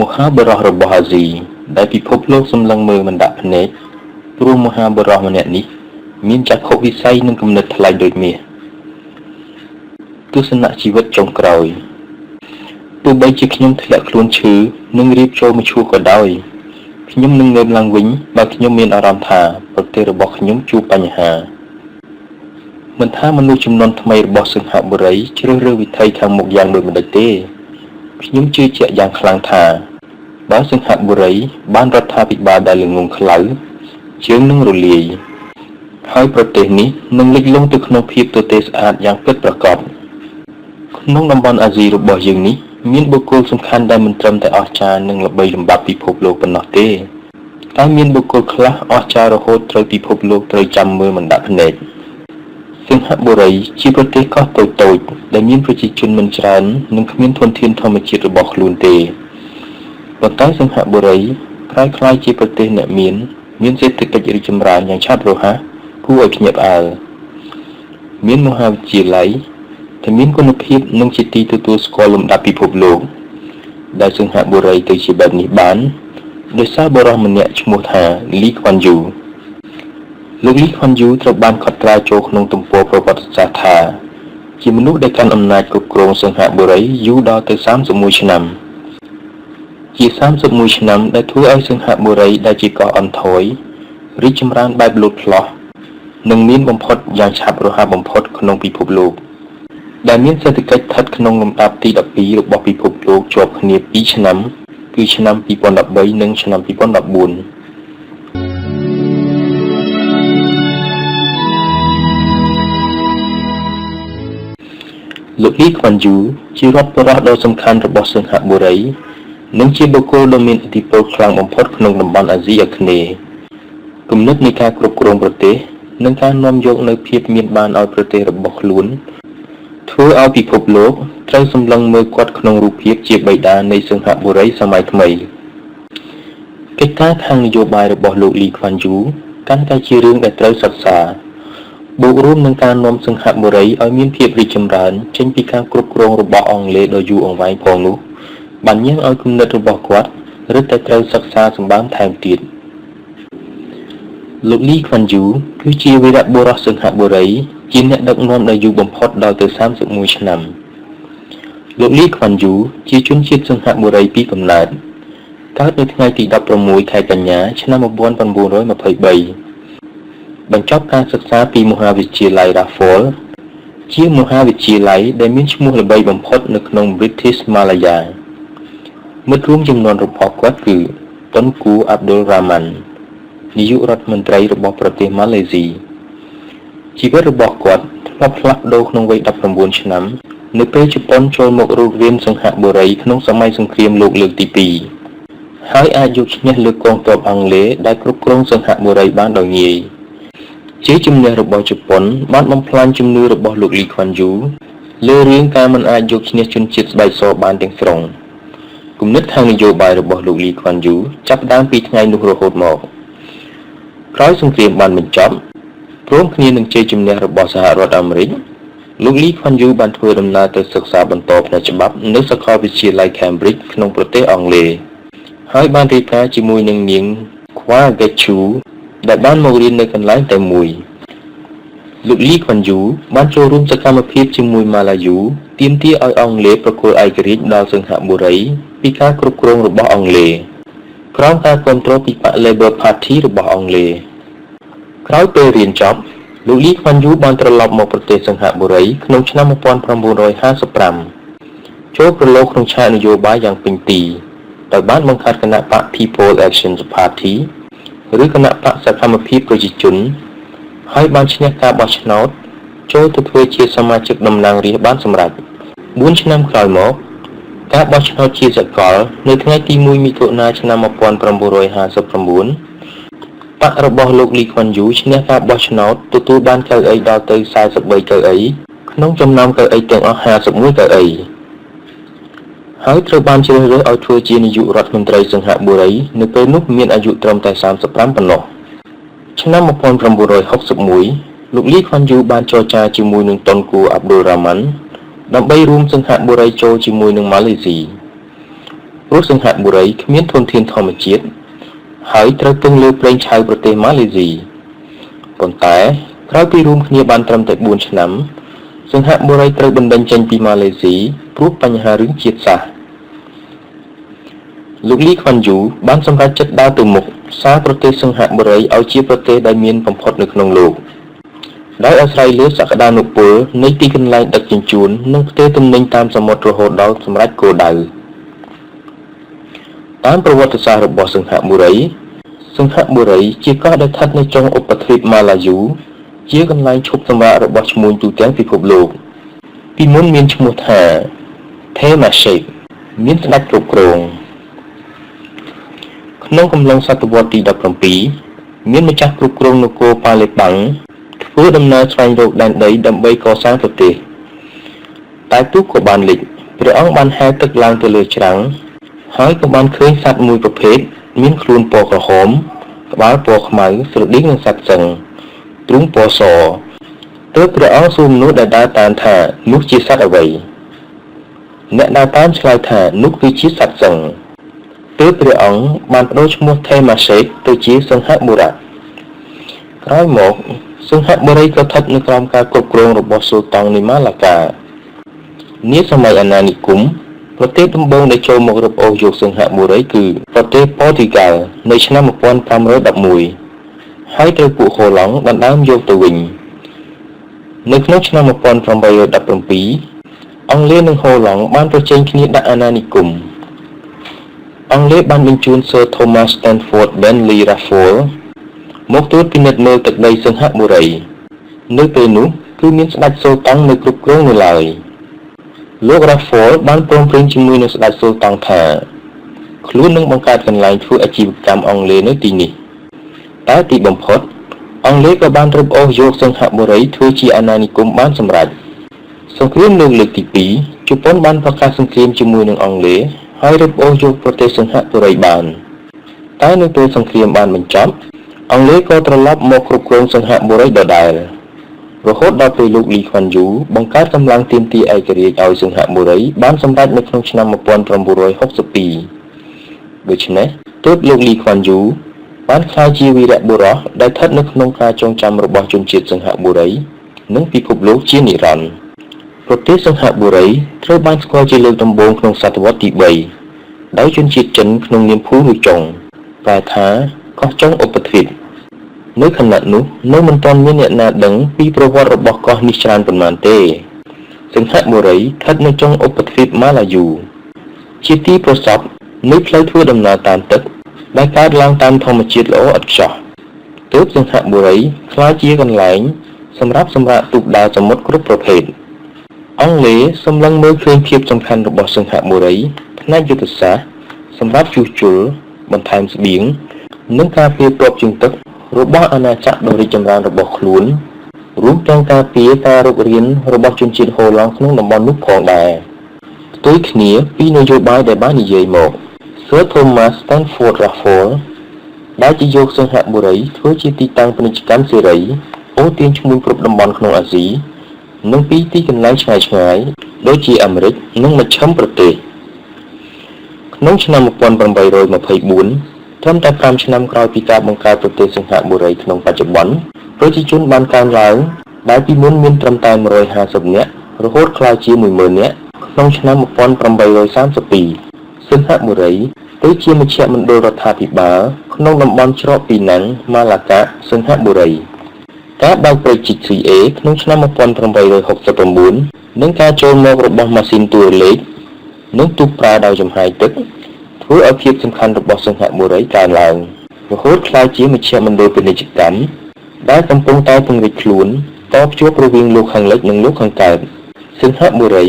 មហាបរោះរបស់អាស៊ីដែលពិភពលោកសម្លឹងមើលមិនដាក់ភ្នែកព្រោះមហាបរោះម្នាក់នេះមានចក្ខុវិស័យនិងគំនិតថ្លៃដូចមាសទស្សនៈជីវិតចុងក្រោយទោះបីជាខ្ញុំធ្លាក់ខ្លួនឈឺនិងរៀបចូលមឈូសក៏ដោយខ្ញុំនឹងងើបឡើងវិញបើខ្ញុំមានអារម្មណ៍ថាប្រទេសរបស់ខ្ញុំជួបបញ្ហាមិនថាមនុស្សចំនួនថ្មីរបស់សិង្ហបុរីជ្រើសរើសវិថីខាងមុខយ៉ាងដូចម្តេចទេខ្ញុំជឿជាក់យ៉ាងខ្លាំងថាបើសិង្ហបុរីបានរដ្ឋាភិបាលដែលល្ងង់ខ្លៅជើងនឹងរលាយហើយប្រទេសនេះនឹងលិចលង់ទៅក្នុងភាពទទេស្អាតយ៉ាងពិតប្រាកដក្នុងតំបន់អាស៊ីរបស់យើងនេះមានបុគ្គលសំខាន់ដែលមិនត្រឹមតែអស្ចារ្យនិងល្បីលំបាប់ពិភពលោកប៉ុណ្ណោះទេតែមានបុគ្គលខ្លះអស្ចារ្យរហូតត្រូវពិភពលោកត្រូវចាំមើលមិនដាក់ភ្នែកសិង្ហបុរីជាប្រទេសកោះតូចៗដែលមានប្រជាជនមិនច្រើននិងគ្មានធនធានធម្មជាតិរបស់ខ្លួនទេប៉ុន្តែសិង្ហបុរីប្រែក្លាយជាប្រទេសអ្នកមានសេដ្ឋកិច្ចរីកចម្រើនយ៉ាងឆាប់រហ័សគួរឲ្យភ្ញាក់ផ្អើលមានមហាវិទ្យាល័យដែលមានគុណភាពនិងជាទីទទួលស្គាល់លំដាប់ពិភពលោកដែលសិង្ហបុរីទៅជាបែបនេះបានដោយសារបរិសម្នាក់ឈ្មោះថាលីខ្វាន់យូលោកលីខ្វាន់យូត្រូវបានកត់ត្រាចូលក្នុងទំព័រប្រវត្តិសាស្ត្រថាជាមនុស្សដែលកាន់អំណាចគ្រប់គ្រងសិង្ហបុរីយូរដល់ទៅ31ឆ្នាំជា31ឆ្នាំដែលធ្វើឲ្យសិង្ហបុរីដែលជាកោះអន់ថយរីកចម្រើនបែបលូតផ្លោះនិងមានបំផុតយ៉ាងឆាប់រហ័សបំផុតក្នុងពិភពលោកដែលមានសេដ្ឋកិច្ចស្ថិតក្នុងលំដាប់ទី12របស់ពិភពលោកជាប់គ្នា2ឆ្នាំគឺឆ្នាំ2013និងឆ្នាំ2014លោកលីខ្វាន់យូជារដ្ឋបរិះដ៏សំខាន់របស់សិង្ហបុរីនិងជាបុគ្គលដ៏មានឥទ្ធិពលខ្លាំងបំផុតក្នុងតំបន់អាស៊ីអាគ្នេយ៍គំនិតនៃការគ្រប់គ្រងប្រទេសនិងការនាំយកនូវភាពមានបានឲ្យប្រទេសរបស់ខ្លួនធ្វើឲ្យពិភពលោកត្រូវសម្លឹងមើលគាត់ក្នុងរូបភាពជាបិតានៃសិង្ហបុរីសម័យថ្មីកិច្ចការខាងនយោបាយរបស់លោកលីខ្វាន់យូកាន់តែជារឿងដែលត្រូវសិក្សាបូករួមនឹងការនាំសិង្ហបុរីឲ្យមានភាពរីកចម្រើនចេញពីការគ្រប់គ្រងរបស់អង់គ្លេសដ៏យូរអង្វែងផងនោះបានញ៉ាំងឲ្យគំនិតរបស់គាត់រឹតតែត្រូវសិក្សាសម្បើមថែមទៀតលោកលីខ្វាន់យូគឺជាវីរបុរសសិង្ហបុរីជាអ្នកដឹកនាំដែលយូរបំផុតដល់ទៅ31ឆ្នាំលោកលីខ្វាន់យូជាជនជាតិសិង្ហបុរីពីកំណើតកើតនៅថ្ងៃទី16ខែកញ្ញាឆ្នាំ1923បញ្ចប់ការសិក្សាពីមហាវិទ្យាល័យ Raffles ជាមហាវិទ្យាល័យដែលមានឈ្មោះល្បីបំផុតនៅក្នុង British Malaya មិត្តរួមចំនួនរបស់គាត់គឺតុនគូអាប់ឌុលរ៉ាម៉ាន់នាយករដ្ឋមន្ត្រីរបស់ប្រទេសម៉ាឡេស៊ីជីវិតរបស់គាត់ធ្លាប់ផ្លាស់ប្ដូរក្នុងវ័យ19ឆ្នាំនៅពេលជប៉ុនចូលមករករានសិង្ហបុរីក្នុងសម័យសង្គ្រាមលោកលើកទី2ហើយអាចយកឈ្នះលើកងទ័ពអង់គ្លេសដែលគ្រប់គ្រងសិង្ហបុរីបានដោយងាយជាជំនះរបស់ជប៉ុនបានបំផ្លាញជំនឿរបស់លោកលីខ្វាន់យូលើរឿងការមិនអាចយកឈ្នះជនជាតិស្បែកសបានទាំងស្រុងគំនិតខាងនយោបាយរបស់លោកលីខ្វាន់យូចាប់ផ្ដើមពីថ្ងៃនោះរហូតមកក្រោយសង្គ្រាមបានបញ្ចប់ព្រមគ្នានឹងជ័យជំនះរបស់សហរដ្ឋអាមេរិកលោកលីខ្វាន់យូបានធ្វើដំណើរទៅសិក្សាបន្តផ្នែកច្បាប់នៅសាកលវិទ្យាល័យ Cambridge ក្នុងប្រទេសអង់គ្លេសហើយបានរៀបការជាមួយនឹងនាង Khwa Gechu ដែលបានមករៀននៅកន្លែងតែមួយលោកលីខ្វាន់យូបានចូលរួមសកម្មភាពជាមួយម៉ាឡាយូទាមទារឲ្យអង់គ្លេសប្រគល់ឯករាជ្យដល់សិង្ហបុរីពីការគ្រប់គ្រងរបស់អង់គ្លេសក្រោមការគ្រប់គ្រងពីបក Labour Party របស់អង់គ្លេសក្រោយពេលរៀនចប់លោកលីខ្វាន់យូបានត្រឡប់មកប្រទេសសិង្ហបុរីក្នុងឆ្នាំ1955ចូលប្រឡូកក្នុងឆាកនយោបាយយ៉ាងពេញទីដោយបានបង្កើតគណៈបក People Action Party ឬគណៈបកសកម្មភាពប្រជាជនហើយបានឈ្នះការបោះឆ្នោតចូលទៅធ្វើជាសមាជិកតំណាងរាស្ត្របានសម្រេច4ឆ្នាំក្រោយមកការបោះឆ្នោតជាសកលនៅថ្ងៃទី1មិថុនាឆ្នាំ1959បករបស់លោកលីខ្វាន់យូឈ្នះការបោះឆ្នោតទទួលបានកៅអីដល់ទៅ43កៅអីក្នុងចំណោមកៅអីទាំងអស់51កៅអីហើយត្រូវបានជ្រើសរើសឲ្យធ្វើជានាយករដ្ឋមន្ត្រីសិង្ហបុរីនៅពេលនោះមានអាយុត្រឹមតែ35ប៉ុណ្ណោះឆ្នាំ1961លោកលីខ្វាន់យូបានចរចាជាមួយនឹងតុនគូអាប់ឌុលរ៉ាម៉ាន់ដើម្បីរួមសិង្ហបុរីចូលជាមួយនឹងម៉ាឡេស៊ី ព្រោះសង្ហបុរីគ្មានធនធានធម្មជាតិហើយត្រូវពឹងលើប្រេងឆៅប្រទេសម៉ាឡេស៊ីប៉ុន្តែក្រោយពីរួមគ្នាបានត្រឹមតែ4ឆ្នាំសង្ហបុរីត្រូវបណ្តេញចេញពីម៉ាឡេស៊ីព្រោះបញ្ហារឿងជាតិសាសន៍លោកលីខ្វាន់យូបានសម្រេចចិត្តដើរទៅមុខសារប្រទេសសង្ហបុរីឲ្យជាប្រទេសដែលមានបំផុតនៅក្នុងលោកដោយអាស្រ័យលើសក្តានុពលនៃទីកន្លែងដឹកជញ្ជូននិងផ្ទេរទំនិញតាមសមុទ្ររហូតដល់សម្រេចគោលដៅតាមប្រវត្តិសាស្ត្ររបស់សង្ហបុរីជាកោះដែលស្ថិតនៅចុងឧបទ្វីបម៉ាឡាយូជាកន្លែងឈប់សម្រាករបស់ឈ្មួញទូទាំងពិភពលោកពីមុនមានឈ្មោះថា Khmer មានស្ដេចគ្រប់គ្រងក្នុងកំឡុងសតវត្សទី17មានម្ចាស់គ្រប់គ្រងនគរប៉ាឡេបាំងធ្វើដំណើរស្វែងរកដែនដីដើម្បីកសាងប្រទេសតែទូកក៏បានលិចព្រះអង្គបានហែលទឹកឡើងទៅលើច្រាំងហើយក៏បានឃើញសត្វមួយប្រភេទមានខ្លួនពណ៌ក្រហមក្បាលពណ៌ខ្មៅស្រដៀងនឹងសត្វសិង្ហទ្រូងពណ៌សទើបព្រះអង្គសួរមនុស្សដែលដើរតាមថានោះជាសត្វអ្វីអ្នកដើរតាមឆ្លើយថានោះគឺជាសត្វសិង្ហទើបព្រះអង្គបានបដូរឈ្មោះ Khmer ទៅជាសង្ហបុរៈក្រោយមកសង្ហបុរីក៏ស្ថិតនៅក្រោមការគ្រប់គ្រងរបស់ស៊ុលតង់នៃម៉ាឡាកានាសម័យអាណានិគមប្រទេសដំបូងដែលចូលមករឹបអូសយកសង្ហបុរីគឺប្រទេសប៉ូទុយហ្គាល់នៅឆ្នាំ1511ហើយត្រូវពួកហូឡង់ដណ្ដើមយកទៅវិញនៅក្នុងឆ្នាំ1817អង់គ្លេសនិងហូឡង់បានប្រជែងគ្នាដាក់អាណានិគមអង់គ្លេសបានបញ្ជូន Sir Thomas Stamford Bentley Raffles មកត្រួតពិនិត្យមើលទឹកដីសង្ហបុរីនៅពេលនោះគឺមានស្ដេចស៊ុលតង់នៅគ្រប់គ្រងនៅឡើយលោក Raffles បានព្រមព្រៀងជាមួយនឹងស្ដេចស៊ុលតង់ថាខ្លួននឹងបង្កើតកន្លែងធ្វើអាជីវកម្មអង់គ្លេសនៅទីនេះតែទីបំផុតអង់គ្លេសក៏បានរឹបអូសយកសង្ហបុរីធ្វើជាអាណានិគមបានសម្រេចសង្គ្រាមលោកលើកទី2ជប៉ុនបានប្រកាសសង្គ្រាមជាមួយនឹងអង់គ្លេសហើយរឹបអូសយកប្រទេសសង្ហបុរីបានតែនៅពេលសង្គ្រាមបានបញ្ចប់អង់គ្លេសក៏ត្រឡប់មកគ្រប់គ្រងសង្ហបុរីដដែលរហូតដល់ពេលលោកលីខ្វាន់យូបង្កើតកម្លាំងទាមទារឯករាជ្យឲ្យសង្ហបុរីបានសម្រេចនៅក្នុងឆ្នាំ1962ដូច្នេះទើបលោកលីខ្វាន់យូបានក្លាយជាវីរបុរសដែលស្ថិតនៅក្នុងការចងចាំរបស់ជនជាតិសង្ហបុរីនិងពិភពលោកជានិរន្តរ៍ប្រទេសសង្ហបុរីត្រូវបានស្គាល់ជាលើកដំបូងក្នុងសតវត្សទី3ដោយជនជាតិចិនក្នុងនាមភូនុចុងប្រែថាកោះចុងឧបទ្វីបនៅខណៈនោះនៅមិនទាន់មានអ្នកណាដឹងពីប្រវត្តិរបស់កោះនេះច្រើនប៉ុន្មានទេសង្ហបុរីស្ថិតនៅចុងឧបទ្វីបម៉ាឡាយូជាទីប្រសព្វនៃផ្លូវធ្វើដំណើរតាមទឹកដែលកើតឡើងតាមធម្មជាតិល្អឥតខ្ចោះទើបសង្ហបុរីក្លាយជាកន្លែងសម្រាប់សម្រាកទូកដើរសមុទ្រគ្រប់ប្រភេទអង់គ្លេសសម្លឹងមើលឃើញភាពសំខាន់របស់សង្ហបុរីផ្នែកយុទ្ធសាស្ត្រសម្រាប់ជួសជុលបន្ថែមស្បៀងនិងការពារទ្រព្យជើងទឹករបស់អាណាចក្រដ៏រីកចម្រើនរបស់ខ្លួនរួមទាំងការពារការរុករានរបស់ជនជាតិហូឡង់ក្នុងតំបន់នោះផងដែរផ្ទុយគ្នាពីនយោបាយដែលបាននិយាយមក Sir Thomas Stamford Raffles ដែលជាយកសង្ហបុរីធ្វើជាទីតាំងពាណិជ្ជកម្មសេរីអូសទាញឈ្មួញគ្រប់តំបន់ក្នុងអាស៊ីនិងពីទីកន្លែងឆ្ងាយៗដូចជាអាមេរិកនិងមជ្ឈិមប្រទេសក្នុងឆ្នាំ1824ត្រឹមតែ5ឆ្នាំក្រោយពីការបង្កើតប្រទេសសង្ហបុរីក្នុងបច្ចុប្បន្នប្រជាជនបានកើនឡើងដែលពីមុនមានត្រឹមតែ150នាក់រហូតក្លាយជា10000នាក់ក្នុងឆ្នាំ1832សង្ហបុរីទៅជាមជ្ឈមណ្ឌលរដ្ឋាភិបាលក្នុងតំបន់ច្រកពីណាំងម៉ាឡាកាសង្ហបុរីការបើកព្រែក CHEA ក្នុងឆ្នាំ1869និងការចូលមករបស់ម៉ាស៊ីនទូរលេខនិងទូកប្រើដោយចំហាយទឹកធ្វើឲ្យភាពសំខាន់របស់សង្ហបុរីកើនឡើងរហូតក្លាយជាមជ្ឈមណ្ឌលពាណិជ្ជកម្មដែលកំពុងតែពង្រីកខ្លួនតភ្ជាប់រវាងលោកខាងលិចនិងលោកខាងកើតសង្ហបុរី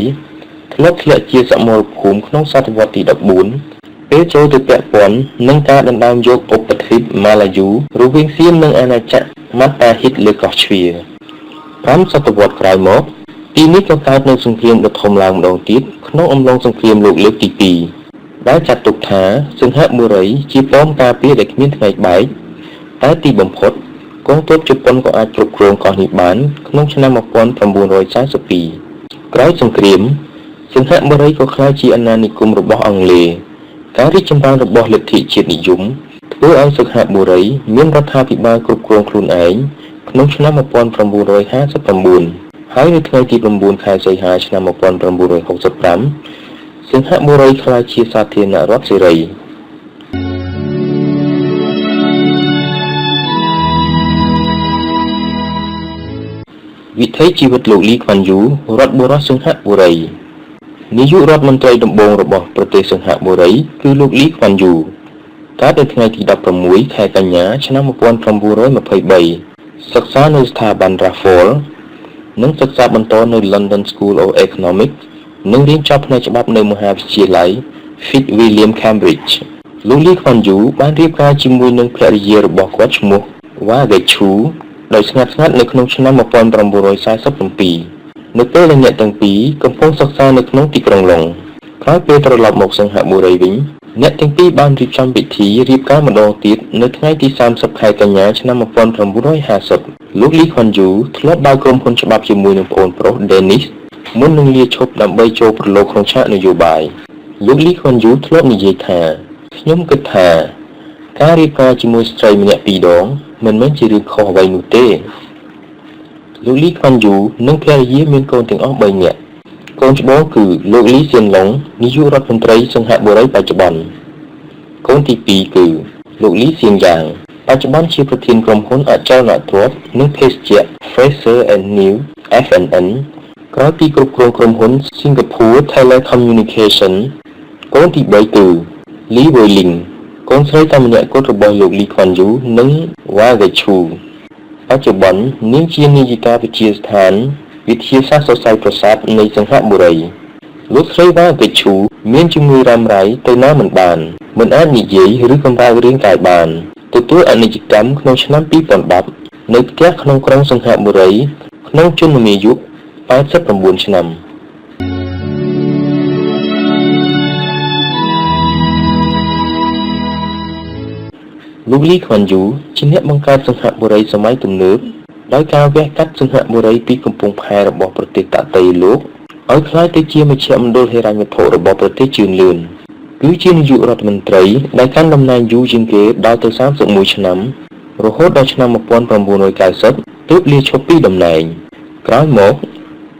ធ្លាប់ធ្លាក់ជាសមរភូមិក្នុងសតវត្សទី14ពេលចូលទៅពាក់ព័ន្ធនឹងការដណ្ដើមយកឧបទ្វីបម៉ាឡាយូរវាងសៀមនិងអាណាចក្រម៉ាតាហ៊ីតលើកោះជ្វា5សតវត្សក្រោយមកទីនេះក៏កើតនៅសង្គ្រាមដ៏ធំឡើងម្ដងទៀតក្នុងអំឡុងសង្គ្រាមលោកលើកទី2ដែលចាត់ទុកថាសង្ហបុរីជាป้อมការពារដែលគ្មានថ្ងៃបែកតែទីបំផុតកងទ័ពជប៉ុនក៏អាចគ្រប់គ្រងកោះនេះបានក្នុងឆ្នាំ1942ក្រោយសង្គ្រាមសង្ហបុរីក៏ក្លាយជាអាណានិគមរបស់អង់គ្លេស ការរីកចម្រើនរបស់លទ្ធិជាតិនិយមធ្វើឲ្យសិង្ហបុរីមានរដ្ឋាភិបាលគ្រប់គ្រងខ្លួនឯងក្នុងឆ្នាំ 1959 ហើយនៅថ្ងៃទី 9 ខែសីហា ឆ្នាំ 1965 សិង្ហបុរីក្លាយជាសាធារណរដ្ឋសេរីវិថីជីវិតលោកលីខ្វាន់យូរដ្ឋបុរសសិង្ហបុរីនាយករដ្ឋមន្ត្រីដំបូងរបស់ប្រទេសសិង្ហបុរីគឺលោកលីខ្វាន់យូកើតនៅថ្ងៃទី 16 ខែកញ្ញា ឆ្នាំ 1923 សិក្សានៅស្ថាប័ន Raffles និងសិក្សាបន្តនៅ London School of Economics និងរៀនចប់ផ្នែកច្បាប់នៅមហាវិទ្យាល័យ Fitzwilliam Cambridge លោកលីខ្វាន់យូបានរៀបការជាមួយនឹងភរិយារបស់គាត់ឈ្មោះ វ៉ាហ្គេឈូដោយស្ងាត់ៗនៅក្នុងឆ្នាំ 1947 នៅពេលដែលអ្នកទាំងពីរកំពុងសិក្សានៅក្នុងទីក្រុងឡុងក្រោយពេលត្រឡប់មកសិង្ហបុរីវិញអ្នកទាំងពីរបានរៀបចំពិធីរៀបការម្ដងទៀតនៅថ្ងៃទី 30 ខែកញ្ញា ឆ្នាំ 1950 លោកលីខ្វាន់យូធ្លាប់បើកក្រុមហ៊ុនច្បាប់ជាមួយនឹងប្អូនប្រុស Dennis មុននឹងលាឈប់ដើម្បីចូលប្រឡូកក្នុងឆាកនយោបាយលោកលីខ្វាន់យូធ្លាប់និយាយថាខ្ញុំគិតថាការរៀបការជាមួយស្ត្រីម្នាក់ពីរដងមិនមែនជារឿងខុសអ្វីនោះទេលោកលីខ្វាន់យូនិងភរិយាមានកូនទាំងអស់ 3 នាក់កូនច្បងគឺលោកលីសៀនឡុងនាយករដ្ឋមន្ត្រីសិង្ហបុរីបច្ចុប្បន្នកូនទី 2 គឺលោកលីសៀងយ៉ាងបច្ចុប្បន្នជាប្រធានក្រុមហ៊ុនអចលនទ្រព្យនិងភេសជ្ជៈ Fraser and New FNN ក្រោយពីគ្រប់គ្រងក្រុមហ៊ុន Singapore Telecommunication កូនទី 3 គឺលីវ៉ុយលីងកូនស្រីតែម្នាក់គត់របស់លោកលីខ្វាន់យូនិងវ៉ាហ្គេឈូបច្ចុប្បន្ននាងជានាយិកាវិទ្យាស្ថានវិទ្យាសាស្ត្រសរសៃប្រសាទនៃសិង្ហបុរីលោកស្រីវ៉ាហ្គេឈូមានជំងឺរ៉ាំរ៉ៃទៅណាមិនបានមិនអាចនិយាយឬកម្រើករាងកាយបានទទួលអនិច្ចកម្មក្នុងឆ្នាំ 2010 នៅផ្ទះក្នុងក្រុងសិង្ហបុរីក្នុងជន្មាយុ89 ឆ្នាំលោកលីខ្វាន់យូជាអ្នកបង្កើតសិង្ហបុរីសម័យទំនើបដោយការវះកាត់សិង្ហបុរីពីកំពង់ផែរបស់ប្រទេសតាតេលោកឲ្យក្លាយទៅជាមជ្ឈមណ្ឌលហិរញ្ញវត្ថុរបស់ប្រទេសជឿនលឿនគឺជានាយករដ្ឋមន្ត្រីដែលកាន់តំណែងយូរជាងគេដល់ទៅ31ឆ្នាំរហូតដល់ឆ្នាំ 1990 ទើបលាឈប់ពីតំណែងក្រោយមក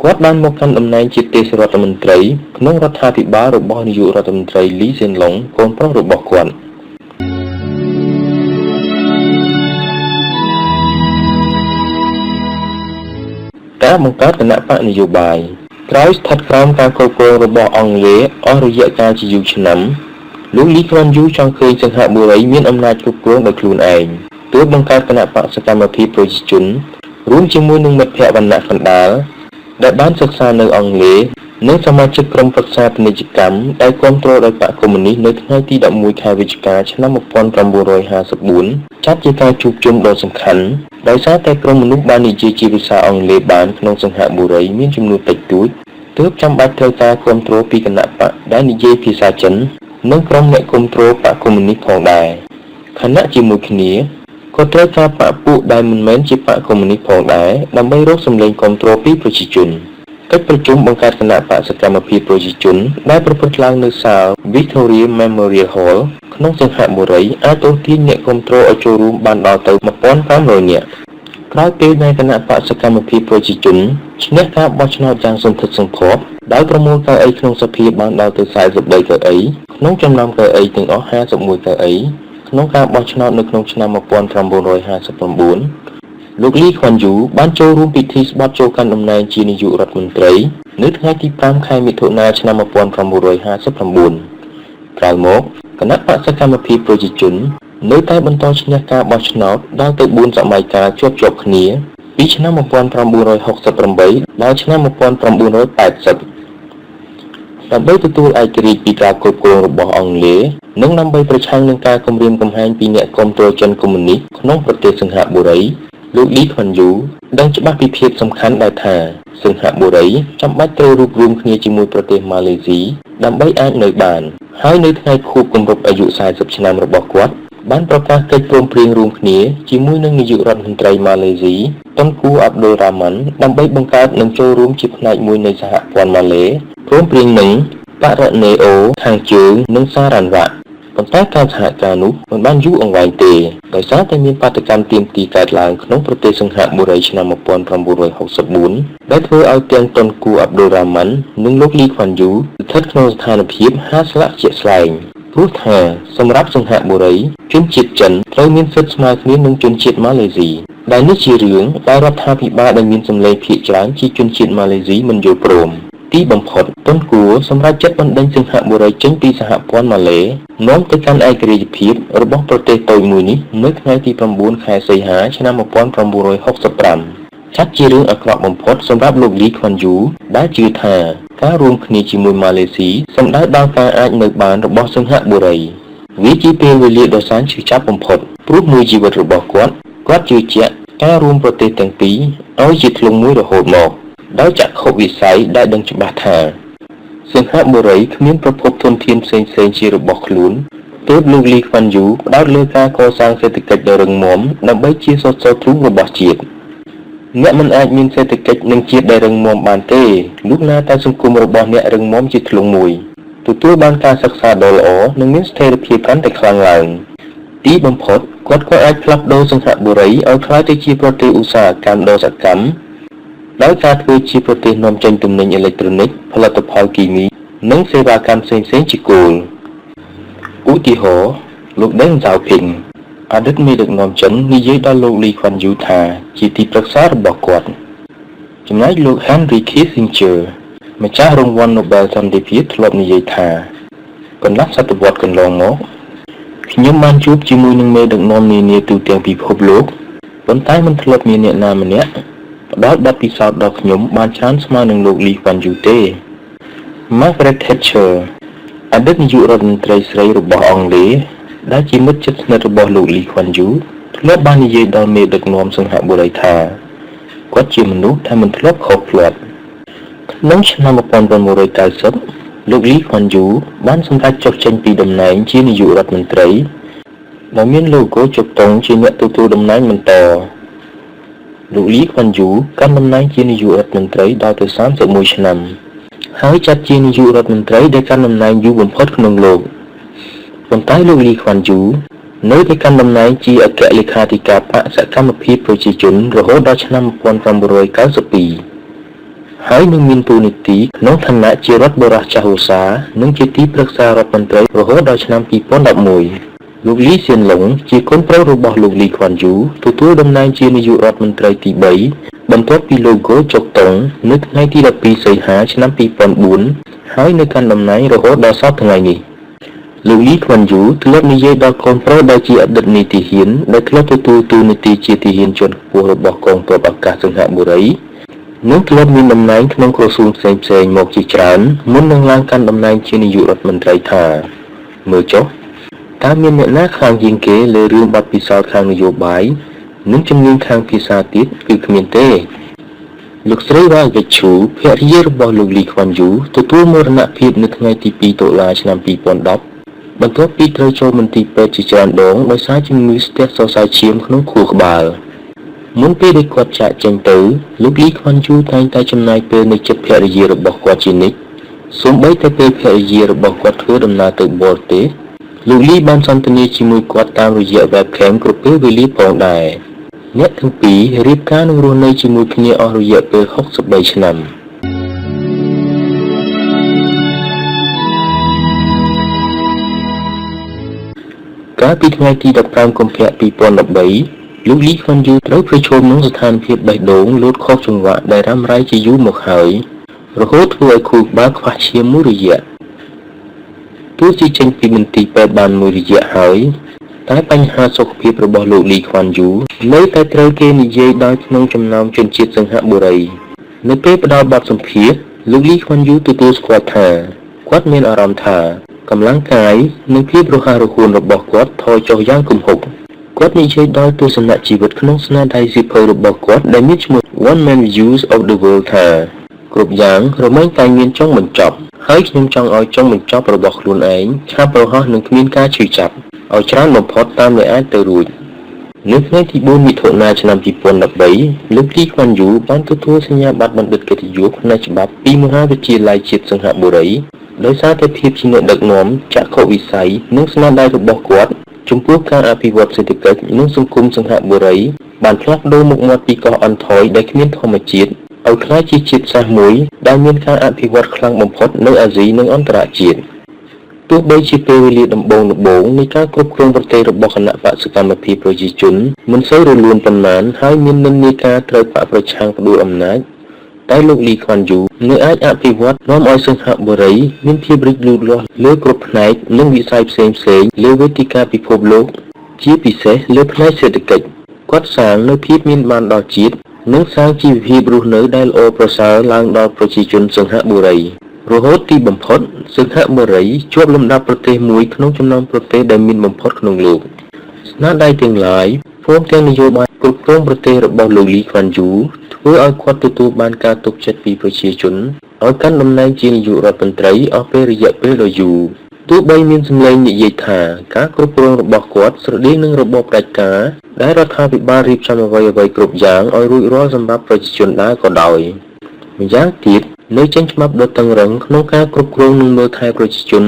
គាត់បានមកកាន់តំណែងជាទេសរដ្ឋមន្ត្រីក្នុងរដ្ឋាភិបាលរបស់នាយករដ្ឋមន្ត្រីលីសៀនឡុងកូនប្រុសរបស់គាត់ការបង្កើតគណៈបកនយោបាយក្រោយស្ថិតក្រោមការគ្រប់គ្រងរបស់អង់គ្លេសអស់រយៈកាលជាយូរឆ្នាំលោកលីខ្វាន់យូចង់ឃើញសិង្ហបុរីមានអំណាចគ្រប់គ្រងដោយខ្លួនឯងទើបបង្កើតគណៈបកសកម្មភាពប្រជាជនរួមជាមួយនឹងមិត្តភ័ក្តិវណ្ណៈកណ្ដាលដែលបានសិក្សានៅអង់គ្លេសនិងសមាជិកក្រុមប្រឹក្សាពាណិជ្ជកម្មដែលគាំទ្រដោយបកកុម្មុយនីសនៅថ្ងៃទី 11 ខែវិច្ឆិកា ឆ្នាំ 1954 ចាត់ជាការជួបជុំដ៏សំខាន់ដោយសារតែក្រុមមនុស្សបាននិយាយជាភាសាអង់គ្លេសបានក្នុងសិង្ហបុរីមានចំនួនតិចតួចទើបចាំបាច់ត្រូវការគាំទ្រពីគណៈបកដែលនិយាយភាសាចិននិងក្រុមអ្នកគាំទ្របកកុម្មុយនីសផងដែរខណៈជាមួយគ្នាក៏ត្រូវការបកពួកដែលមិនមែនជាបកកុម្មុយនីសផងដែរដើម្បីរកសម្លេងគាំទ្រពីប្រជាជនកិច្ចប្រជុំបង្កើតគណៈបកសកម្មភាពប្រជាជនដែលប្រព្រឹត្តឡើងនៅសាល Victoria Memorial Hall ក្នុងសិង្ហបុរីអាចទាក់ទាញអ្នកគាំទ្រឲ្យចូលរួមបានដល់ទៅ 1,500 នាក់ក្រោយពេលដែលគណៈបកសកម្មភាពប្រជាជនឈ្នះការបោះឆ្នោតយ៉ាងសន្ធឹកសន្ធាប់ដោយប្រមូលកៅអីក្នុងសភាបានដល់ទៅ 43 កៅអីក្នុងចំណោមកៅអីទាំងអស់ 51 កៅអីក្នុងការបោះឆ្នោតនៅក្នុងឆ្នាំ 1959លោកលីខ្វាន់យូបានចូលរួមពិធីស្បត់ចូលកាន់តំណែងជានាយករដ្ឋមន្ត្រីនៅថ្ងៃទី 5 ខែមិថុនា ឆ្នាំ 1959 ក្រោយមកគណៈបក្សសកម្មភាពប្រជាជននៅតែបន្តឈ្នះការបោះឆ្នោតដល់ទៅ 4 សម័យកាលជាប់ៗគ្នាពីឆ្នាំ 1968 ដល់ឆ្នាំ 1980 ដើម្បីទទួលឯករាជ្យពីការគ្រប់គ្រងរបស់អង់គ្លេសនិងដើម្បីប្រឆាំងនឹងការគំរាមកំហែងពីអ្នកគាំទ្រចិនកុម្មុយនីសក្នុងប្រទេសសិង្ហបុរីលោកលីខ្វាន់យូដឹងច្បាស់ពីភាពសំខាន់ដែលថាសិង្ហបុរីចាំបាច់ត្រូវរួបរวมគ្នាជាមួយប្រទេសម៉ាឡេស៊ីដើម្បីអាចនៅបានហើយនៅថ្ងៃខួបគម្រប់អាយុ 40 ឆ្នាំរបស់គាត់បានប្រកាសកិច្ចព្រមព្រៀងរួមគ្នាជាមួយនឹងនាយករដ្ឋមន្ត្រីម៉ាឡេស៊ីតុនគូអាប់ឌុលរ៉ាម៉ាន់ដើម្បីបង្កើតនិងចូលរួមជាផ្នែកមួយនៃសហព័ន្ធម៉ាឡេព្រមព្រៀងនឹងប៉ារ៉ាណេអូខាងជើងនិងសារ៉ាន់វ៉ា ប៉ុន្តែការសហការនោះមិនបានយូរអង្វែងទេដោយសារតែមានបាតុកម្មទាមទារកើតឡើងក្នុងប្រទេសសង្ហបុរីឆ្នាំ1964ដែលធ្វើឲ្យទាំងតុនគូអាប់ឌុលរ៉ាម៉ាន់និងលោកលីខ្វាន់យូស្ថិតក្នុងស្ថានភាពហាស្លាក់ជាក់ស្លែងព្រោះថាសម្រាប់សង្ហបុរីជនជាតិចិនត្រូវមានសិទ្ធិស្មើគ្នានឹងជនជាតិម៉ាឡេស៊ីដែលនេះជារឿងដែលរដ្ឋាភិបាលដែលមានសម្លេងភាគច្រើនជាជនជាតិម៉ាឡេស៊ីមិនយល់ព្រមទីបំផុតតុនគួរសម្រាប់ចិត្តបណ្ដេញសង្ហបុរីចេញពីសហព័ន្ធម៉ាឡេនាំទៅកាន់ឯករាជ្យភាពរបស់ប្រទេសតូចមួយនេះនៅថ្ងៃទី9 ខែសីហាឆ្នាំ1965ចាត់ជារឿងអាក្រក់បំផុតសម្រាប់លោកលីខ្វាន់យូដែលជឿថាការរួមគ្នាជាមួយម៉ាឡេស៊ីសម្ដៅដល់ការអាចនៅបានរបស់សង្ហបុរីវាជាពេលវេលាដ៏សែនឈឺចាប់បំផុតព្រោះមួយជីវិតរបស់គាត់ជឿជាក់ការរួមប្រទេសទាំងពីរឲ្យជាធ្លុងមួយរហូតមកដោយចក្ខុវិស័យដែលដឹងច្បាស់ថាសង្ហបុរីគ្មានប្រភពធនធានផ្សេងជារបស់ខ្លួនទើបលោកលីខ្វាន់យូផ្ដោតលើការកសាងសេដ្ឋកិច្ចដ៏រឹងមាំដើម្បីជាសសរទ្រូងរបស់ជាតិអ្នកមិនអាចមានសេដ្ឋកិច្ចនិងជាតិដែលរឹងមាំបានទេលុះណាតែសង្គមរបស់អ្នករឹងមាំជាធ្លុងមួយទទួលបានការសិក្សាដ៏ល្អនិងមានស្ថិរភាពកាន់តែខ្លាំងឡើងទីបំផុតគាត់ក៏អាចផ្លាស់ប្ដូរសង្ហបុរីឲ្យក្លាយទៅជាប្រទេសឧស្សាហកម្មដ៏សកម្មដោយការធ្វើជាប្រទេសនាំចេញទំនិញអេឡិចត្រូនិកផលិតផលគីមីនិងសេវាកម្មផ្សេងជាគោលឧទាហរណ៍លោកដេងហ្សាវភីងអតីតមេដឹកនាំចិននិយាយដល់លោកលីខ្វាន់យូថាជាទីប្រឹក្សារបស់គាត់ចំណែកលោក Henry Kissinger ម្ចាស់រង្វាន់ Nobel សន្តិភាពធ្លាប់និយាយថាកន្លះសតវត្សរ៍កន្លងមកខ្ញុំបានជួបជាមួយនឹងមេដឹកនាំនានាទូទាំងពិភពលោកប៉ុន្តែមិនធ្លាប់មានអ្នកណាម្នាក់ផ្ដល់បទពិសោធន៍ដល់ខ្ញុំបានច្រើនស្មើនឹងលោកលីខ្វាន់យូទេ Margaret Thatcher អតីតនាយករដ្ឋមន្ត្រីស្រីរបស់អង់គ្លេសដែលជាមិត្តជិតស្និទ្ធរបស់លោកលីខ្វាន់យូធ្លាប់បាននិយាយដល់មេដឹកនាំសង្ហបុរីថាគាត់ជាមនុស្សដែលមិនធ្លាប់ខុសភ្លាត់ក្នុងឆ្នាំ1990លោកលីខ្វាន់យូបានសម្រេចចុះចេញពីតំណែងជានាយករដ្ឋមន្ត្រីដែលមាន logo ជប៉ុនជាអ្នកទទួលតំណែងបន្តលោកលីខ្វាន់យូកាន់តំណែងជានាយករដ្ឋមន្ត្រីដល់ទៅ31ឆ្នាំហើយចាត់ជានាយករដ្ឋមន្ត្រីដែលកាន់តំណែងយូរបំផុតក្នុងលោកប៉ុន្តែលោកលីខ្វាន់យូនៅតែកាន់តំណែងជាអគ្គលេខាធិការបក្សសកម្មភាពប្រជាជនរហូតដល់ឆ្នាំ1992ហើយនឹងមានតួនាទីក្នុងឋានៈជារដ្ឋបរិយាចាស់ឧស្សាហ៍និងជាទីប្រឹក្សារដ្ឋមន្ត្រីរហូតដល់ឆ្នាំ2011លោកលីសៀនឡុងជាកូនប្រុសរបស់លោកលីខ្វាន់យូទទួលតំណែងជានាយករដ្ឋមន្ត្រីទី3បន្ទាប់ពី logo ជុកតុងនៅថ្ងៃទី12សីហាឆ្នាំ2004ហើយនៅកាន់តំណែងរហូតដល់សប្តាហ៍ថ្ងៃនេះលោកលីខ្វាន់យូធ្លាប់និយាយដល់កូនប្រុសដែលជាអតីតនាយទាហានដែលធ្លាប់ទទួលតួនាទីជាទាហានជាន់ខ្ពស់របស់កងទ័ពអាកាសសង្ហបុរីនិងធ្លាប់មានតំណែងក្នុងក្រសួងផ្សេងមកជាច្រើនមុននឹងឡើងកាន់តំណែងជានាយករដ្ឋមន្ត្រីថាមើលចុះតើមានអ្នកណាខ្លាំងជាងគេលើរឿងបទពិសោធន៍ខាងនយោបាយនិងជំនាញខាងភាសាទៀតគឺគ្មានទេលោកស្រីវ៉ាវិឈូភរិយារបស់លោកលីខ្វាន់យូទទួលមរណភាពនៅថ្ងៃទី2តុលាឆ្នាំ2010បន្ទាប់ពីត្រូវចូលមន្ទីរពេទ្យជាច្រើនដងដោយសារជំងឺស្ទះសរសៃឈាមក្នុងខួរក្បាលមុនពេលដែលគាត់ចាកចេញទៅលោកលីខ្វាន់យូតែងតែចំណាយពេលនៅជិតភរិយារបស់គាត់ជានិច្ចសូម្បីតែពេលភរិយារបស់គាត់ធ្វើដំណើរទៅបរទេសលោកលីបានសន្ទនាជាមួយគាត់តាមរយៈ webcam គ្រប់ពេលវេលាផងដែរអ្នកទាំងពីររៀបការនឹងរស់នៅជាមួយគ្នាអស់រយៈពេល63ឆ្នាំកាលពីថ្ងៃទី15កុម្ភៈ2013លោកលីខ្វាន់យូត្រូវប្រឈមនឹងស្ថានភាពបេះដូងលោតខុសចង្វាក់ដែលរ៉ាំរ៉ៃជាយូរមកហើយរហូតធ្វើឲ្យខួរក្បាលខ្វះឈាមមួយរយៈទោះជាចេញពីមន្ទីរពេទ្យបានមួយរយៈហើយតែបញ្ហាសុខភាពរបស់លោកលីខ្វាន់យូនៅតែត្រូវគេនិយាយដោយក្នុងចំណោមជនជាតិសង្ហបុរីនៅពេលផ្ដល់បទសម្ភាសន៍លោកលីខ្វាន់យូទទួលស្គាល់ថាគាត់មានអារម្មណ៍ថាកម្លាំងកាយនិងភាពរហ័សរហួនរបស់គាត់ថយចុះយ៉ាងគំហុកគាត់និយាយដល់ទស្សនៈជីវិតក្នុងស្នាដៃសៀវភៅរបស់គាត់ដែលមានឈ្មោះ One Man Views of the World ថាគ្រប់យ៉ាងរមែងតែមានចុងបញ្ចប់ហើយខ្ញុំចង់ឲ្យចុងបញ្ចប់របស់ខ្លួនឯងឆាប់រហ័សនិងគ្មានការឈឺចាប់ឲ្យច្រើនបំផុតតាមដែលអាចទៅរួច នៅថ្ងៃទី4 មិថុនាឆ្នាំ 2013 លោកលីខ្វាន់យូបានទទួលសញ្ញាបត្របណ្ឌិតកិត្តិយសផ្នែកច្បាប់ពីមហាវិទ្យាល័យជាតិសិង្ហបុរីដោយសារតែភាពជាអ្នកដឹកនាំចក្ខុវិស័យនិងស្នាដៃរបស់គាត់ចំពោះការអភិវឌ្ឍសេដ្ឋកិច្ចនិងសង្គមសិង្ហបុរីបានផ្លាស់ប្ដូរមុខមាត់ពីកោះអន្ថយដែលគ្មានធម្មជាតិឲ្យក្លាយជាជាតិសាសន៍មួយដែលមានការអភិវឌ្ឍខ្លាំងបំផុតនៅអាស៊ីនិងអន្តរជាតិទោះបីជាពេលវេលាដំបូងនៃការគ្រប់គ្រងប្រទេសរបស់គណៈបក្សសកម្មភាពប្រជាជនមិនសូវរលូនប៉ុន្មានហើយមាននិន្នាការត្រូវបកប្រឆាំងផ្ដួលអំណាចតែលោកលីខ្វាន់យូនៅអាចអភិវឌ្ឍនាំឲ្យសិង្ហបុរីមានភាពរីកលូតលាស់លើគ្រប់ផ្នែកនិងវិស័យផ្សេងៗលើវេទិកាពិភពលោកជាពិសេសលើផ្នែកសេដ្ឋកិច្ចគាត់សាងនូវភាពមានបានដល់ជាតិនិងសាងជីវភាពរស់នៅដែលល្អប្រសើរឡើងដល់ប្រជាជនសិង្ហបុរីរហូតទីបំផុតសិង្ហបុរីជាប់លំដាប់ប្រទេសមួយក្នុងចំណោមប្រទេសដែលមានបំផុតក្នុងលោកស្នាដៃទាំងឡាយព្រមទាំងនយោបាយគ្រប់គ្រងប្រទេសរបស់លោកលីខ្វាន់យូធ្វើឲ្យគាត់ទទួលបានការទុកចិត្តពីប្រជាជនឲ្យកាន់តំណែងជានាយករដ្ឋមន្ត្រីអស់ពេលរយៈពេលដ៏យូរទោះបីមានសម្លេងនិយាយថាការគ្រប់គ្រងរបស់គាត់ស្រដៀងនឹងរបបផ្ដាច់ការដែលរដ្ឋាភិបាលរៀបចំអ្វីៗគ្រប់យ៉ាងឲ្យរួចរាល់សម្រាប់ប្រជាជនដែរក៏ដោយម្យ៉ាងទៀតនៅចេញច្បាប់ដ៏តឹងរ៉ឹងក្នុងការគ្រប់គ្រងនិងមើលថែប្រជាជន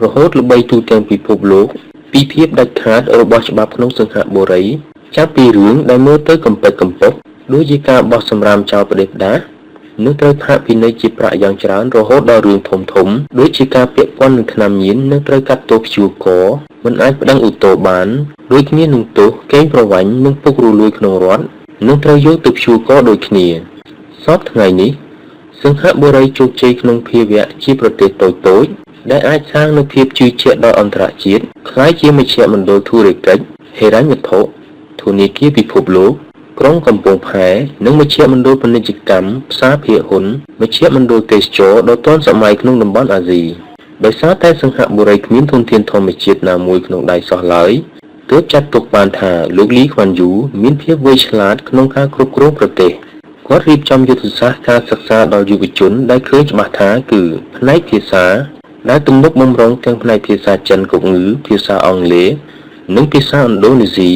រហូតល្បីទូទាំងពិភពលោកពីភាពដាច់ខាតរបស់ច្បាប់ក្នុងសិង្ហបុរីចាប់ពីរឿងដែលមើលទៅកំពេចកំពុកដូចជាការបោះសម្រាមចោលប្រទេសផ្ដាស់នឹងត្រូវផាកពិន័យជាប្រាក់យ៉ាងច្រើនរហូតដល់រឿងធំដូចជាការពាក់ព័ន្ធនឹងថ្នាំញៀននឹងត្រូវកាត់ទោសព្យួរកមិនអាចប្តឹងឧទ្ធរណ៍បានដូចគ្នានឹងទោសកេងប្រវ័ញ្ចនិងពុករលួយក្នុងរដ្ឋនឹងត្រូវយកទៅព្យួរកដូចគ្នាសពថ្ងៃនេះសិង្ហបុរីជោគជ័យក្នុងភាវៈជាប្រទេសតូចៗដែលអាចសាងនូវភាពជឿជាក់ដល់អន្តរជាតិក្លាយជាមជ្ឈមណ្ឌលធុរកិច្ចហិរញ្ញវត្ថុធនាគារពិភពលោកក្រុងកំពង់ផែនិងមជ្ឈមណ្ឌលពាណិជ្ជកម្មផ្សារភាគហ៊ុនមជ្ឈមណ្ឌលទេសចរណ៍ដ៏ទាន់សម័យក្នុងតំបន់អាស៊ីដោយសារតែសិង្ហបុរីគ្មានធនធានធម្មជាតិណាមួយក្នុងដៃសោះឡើយទើបចាត់ទុកបានថាលោកលីខ្វាន់យូមានភាពវៃឆ្លាតក្នុងការគ្រប់គ្រងប្រទេសគាត់រៀបចំយុទ្ធសាស្ត្រការសិក្សាដល់យុវជនដែលឃើញច្បាស់ថាគឺផ្នែកភាសាដែលទំនុកបំរុងទាំងផ្នែកភាសាចិនកុងឺភាសាអង់គ្លេសនិងភាសាឥណ្ឌូនេស៊ី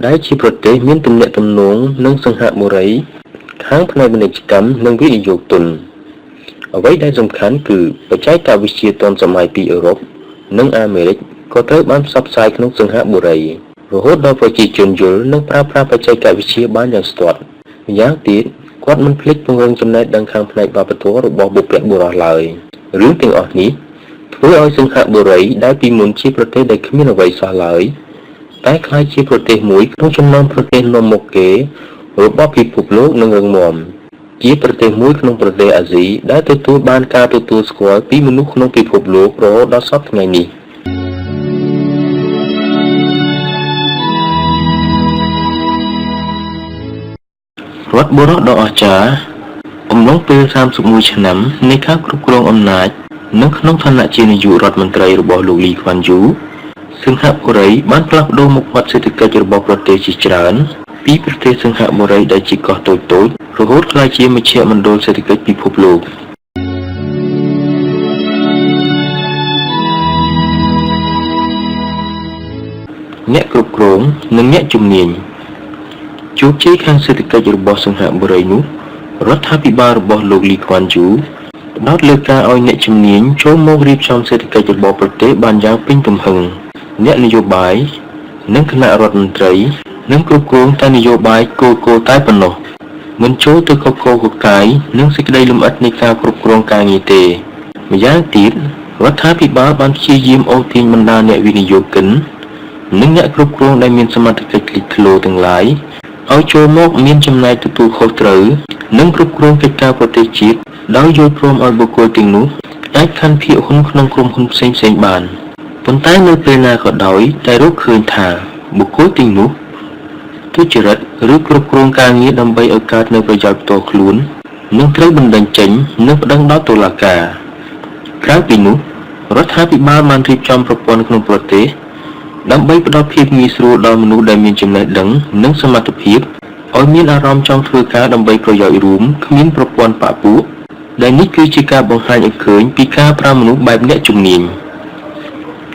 ដែលជាប្រទេសមានទំនាក់ទំនងនឹងសិង្ហបុរីខាងផ្នែកពាណិជ្ជកម្មនិងវិនិយោគទុនអ្វីដែលសំខាន់គឺបច្ចេកវិទ្យាទាន់សម័យពីអឺរ៉ុបនិងអាមេរិកក៏ត្រូវបានផ្សព្វផ្សាយក្នុងសិង្ហបុរីរហូតដល់ប្រជាជនយល់និងប្រើប្រាស់បច្ចេកវិទ្យាបានយ៉ាងស្ទាត់ម្យ៉ាងទៀតគាត់មិនភ្លេចពង្រឹងចំណេះដឹងខាងផ្នែកវប្បធម៌របស់បុព្វបុរសឡើយរឿងទាំងអស់នេះធ្វើឲ្យសិង្ហបុរីដែលពីមុនជាប្រទេសដែលគ្មានអ្វីសោះឡើយតែក្លាយជាប្រទេសមួយក្នុងចំណោមប្រទេសនាំមុខគេរបស់ពិភពលោកនិងរឹងមាំជាប្រទេសមួយក្នុងប្រទេសអាស៊ីដែលទទួលបានការទទួលស្គាល់ពីមនុស្សក្នុងពិភពលោករហូតដល់សព្វថ្ងៃនេះរដ្ឋបុរសដ៏អស្ចារ្យអំឡុងពេល31ឆ្នាំនៃការគ្រប់គ្រងអំណាចនិងក្នុងឋានៈជានាយករដ្ឋមន្ត្រីរបស់លោកលីខ្វាន់យូសិង្ហបុរីបានផ្លាស់ប្ដូរមុខមាត់សេដ្ឋកិច្ចរបស់ប្រទេសជាច្រើនពីប្រទេសសិង្ហបុរីដែលជាកោះតូចៗរហូតក្លាយជាមជ្ឈមណ្ឌលសេដ្ឋកិច្ចពិភពលោកអ្នកគ្រប់គ្រងនិងអ្នកជំនាញជោគជ័យខាងសេដ្ឋកិច្ចរបស់សិង្ហបុរីនោះរដ្ឋាភិបាលរបស់លោកលីខ្វាន់យូផ្ដោតលើការឲ្យអ្នកជំនាញចូលមករៀបចំសេដ្ឋកិច្ចរបស់ប្រទេសបានយ៉ាងពេញទំហឹងអ្នកនយោបាយនិងគណៈរដ្ឋមន្ត្រីនឹងគ្រប់គ្រងតែនយោបាយគោលតែប៉ុណ្ណោះមិនចូលទៅកកកកាយនិងសេចក្តីលម្អិតនៃការគ្រប់គ្រងការងារទេម្យ៉ាងទៀតរដ្ឋាភិបាលបានព្យាយាមអូសទាញបណ្ដាអ្នកវិនិយោគិននិងអ្នកគ្រប់គ្រងដែលមានសមត្ថកិច្ចលេចធ្លោទាំងឡាយឲ្យចូលមកមានចំណែកទទួលខុសត្រូវនិងគ្រប់គ្រងកិច្ចការប្រទេសជាតិដោយយល់ព្រមឲ្យបុគ្គលទាំងនោះអាចខណ្ឌភាគហ៊ុនក្នុងក្រុមហ៊ុនផ្សេងៗបានប៉ុន្តែនៅពេលណាក៏ដោយតែរកឃើញថាបុគ្គលទាំងនោះទុច្ចរិតឬគ្រប់គ្រងការងារដើម្បីឲ្យកើតនូវប្រយោជន៍ផ្ទាល់ខ្លួននឹងត្រូវបណ្តេញចេញនិងប្តឹងដល់តុលាការក្រៅពីនោះរដ្ឋាភិបាលបានរៀបចំប្រព័ន្ធក្នុងប្រទេសដើម្បីផ្តល់ភាពងាយស្រួលដល់មនុស្សដែលមានចំណេះដឹងនិងសមត្ថភាពឲ្យមានអារម្មណ៍ចង់ធ្វើការដើម្បីប្រយោជន៍រួមគ្មានប្រព័ន្ធបព្វពួកដែលនេះគឺជាការបង្ហាញឲ្យឃើញពីការប្រើមនុស្សបែបអ្នកជំនាញ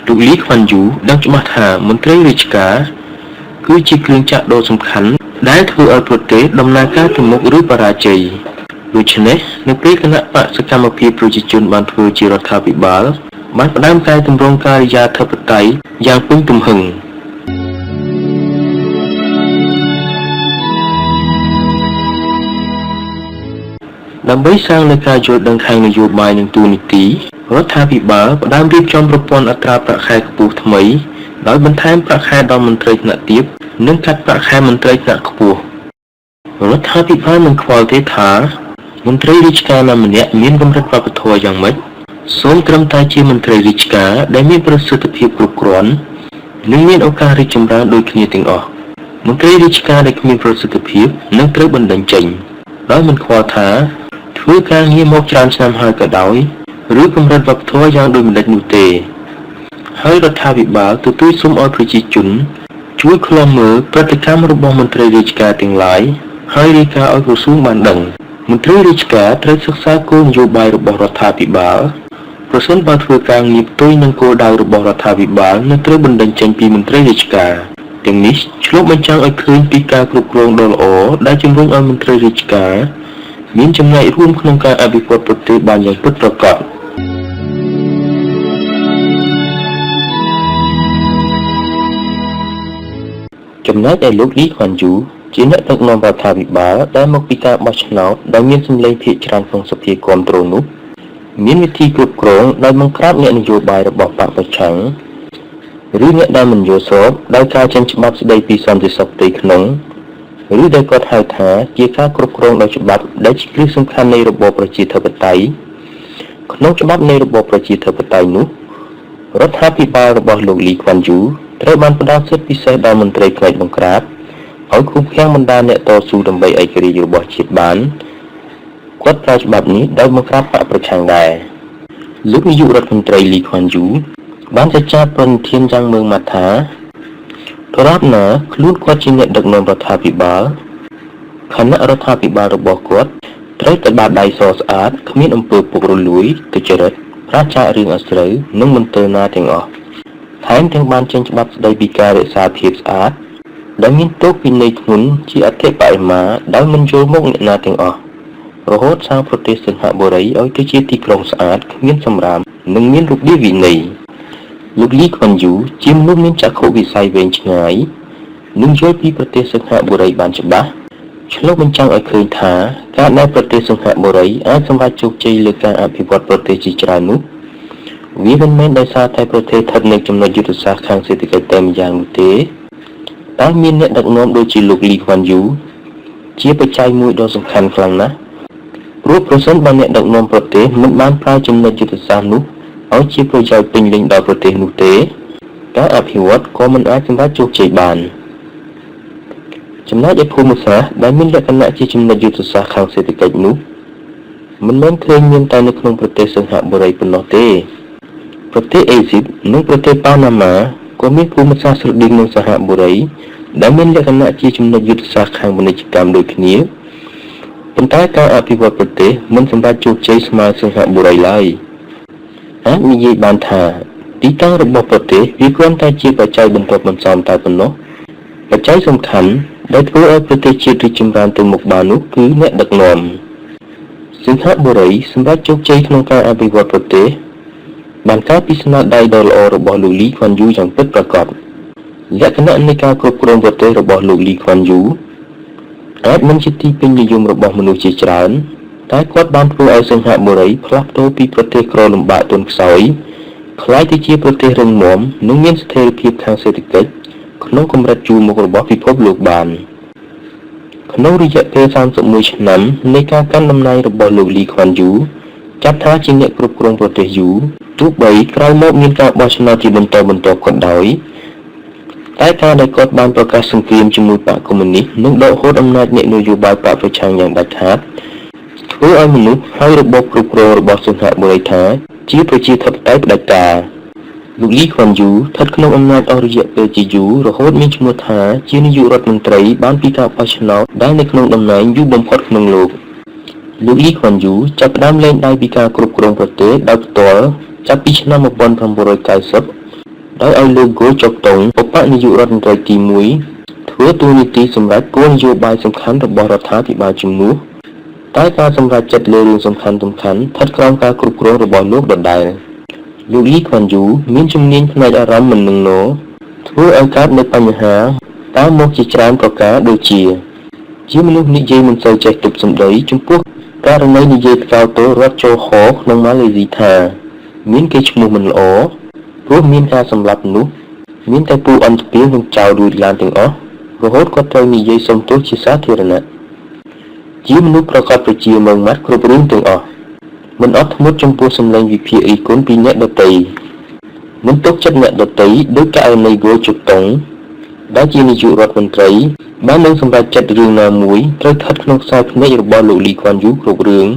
លោកលីខ្វាន់យូដឹងច្បាស់ថាមន្ត្រីរាជការ គឺជាគ្រឿងចាក់ដ៏សំខាន់ដែលធ្វើឲ្យប្រទេសដំណើរការទៅមុខឬបរាជ័យដូច្នេះនៅពេលគណៈបកសកម្មភាពប្រជាជនបានធ្វើជារដ្ឋាភិបាលបានផ្ដើមកែតម្រង់ការិយាធិបតេយ្យយ៉ាងពេញទំហឹងដើម្បីសាងនូវការយល់ដឹងខាងនយោបាយនិងទូនីតិរដ្ឋាភិបាលផ្ដើមរៀបចំប្រព័ន្ធអត្រាប្រាក់ខែខ្ពស់ថ្មីដោយបន្ថែមប្រាក់ខែដល់មន្ត្រីថ្នាក់ទាបនិងកាត់ប្រាក់ខែមន្ត្រីថ្នាក់ខ្ពស់រដ្ឋាភិបាលមិនខ្វល់ទេថាមន្ត្រីរាជការណាម្នាក់មានកម្រិតវប្បធម៌យ៉ាងម៉េចសូមត្រឹមតែជាមន្ត្រីរាជការដែលមានប្រសិទ្ធភាពគ្រប់គ្រាន់និងមានឱកាសរីកចម្រើនដូចគ្នាទាំងអស់មន្ត្រីរាជការដែលគ្មានប្រសិទ្ធភាពនឹងត្រូវបណ្តេញចេញដោយមិនខ្វល់ថាធ្វើការងារមកច្រើនឆ្នាំហើយក៏ដោយឬកម្រិតវប្បធម៌យ៉ាងដូចម្តេចនោះទេហើយរដ្ឋាភិបាលទទួលសូមឲ្យប្រជាជនជួយឃ្លាំមើលប្រតិកម្មរបស់មន្ត្រីរាជការទាំងឡាយហើយរាយការណ៍ឲ្យក្រសួងបានដឹងមន្ត្រីរាជការត្រូវសិក្សាគោលនយោបាយរបស់រដ្ឋាភិបាលប្រសិនបើធ្វើការងារផ្ទុយនឹងគោលដៅរបស់រដ្ឋាភិបាលនឹងត្រូវបណ្តេញចេញពីមន្ត្រីរាជការទាំងនេះឆ្លុះបញ្ចាំងឲ្យឃើញពីការគ្រប់គ្រងដ៏ល្អដែលជំរុញឲ្យមន្ត្រីរាជការមានចំណែករួមក្នុងការអភិវឌ្ឍប្រទេសបានយ៉ាងពិតប្រាកដចំណែកឯលោកលីខ្វាន់យូជាអ្នកដឹកនាំរដ្ឋាភិបាលដែលមកពីការបោះឆ្នោតដែលមានសម្លេងភាគច្រើនក្នុងសភាគាំទ្រនោះមានវិធីគ្រប់គ្រងដោយបង្ក្រាបអ្នកនយោបាយរបស់បកប្រឆាំងឬអ្នកដែលមិនយល់ស្របដោយការចេញច្បាប់ស្តីពីសន្តិសុខផ្ទៃក្នុងឬដែលគាត់ហៅថាជាការគ្រប់គ្រងដោយច្បាប់ដែលជាគ្រឹះសំខាន់នៃរបបប្រជាធិបតេយ្យក្នុងច្បាប់នៃរបបប្រជាធិបតេយ្យនោះរដ្ឋាភិបាលរបស់លោកលីខ្វាន់យូត្រូវបានផ្ដល់សិទ្ធិពិសេសដល់មន្ត្រីផ្នែកបង្ក្រាបឲ្យឃុំឃាំងបណ្ដាអ្នកតស៊ូដើម្បីឯករាជ្យរបស់ជាតិបានគាត់ប្រើច្បាប់នេះដោយបង្ក្រាបបកប្រឆាំងដែរលោកនាយករដ្ឋមន្ត្រីលីខ្វាន់យូបានចែកចាយប្រតិធានយ៉ាងមើងម៉ាត់ថាដរាបណាខ្លួនគាត់ជាអ្នកដឹកនាំរដ្ឋាភិបាលគណៈរដ្ឋាភិបាលរបស់គាត់ត្រូវតែបាតដៃសស្អាតគ្មានអំពើពុករលួយទុច្ចរិតប្រាចាករឿងអាស្រូវនិងមន្ទិលណាទាំងអស់ថែមទាំងបានចេញច្បាប់ស្តីពីការរក្សាភាពស្អាតដែលមានទោសវិន័យធ្ងន់ជាអធិបតេយ្យមាដោយមិនយល់មុខអ្នកណាទាំងអស់រហូតសាងប្រទេសសិង្ហបុរីឲ្យទៅជាទីក្រុងស្អាតគ្មានសម្រាមនិងមានរបៀបវិន័យលោកលីខ្វាន់យូជាមនុស្សមានចក្ខុវិស័យវែងឆ្ងាយនិងយល់ពីប្រទេសសិង្ហបុរីបានច្បាស់ឆ្លុះបញ្ចាំងឲ្យឃើញថាការដែលប្រទេសសិង្ហបុរីអាចសម្រេចជោគជ័យលើការអភិវឌ្ឍប្រទេសជាច្រើននោះវាមិនមែនដោយសារតែប្រទេសស្ថិតនៅចំណុចយុទ្ធសាស្ត្រខាងសេដ្ឋកិច្ចតែម្យ៉ាងនោះទេតែមានអ្នកដឹកនាំដូចជាលោកលីខ្វាន់យូជាបច្ច័យមួយដ៏សំខាន់ខ្លាំងណាស់ព្រោះប្រសិនបើអ្នកដឹកនាំប្រទេសមិនបានប្រើចំណុចយុទ្ធសាស្ត្រនោះឲ្យជាប្រយោជន៍ពេញលេញដល់ប្រទេសនោះទេការអភិវឌ្ឍក៏មិនអាចសម្រេចជោគជ័យបានចំណែកឯភូមិសាស្ត្រដែលមានលក្ខណៈជាចំណុចយុទ្ធសាស្ត្រខាងសេដ្ឋកិច្ចនោះមិនមែនឃើញមានតែនៅក្នុងប្រទេសសិង្ហបុរីប៉ុណ្ណោះទេប្រទេសអេស៊ីបនិងប្រទេសប៉ាណាម៉ាក៏មានភូមិសាស្ត្រស្រដៀងនឹងសិង្ហបុរីដែលមានលក្ខណៈជាចំណុចយុទ្ធសាស្ត្រខាងពាណិជ្ជកម្មដូចគ្នាប៉ុន្តែការអភិវឌ្ឍប្រទេសមិនសម្រេចជោគជ័យស្មើសិង្ហបុរីឡើយអាចនិយាយបានថាទីតាំងរបស់ប្រទេសវាគ្រាន់តែជាបច្ច័យបន្ទាប់បន្សំតែប៉ុណ្ណោះបច្ច័យសំខាន់ដែលធ្វើឲ្យប្រទេសជាតិរីកចម្រើនទៅមុខបាននោះគឺអ្នកដឹកនាំសិង្ហបុរីសម្រាប់ជោគជ័យក្នុងការអភិវឌ្ឍប្រទេសបានកើតពីស្នាដៃដ៏ល្អរបស់លោកលីខ្វាន់យូយ៉ាងពិតប្រាកដលក្ខណៈនៃការគ្រប់គ្រងប្រទេសរបស់លោកលីខ្វាន់យូអាចមិនជាទីពេញនិយមរបស់មនុស្សជាច្រើនតែគាត់បានធ្វើឲ្យសិង្ហបុរីផ្លាស់ប្ដូរពីប្រទេសក្រលំបាកទន់ខ្សោយក្លាយទៅជាប្រទេសរឹងមាំនិងមានស្ថិរភាពខាងសេដ្ឋកិច្ចក្នុងកម្រិតជួរមុខរបស់ពិភពលោកបានក្នុងរយៈពេល31ឆ្នាំនៃការកាន់តំណែងរបស់លោកលីខ្វាន់យូចាត់ថាជាអ្នកគ្រប់គ្រងប្រទេសយូរទោះបីក្រោយមកមានការបោះឆ្នោតជាបន្តបន្ទាប់ក៏ដោយតែការដែលគាត់បានប្រកាសសង្គ្រាមជាមួយបកកុម្មុយនីសនិងដកហូតអំណាចអ្នកនយោបាយបកប្រឆាំងយ៉ាងដាច់ខាតធ្វើឲ្យមនុស្សហើយរបបគ្រប់គ្រងរបស់សិង្ហបុរីថាជាប្រជាធិបតេយ្យផ្ដាច់ការលោកលីខ្វាន់យូស្ថិតក្នុងអំណាចអស់រយៈពេលជាយូររហូតមានឈ្មោះថាជានាយករដ្ឋមន្ត្រីបានពីការបោះឆ្នោតដែលនៅក្នុងតំណែងយូរបំផុតក្នុងលោកលីខ្វាន់យូចាប់ផ្ដើមលែងដៃពីការគ្រប់គ្រងប្រទេសដោយផ្ទាល់ចាប់ពីឆ្នាំ1990ដោយឲ្យលោកហ្គោចុកតុងឧបនាយករដ្ឋមន្ត្រីទី ធ្វើតួនាទីសម្រាប់គោលនយោបាយសំខាន់របស់រដ្ឋាភិបាលជំនួសតែការសម្រេចចិត្តលើរឿងសំខាន់ៗស្ថិតក្រោមការគ្រប់គ្រងរបស់លោកដដែលលោកលីខ្វាន់យូមានជំនាញផ្នែកអារម្មណ៍មិននឹងណធ្វើឲ្យកើតនូវបញ្ហាតាមមកជាច្រើនប្រការដូចជាមនុស្សនិយាយមិនសូវចេះទប់សម្ដីចំពោះករណីនិយាយថ្កោលទោសរដ្ឋចូលហក្នុងម៉ាឡេស៊ីថាមានគេឈ្មោះមិនល្អព្រោះមានការសម្លាប់មនុស្សមានតែពូអន្តពាសនឹងចោលរួចឡានទាំងអស់រហូតគាត់ត្រូវនិយាយសុំទោសជាសាធារណៈជាមនុស្សប្រកបប្រជាម៉ឺងម៉ាត់គ្រប់រឿងទាំងអស់មិនអត់ធ្មត់ចំពោះសម្លេងវិភាគអ៊ីគុណពីអ្នកដទៃមិនទុកចិត្តអ្នកដទៃដោយករណីគោជុកតុងដែលជានាយករដ្ឋមន្ត្រីបាននឹងសម្រេចចិត្តរឿងណាមួយត្រូវស្ថិតក្នុងខ្សែភ្នែករបស់លោកលីខ្វាន់យូគ្រប់រឿង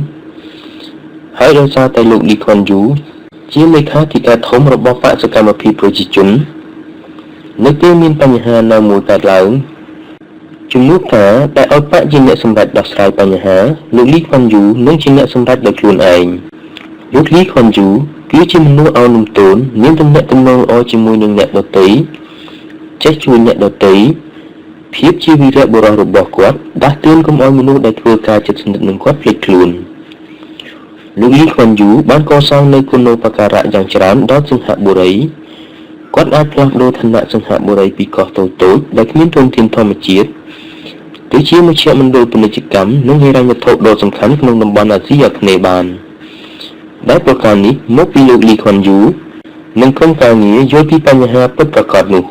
ហើយដោយសារតែលោកលីខ្វាន់យូជាលេខាធិការធំរបស់បក្សសកម្មភាពប្រជាជននៅពេលមានបញ្ហាណាមួយកើតឡើងជំនួសថាតែឲ្យបកជាអ្នកសម្រេចដោះស្រាយបញ្ហាលោកលីខ្វាន់យូនឹងជាអ្នកសម្រេចដោយខ្លួនឯងលោកលីខ្វាន់យូគឺជាមនុស្សអោនលំទោនមានទំនាក់ទំនងល្អជាមួយនឹងអ្នកដទៃចេះជួយអ្នកដទៃភាពជាវីរបុរសរបស់គាត់ដាស់តឿនកុំឲ្យមនុស្សដែលធ្វើការជិតស្និទ្ធនឹងគាត់ភ្លេចខ្លួនលោកលីខ្វាន់យូបានកសាងនូវគុណូបការៈយ៉ាងច្រើនដល់សិង្ហបុរីគាត់អាចផ្លាស់ប្ដូរឋានៈសិង្ហបុរីពីកោះតូចៗដែលគ្មានធនធានធម្មជាតិទៅជាមជ្ឈមណ្ឌលពាណិជ្ជកម្មនិងហិរញ្ញវត្ថុដ៏សំខាន់ក្នុងតំបន់អាស៊ីអាគ្នេយ៍បានដែលប្រការនេះមកពីលោកលីខ្វាន់យូនិងក្រុមការងារយល់ពីបញ្ហាពិតប្រាកដនោះ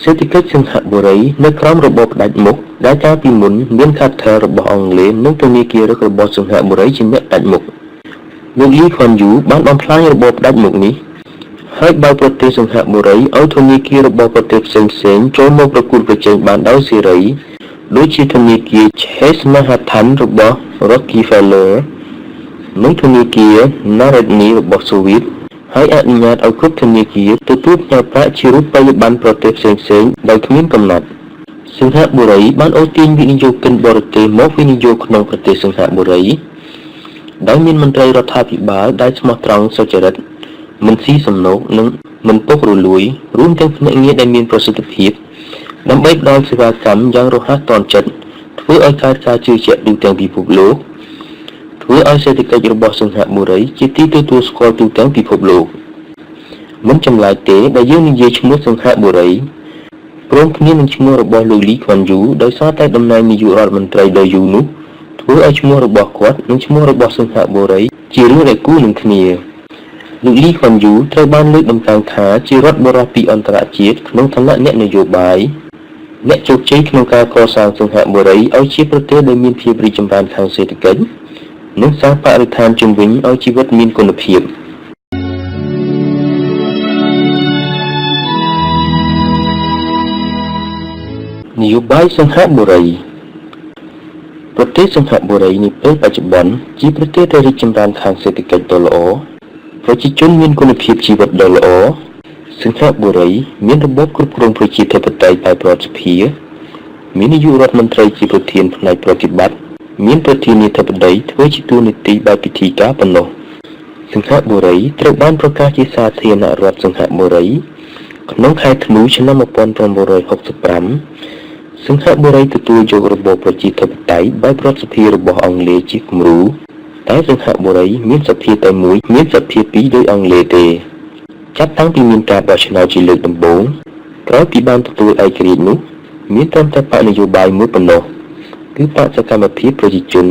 សេដ្ឋកិច្ចសិង្ហបុរីនៅក្រោមរបបផ្ដាច់មុខដែលកាលពីមុនមានខាត់ថែរបស់អង់គ្លេសនិងធនាគាររបស់សិង្ហបុរីជាអ្នកផ្ដាច់មុខលោកលីខ្វាន់យូបានបំផ្លាញរបបផ្ដាច់មុខនេះហើយបើប្រទេសសិង្ហបុរីឲ្យធនាគាររបស់ប្រទេសផ្សេងៗចូលមកប្រកួតប្រជែងបានដោយសេរីដូចជាធនាគារ CHEA VICHETRA របស់ Rockefeller និងធនាគារ Narodny របស់សូវៀតហើយអនុញ្ញាតឲ្យគ្រប់ធនាគារទទួលផ្ញើប្រាក់ជារូបិយប័ណ្ណប្រទេសផ្សេងៗដោយគ្មានកំណត់សិង្ហបុរីបានអូសទាញវិនិយោគិនបរទេសមកវិនិយោគក្នុងប្រទេសសិង្ហបុរីដោយមានមន្ត្រីរដ្ឋាភិបាលដែលស្មោះត្រង់សុចរិតមិនស៊ីសំណូកនិងមិនពុករលួយរួមទាំងភ្នាក់ងារដែលមានប្រសិទ្ធភាពដើម្បីផ្ដល់សេវាកម្មយ៉ាងរហ័សទាន់ចិត្តធ្វើឲ្យកើតការជឿជាក់ទូទាំងពិភពលោកធ្វើឲ្យសេដ្ឋកិច្ចរបស់សិង្ហបុរីជាទីទទួលស្គាល់ទូទាំងពិភពលោកមិនចម្លែកទេដែលយើងនិយាយឈ្មោះសិង្ហបុរីព្រមគ្នានឹងឈ្មោះរបស់លោកលីខ្វាន់យូដោយសារតែតំណែងនាយករដ្ឋមន្ត្រីដ៏យូរនោះធ្វើឲ្យឈ្មោះរបស់គាត់និងឈ្មោះរបស់សិង្ហបុរីជារឿងដែលគូនឹងគ្នាលោកលីខ្វាន់យូត្រូវបានលើកតម្កើងថាជារដ្ឋបរិបពីអន្តរជាតិក្នុងឋានៈអ្នកនយោបាយអ្នកជោគជ័យក្នុងការកសាងសិង្ហបុរីឲ្យជាប្រទេសដែលមានភាពរីកចម្រើនខាងសេដ្ឋកិច្ចនិងសាងបរិស្ថានជុំវិញឲ្យជីវិតមានគុណភាពនយោបាយសិង្ហបុរីប្រទេសសិង្ហបុរីនាពេលបច្ចុប្បន្នជាប្រទេសដែលរីកចម្រើនខាងសេដ្ឋកិច្ចដ៏ល្អប្រជាជនមានគុណភាពជីវិតដ៏ល្អសិង្ហបុរីមានរបបគ្រប់គ្រងប្រជាធិបតេយ្យបែបរដ្ឋសភាមាននាយករដ្ឋមន្ត្រីជាប្រធានផ្នែកប្រតិបត្តិមានប្រធានាធិបតីធ្វើជាតួនាទីបែបពិធីការប៉ុណ្ណោះសិង្ហបុរីត្រូវបានប្រកាសជាសាធារណរដ្ឋសិង្ហបុរីក្នុងខែធ្នូឆ្នាំ1965សិង្ហបុរីទទួលយករបបប្រជាធិបតេយ្យបែបរដ្ឋសភារបស់អង់គ្លេសជាគំរូតែសិង្ហបុរីមានសភាតែមួយមានសភាពីរដោយអង់គ្លេសទេចាប់តាំងពីមានការបោះឆ្នោតជាលើកដំបូងក្រោយពីបានទទួលឯករាជ្យនោះមានត្រឹមតែបកនយោបាយមួយប៉ុណ្ណោះគឺបកសកម្មភាពប្រជាជន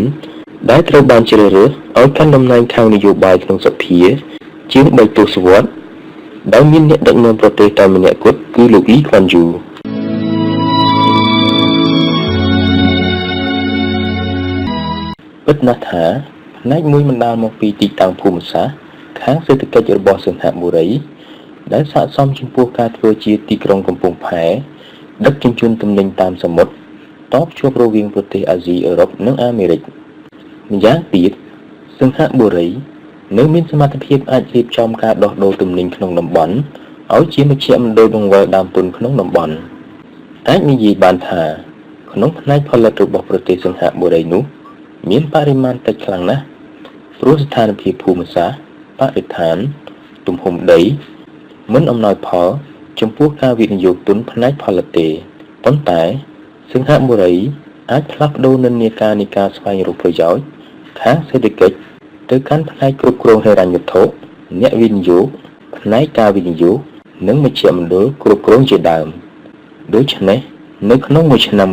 ដែលត្រូវបានជ្រើសរើសឲ្យកាន់តំណែងខាងនយោបាយក្នុងសភាជាង3ទសវត្សរ៍ដោយមានអ្នកដឹកនាំប្រទេសតែម្នាក់គត់គឺលោកលីខ្វាន់យូពិតណាស់ថាផ្នែកមួយបណ្ដាលមកពីទីតាំងភូមិសាស្ត្រខាងសេដ្ឋកិច្ចរបស់សិង្ហបុរីដែលស័ក្តិសមចំពោះការធ្វើជាទីក្រុងកំពង់ផែដឹកជញ្ជូនទំនិញតាមសមុទ្រតភ្ជាប់រវាងប្រទេសអាស៊ីអឺរ៉ុបនិងអាមេរិកម្យ៉ាងទៀតសិង្ហបុរីនៅមានសមត្ថភាពអាចរៀបចំការដោះដូរទំនិញក្នុងតំបន់ឲ្យជាមជ្ឈមណ្ឌលបង្វិលដើមទុនក្នុងតំបន់អាចនិយាយបានថាក្នុងផ្នែកផលិតរបស់ប្រទេសសិង្ហបុរីនោះមានបរិមាណតិចខ្លាំងណាស់ព្រោះស្ថានភាពភូមិសាស្ត្របរិស្ថានទំហំដីមិនអំណោយផលចំពោះការវិនិយោគទុនផ្នែកផលិតទេប៉ុន្តែ សង្ហបុរីអាចផ្លាស់ប្ដូរនិន្នាការនៃការស្វែងរកប្រយោជន៍ខាងសេដ្ឋកិច្ចទៅកាន់ផ្នែកគ្រប់គ្រងហិរញ្ញវត្ថុអ្នកវិនិយោគផ្នែកការវិនិយោគនិងមជ្ឈមណ្ឌលគ្រប់គ្រងជាដើមដូច្នេះនៅក្នុងមួយឆ្នាំ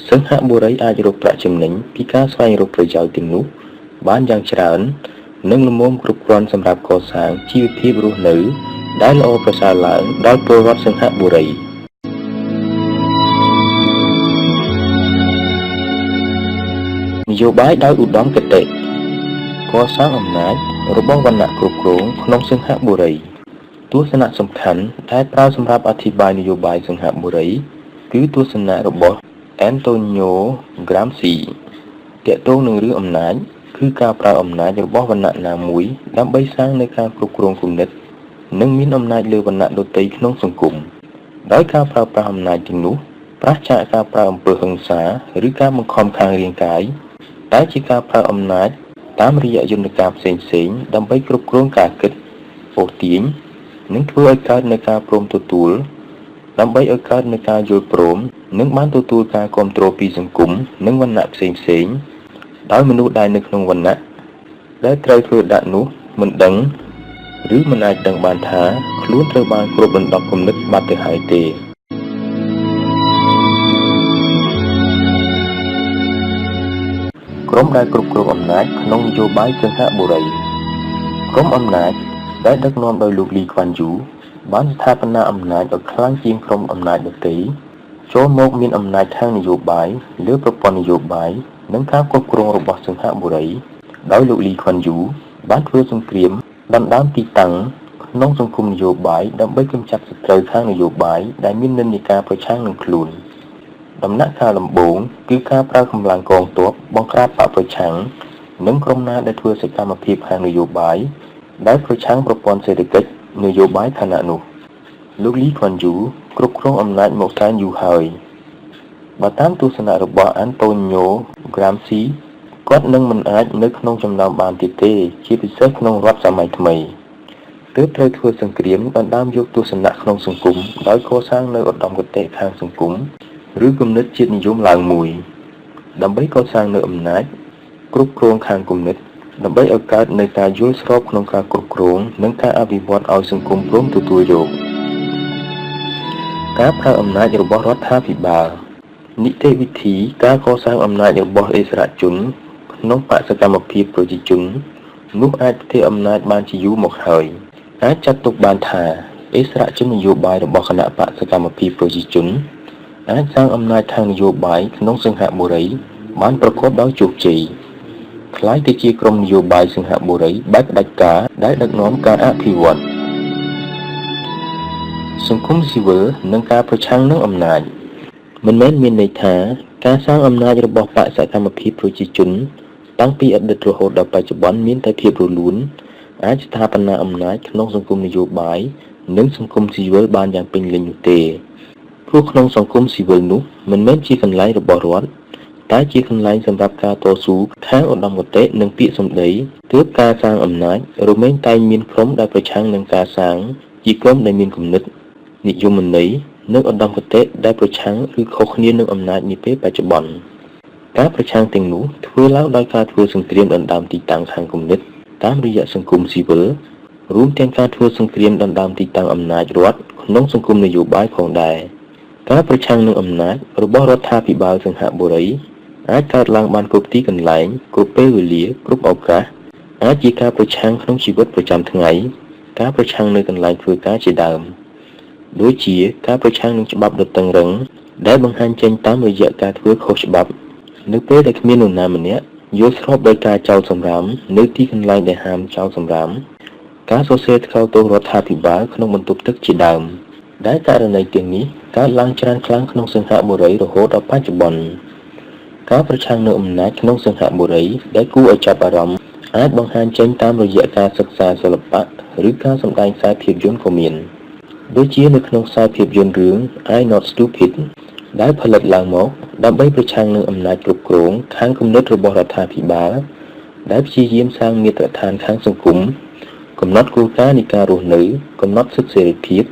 សង្ហបុរីអាចរកប្រាក់ចំណេញពីការស្វែងរកប្រយោជន៍ទាំងនោះបានយ៉ាងច្រើននិងល្មមគ្រប់គ្រាន់សម្រាប់កសាងជីវភាពរស់នៅដែលល្អប្រសើរឡើងដល់ពលរដ្ឋសង្ហបុរីនយោបាយដោយឧត្តមគតិកសាងអំណាចរបស់វណ្ណៈគ្រប់គ្រងក្នុងសង្ហបុរីទស្សនៈសំខាន់ដែលប្រើសម្រាប់អធិប្បាយនយោបាយសង្ហបុរីគឺទស្សនៈរបស់អេនតូញ៉ូក្រាមស៊ីទាក់ទងនឹងរឿងអំណាចគឺការប្រើអំណាចរបស់វណ្ណៈណាមួយដើម្បីសាងនូវការគ្រប់គ្រងគំនិតនិងមានអំណាចលើវណ្ណៈដទៃក្នុងសង្គមដោយការប្រើប្រាស់អំណាចទាំងនោះប្រាសចាកការប្រើអំពើហិង្សាឬការបង្ខំខាងរាងកាយតែជាការប្រើអំណាចតាមរយៈយន្តការផ្សេងៗដើម្បីគ្រប់គ្រងការគិតអូសទាញនិងធ្វើឲ្យកើតនូវការព្រមទទួលដើម្បីឲ្យកើតនូវការយល់ព្រមនិងបានទទួលការគាំទ្រពីសង្គមនិងវណ្ណៈផ្សេងៗដោយមនុស្សដែលនៅក្នុងវណ្ណៈដែលត្រូវធ្វើដាក់នោះមិនដឹងឬមិនអាចដឹងបានថាខ្លួនត្រូវបានគ្របដណ្ដប់គំនិតបាត់ទៅហើយទេក្រុមដែលគ្រប់គ្រងអំណាចក្នុងនយោបាយសង្ហបុរីក្រុមអំណាចដែលដឹកនាំដោយលោកលីខ្វាន់យូបានស្ថាបនាអំណាចឲ្យខ្លាំងជាងក្រុមអំណាចដទៃចូលមកមានអំណាចខាងនយោបាយលើប្រព័ន្ធនយោបាយនិងការគ្រប់គ្រងរបស់សង្ហបុរីដោយលោកលីខ្វាន់យូបានធ្វើសង្គ្រាមដណ្ដើមទីតាំងក្នុងសង្គមនយោបាយដើម្បីកម្ចាត់សត្រូវខាងនយោបាយដែលមាននិន្នាការប្រឆាំងនឹងខ្លួនដំណាក់កាលដំបូងគឺការប្រើកម្លាំងកងទ័ពបង្ក្រាបបកប្រឆាំងនិងក្រុមណាដែលធ្វើសកម្មភាពខាងនយោបាយដែលប្រឆាំងប្រព័ន្ធសេដ្ឋកិច្ចនយោបាយខណៈនោះលោកលីខ្វាន់យូគ្រប់គ្រងអំណាចមកច្រើនយូរហើយបើតាមទស្សនៈរបស់អាន់តូញ៉ូក្រាមស៊ីគាត់នឹងមិនអាចនៅក្នុងចំណោមបានទៀតទេជាពិសេសក្នុងរដ្ឋសម័យថ្មីទើបត្រូវធ្វើសង្គ្រាមដណ្ដើមយកទស្សនៈក្នុងសង្គមដោយកសាងនៅឧត្តមគតិខាងសង្គមឬគំនិតជាតិនិយមឡើងមួយដើម្បីកសាងនៅអំណាចគ្រប់គ្រងខាងគំនិតដើម្បីឲ្យកើតនៅការយល់ស្របក្នុងការគ្រប់គ្រងនិងការអភិវឌ្ឍឲ្យសង្គមព្រមទទួលយកការប្រើអំណាចរបស់រដ្ឋាភិបាលនីតិវិធីការកសាងអំណាចរបស់អិសរាជជនក្នុងបក្សកម្មភាពប្រជាជននោះអាចផ្ទេរអំណាចបានជាយូរមកហើយអាចចាត់ទុកបានថាអិសរាជជននយោបាយរបស់គណៈបក្សកម្មភាពប្រជាជនអាចសាងអំណាចខាងនយោបាយក្នុងសង្ហបុរីបានប្រកបដោយជោគជ័យខ្លាយទៅជាក្រុមនយោបាយសង្ហបុរីបែបផ្ដាច់ការដែលដឹកនាំការអភិវឌ្ឍសង្គមស៊ីវិលនិងការប្រឆាំងនឹងអំណាចមិនមែនមានន័យថាការសាងអំណាចរបស់បក្សកម្មភាពប្រជាជនតាំងពីអតីតរហូតដល់បច្ចុប្បន្នមានតែភាពរលូនអាចស្ថាបនាអំណាចក្នុងសង្គមនយោបាយនិងសង្គមស៊ីវិលបានយ៉ាងពេញលេញនោះទេព្រោះក្នុងសង្គមស៊ីវិលនោះមិនមែនជាកន្លែងរបស់រដ្ឋតែជាកន្លែងសម្រាប់ការតស៊ូខាងឧត្តមគតិនិងពាក្យសម្ដីទើបការសាងអំណាចរមែងតែមានក្រុមដែលប្រឆាំងនឹងការសាងជាក្រុមដែលមានគំនិតនិយមន័យនិងឧត្តមគតិដែលប្រឆាំងឬខុសគ្នានឹងអំណាចនាពេលបច្ចុប្បន្នការប្រឆាំងទាំងនោះធ្វើឡើងដោយការធ្វើសង្គ្រាមដណ្ដើមទីតាំងខាងគំនិតតាមរយៈសង្គមស៊ីវិលរួមទាំងការធ្វើសង្គ្រាមដណ្ដើមទីតាំងអំណាចរដ្ឋក្នុងសង្គមនយោបាយផងដែរការប្រឆាំងនឹងអំណាចរបស់រដ្ឋាភិបាលសង្ហបុរីអាចកើតឡើងបានគ្រប់ទីកន្លែងគ្រប់ពេលវេលាគ្រប់ឱកាសអាចជាការប្រឆាំងក្នុងជីវិតប្រចាំថ្ងៃការប្រឆាំងនៅកន្លែងធ្វើការជាដើមដូចជាការប្រឆាំងនឹងច្បាប់ដ៏តឹងរ៉ឹងដែលបង្ហាញចេញតាមរយៈការធ្វើខុសច្បាប់នៅពេលដែលគ្មាននរណាម្នាក់យល់ស្របដោយការចោទសម្រាមនៅទីកន្លែងដែលហាមចោទសម្រាមការសរសេរថ្កោលទោសរដ្ឋាភិបាលក្នុងបន្ទប់ទឹកជាដើមដែលករណីទាំងនេះកើតឡើងច្រើនខ្លាំងក្នុងសង្ហបុរីរហូតដល់បច្ចុប្បន្នការប្រឆាំងនៅអំណាចក្នុងសង្ហបុរីដែលគួរឲ្យចាប់អារម្មណ៍អាចបង្ហាញចេញតាមរយៈការសិក្សាសិល្បៈឬការសម្ដែងខ្សែភាពយន្តក៏មានដូចជានៅក្នុងខ្សែភាពយន្តរឿង I'm Not Stupid ដែលផលិតឡើងមកដើម្បីប្រឆាំងនឹងអំណាចគ្រប់គ្រងខាងគំនិតរបស់រដ្ឋាភិបាលដែលព្យាយាមសាងមាត្រដ្ឋានខាងសង្គមកំណត់គោលការណ៍នៃការរស់នៅកំណត់សិទ្ធិសេរីភាព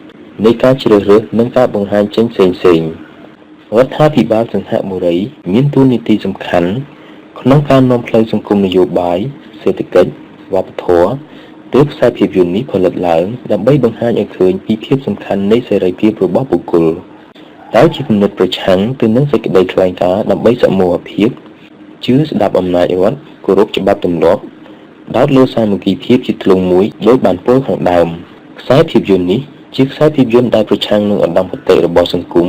នៃការជ្រើសរើសនិងការបង្ហាញចេញផ្សេងៗ រដ្ឋាភិបាលសង្ហបុរីមានតួនាទីសំខាន់ក្នុងការនាំផ្លូវសង្គមនយោបាយសេដ្ឋកិច្ចវប្បធម៌ទើបខ្សែភាពយន្តនេះផលិតឡើងដើម្បីបង្ហាញឲ្យឃើញពីភាពសំខាន់នៃសេរីភាពរបស់បុគ្គលដែលជាគំនិតប្រឆាំងទៅនឹងសេចក្តីថ្លែងការណ៍ដើម្បីសមូហភាពជឿស្ដាប់អំណាចរដ្ឋគោរពច្បាប់ទម្លាប់ដោតលើសាមគ្គីភាពជាធ្លុងមួយដោយបានពោលខាងដើមខ្សែភាពយន្តនេះជាខ្សែភាពយន្តដែលប្រឆាំងនឹងឧត្តមគតិរបស់សង្គម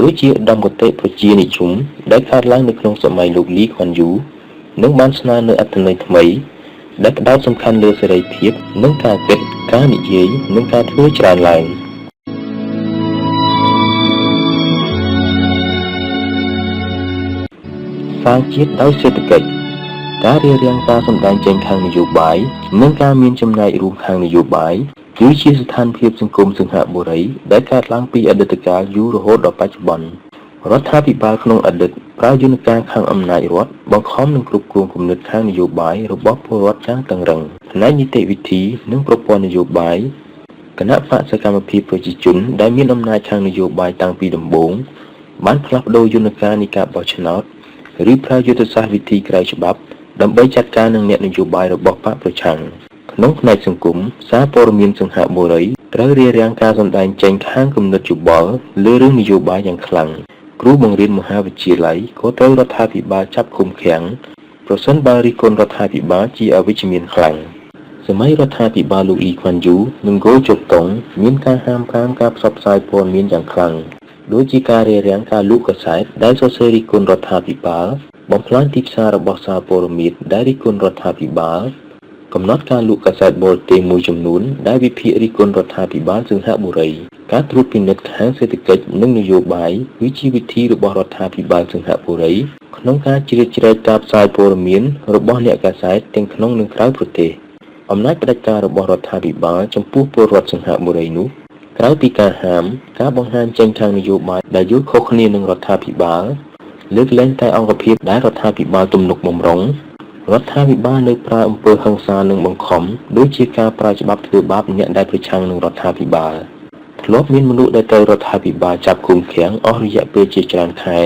ដូចជាឧត្តមគតិប្រជានិយមដែលកើតឡើងនៅក្នុងសម័យលោកលីខួនយូនិងបានស្នើនូវអត្ថន័យថ្មីដែលផ្ដោតសំខាន់លើសេរីភាពនិងការគិតការនិយាយនិងការធ្វើច្រើនឡើងសាងជាតិដោយសេដ្ឋកិច្ចការរៀបរៀងការសម្ដែងចេញខាងនយោបាយនិងការមានចំណែករួមខាងនយោបាយគឺជាស្ថានភាពសង្គមសង្ហបុរីដែលកើតឡើងពីអតីតកាលយូររហូតដល់បច្ចុប្បន្នរដ្ឋាភិបាលក្នុងអតីតប្រើយន្តការខាងអំណាចរដ្ឋបង្ខំនិងគ្រប់គ្រងគំនិតខាងនយោបាយរបស់ពលរដ្ឋយ៉ាងតឹងរ៉ឹងផ្នែកនីតិវិធីនិងប្រព័ន្ធនយោបាយគណៈបកសកម្មភាពប្រជាជនដែលមានអំណាចខាងនយោបាយតាំងពីដំបូងបានផ្លាស់ប្ដូរយន្តការនៃការបោះឆ្នោតឬប្រើយុទ្ធសាស្ត្រវិធីក្រៅច្បាប់ដើម្បីចាត់ការនឹងអ្នកនយោបាយរបស់បកប្រឆាំងក្នុងផ្នែកសង្គមសារព័ត៌មានសង្ហបុរីត្រូវរារាំងការសម្ដែងចេញខាងគំនិតយោបល់លើរឿងនយោបាយយ៉ាងខ្លាំងគ្រូបង្រៀនមហាវិទ្យាល័យក៏ត្រូវរដ្ឋាភិបាលចាប់ឃុំឃាំងប្រសិនបើរិះគន់រដ្ឋាភិបាលជាអវិជ្ជមានខ្លាំងសម័យរដ្ឋាភិបាលលោកលីខួនយូនិងគោជុកតុងមានការហាមប្រាមការផ្សព្វផ្សាយព័ត៌មានយ៉ាងខ្លាំងដូចជាការរារាំងការលក់កាសែតដែលសរសេររិះគន់រដ្ឋាភិបាលបំផ្លាញទីផ្សាររបស់សារព័ត៌មានដែលរិះគន់រដ្ឋាភិបាលកំណត់ការលក់កាសែតបរទេសមួយចំនួនដែលវិភាគរិះគន់រដ្ឋាភិបាលសង្ហបុរីការត្រួតពិនិត្យខាងសេដ្ឋកិច្ចនិងនយោបាយគឺជាវិធីរបស់រដ្ឋាភិបាលសង្ហបុរីក្នុងការជ្រៀតជ្រែកការផ្សាយព័ត៌មានរបស់អ្នកកាសែតទាំងក្នុងនិងក្រៅប្រទេសអំណាចផ្ដាច់ការរបស់រដ្ឋាភិបាលចំពោះពលរដ្ឋសង្ហបុរីនោះក្រៅពីការហាមការបង្ហាញចេញខាងនយោបាយដែលយល់ខុសគ្នានឹងរដ្ឋាភិបាលលើកលែងតែអង្គភាពដែលរដ្ឋាភិបាលទំនុកបំរុងរដ្ឋាភិបាលនៅប្រើអំពើហិង្សានិងបង្ខំដូចជាការប្រើច្បាប់ធ្វើបាបអ្នកដែលប្រឆាំងនឹងរដ្ឋាភិបាលធ្លាប់មានមនុស្សដែលត្រូវរដ្ឋាភិបាលចាប់ឃុំឃាំងអស់រយៈពេលជាច្រើនខែ